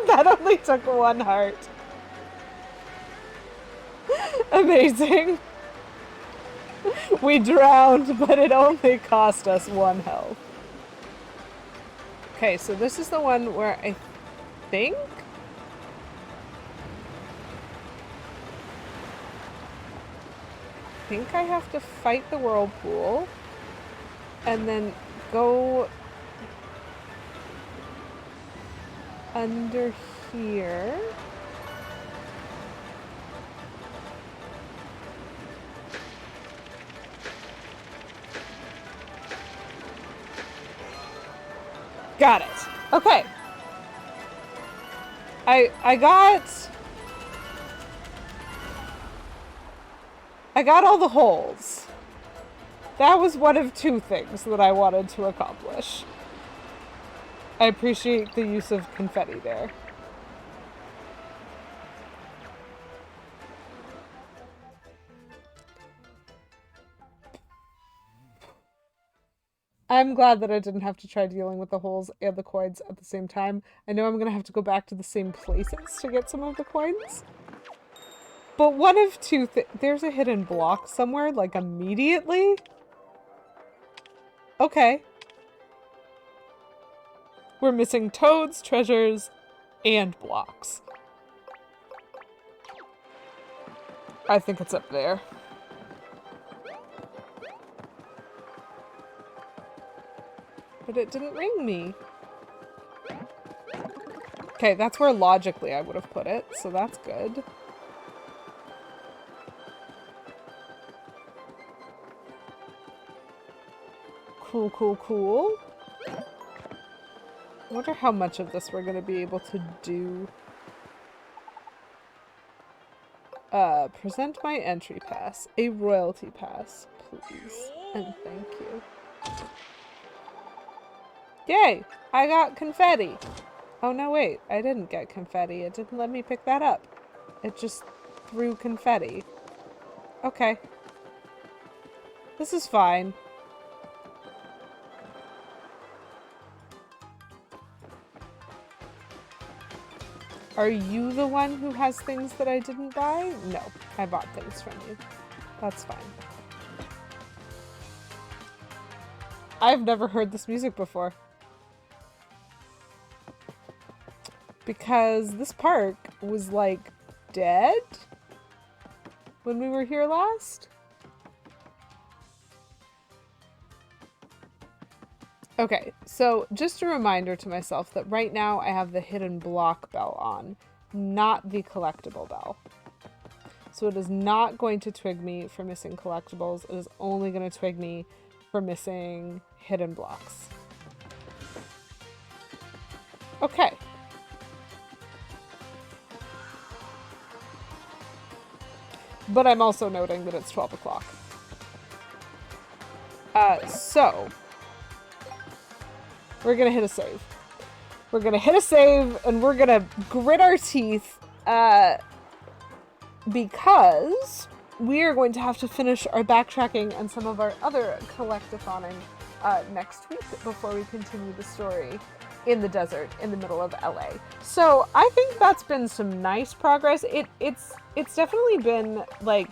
That only took one heart. Amazing. We drowned, but it only cost us 1 health. Okay, so this is the one where I think I have to fight the whirlpool and then go under here. Got it. Okay. I got all the holes. That was one of 2 things that I wanted to accomplish. I appreciate the use of confetti there. I'm glad that I didn't have to try dealing with the holes and the coins at the same time. I know I'm gonna have to go back to the same places to get some of the coins. But one of 2 there's a hidden block somewhere, like immediately? Okay. We're missing toads, treasures, and blocks. I think it's up there. But it didn't ring me. Okay, that's where logically I would have put it, so that's good. Cool, cool, cool. I wonder how much of this we're going to be able to do. Present my entry pass. A royalty pass, please. And thank you. Yay! I got confetti. Oh no, wait. I didn't get confetti. It didn't let me pick that up. It just threw confetti. Okay. This is fine. Are you the one who has things that I didn't buy? No, I bought things from you. That's fine. I've never heard this music before. Because this park was like dead when we were here last. Okay, so just a reminder to myself that right now I have the hidden block bell on, not the collectible bell. So it is not going to twig me for missing collectibles. It is only going to twig me for missing hidden blocks. Okay. But I'm also noting that it's 12 o'clock. So we're going to hit a save. We're going to hit a save and we're going to grit our teeth because we are going to have to finish our backtracking and some of our other collectathoning next week before we continue the story in the desert in the middle of LA. So I think that's been some nice progress. It's definitely been like,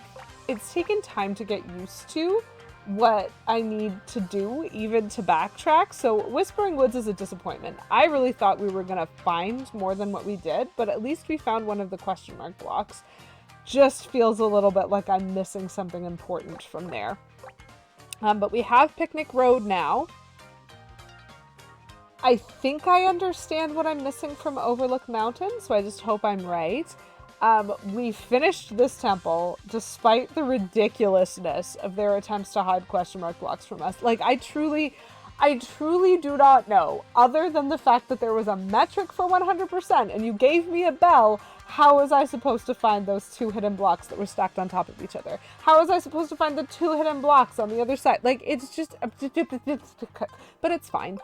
it's taken time to get used to what I need to do even to backtrack. So Whispering Woods is a disappointment. I really thought we were gonna find more than what we did, but at least we found one of the question mark blocks. Just feels a little bit like I'm missing something important from there. But we have Picnic Road now. I think I understand what I'm missing from Overlook Mountain, so I just hope I'm right. We finished this temple despite the ridiculousness of their attempts to hide question mark blocks from us. Like, I truly do not know, other than the fact that there was a metric for 100% and you gave me a bell, how was I supposed to find those two hidden blocks that were stacked on top of each other? How was I supposed to find the two hidden blocks on the other side? Like, it's just, but it's fine.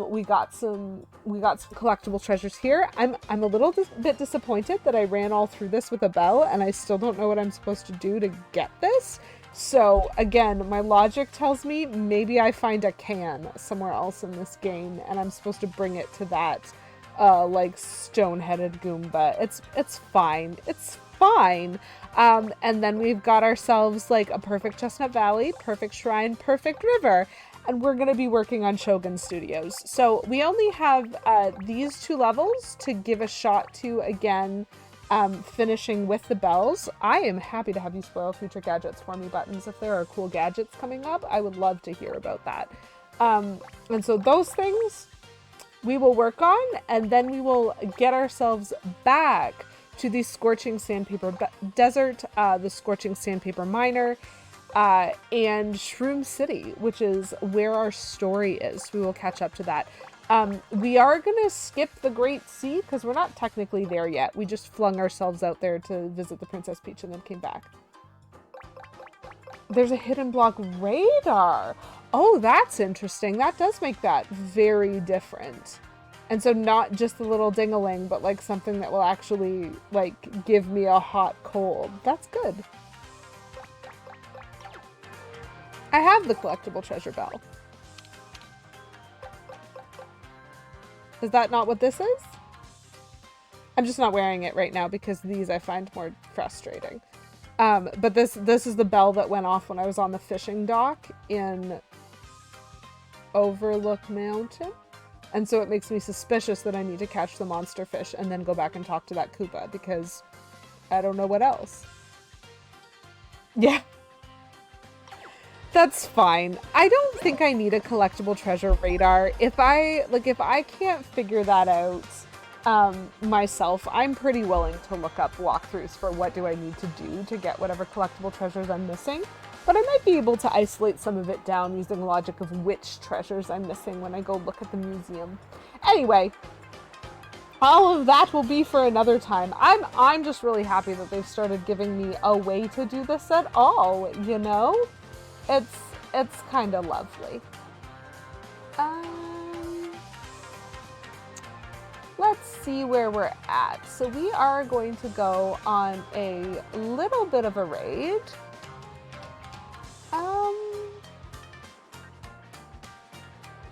We got some collectible treasures here. I'm a little bit disappointed that I ran all through this with a bell and I still don't know what I'm supposed to do to get this. So again, my logic tells me maybe I find a can somewhere else in this game and I'm supposed to bring it to that like stone-headed Goomba. It's fine. It's fine. And then we've got ourselves like a perfect Chestnut Valley, perfect shrine, perfect river, and we're going to be working on Shogun Studios. So we only have these two levels to give a shot to again finishing with the bells. I am happy to have you spoil future gadgets for me, Buttons. If there are cool gadgets coming up, I would love to hear about that. And so those things we will work on, and then we will get ourselves back to the Scorching Sandpaper Desert, the Scorching Sandpaper Miner, and Shroom City, which is where our story is. We will catch up to that. We are going to skip the Great Sea because we're not technically there yet. We just flung ourselves out there to visit the Princess Peach and then came back. There's a hidden block radar. Oh, that's interesting. That does make that very different. And so not just the little ding-a-ling, but like something that will actually like give me a hot cold. That's good. I have the collectible treasure bell. Is that not what this is? I'm just not wearing it right now because these I find more frustrating. But this is the bell that went off when I was on the fishing dock in Overlook Mountain. And so it makes me suspicious that I need to catch the monster fish and then go back and talk to that Koopa because I don't know what else. Yeah. That's fine. I don't think I need a collectible treasure radar. If I can't figure that out myself, I'm pretty willing to look up walkthroughs for what do I need to do to get whatever collectible treasures I'm missing. But I might be able to isolate some of it down using logic of which treasures I'm missing when I go look at the museum. Anyway, all of that will be for another time. I'm just really happy that they've started giving me a way to do this at all, you know? It's kind of lovely. let's see where we're at. So we are going to go on a little bit of a raid.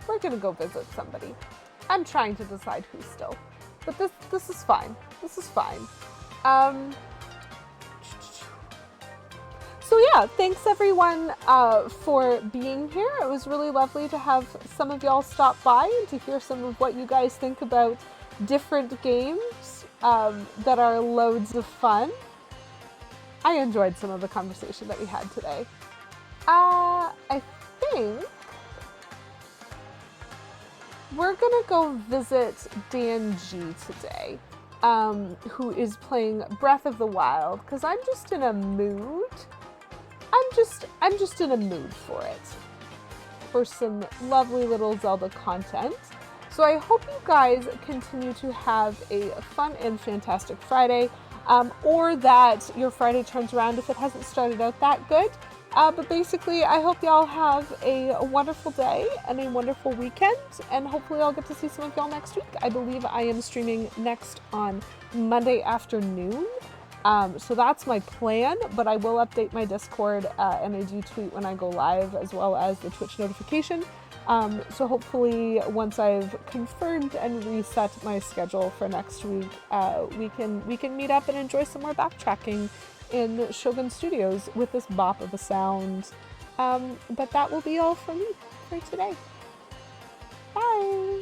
We're gonna go visit somebody. I'm trying to decide who still, but this is fine. This is fine. So yeah, thanks everyone for being here. It was really lovely to have some of y'all stop by and to hear some of what you guys think about different games that are loads of fun. I enjoyed some of the conversation that we had today. I think we're gonna go visit Dan G today, who is playing Breath of the Wild, because I'm just in a mood. I'm just in a mood for it. For some lovely little Zelda content. So I hope you guys continue to have a fun and fantastic Friday, or that your Friday turns around if it hasn't started out that good. But basically, I hope y'all have a wonderful day and a wonderful weekend, and hopefully I'll get to see some of y'all next week. I believe I am streaming next on Monday afternoon, so that's my plan, but I will update my Discord, and I do tweet when I go live, as well as the Twitch notification. So hopefully once I've confirmed and reset my schedule for next week, we can meet up and enjoy some more backtracking in Shogun Studios with this bop of a sound. But that will be all from me for today. Bye!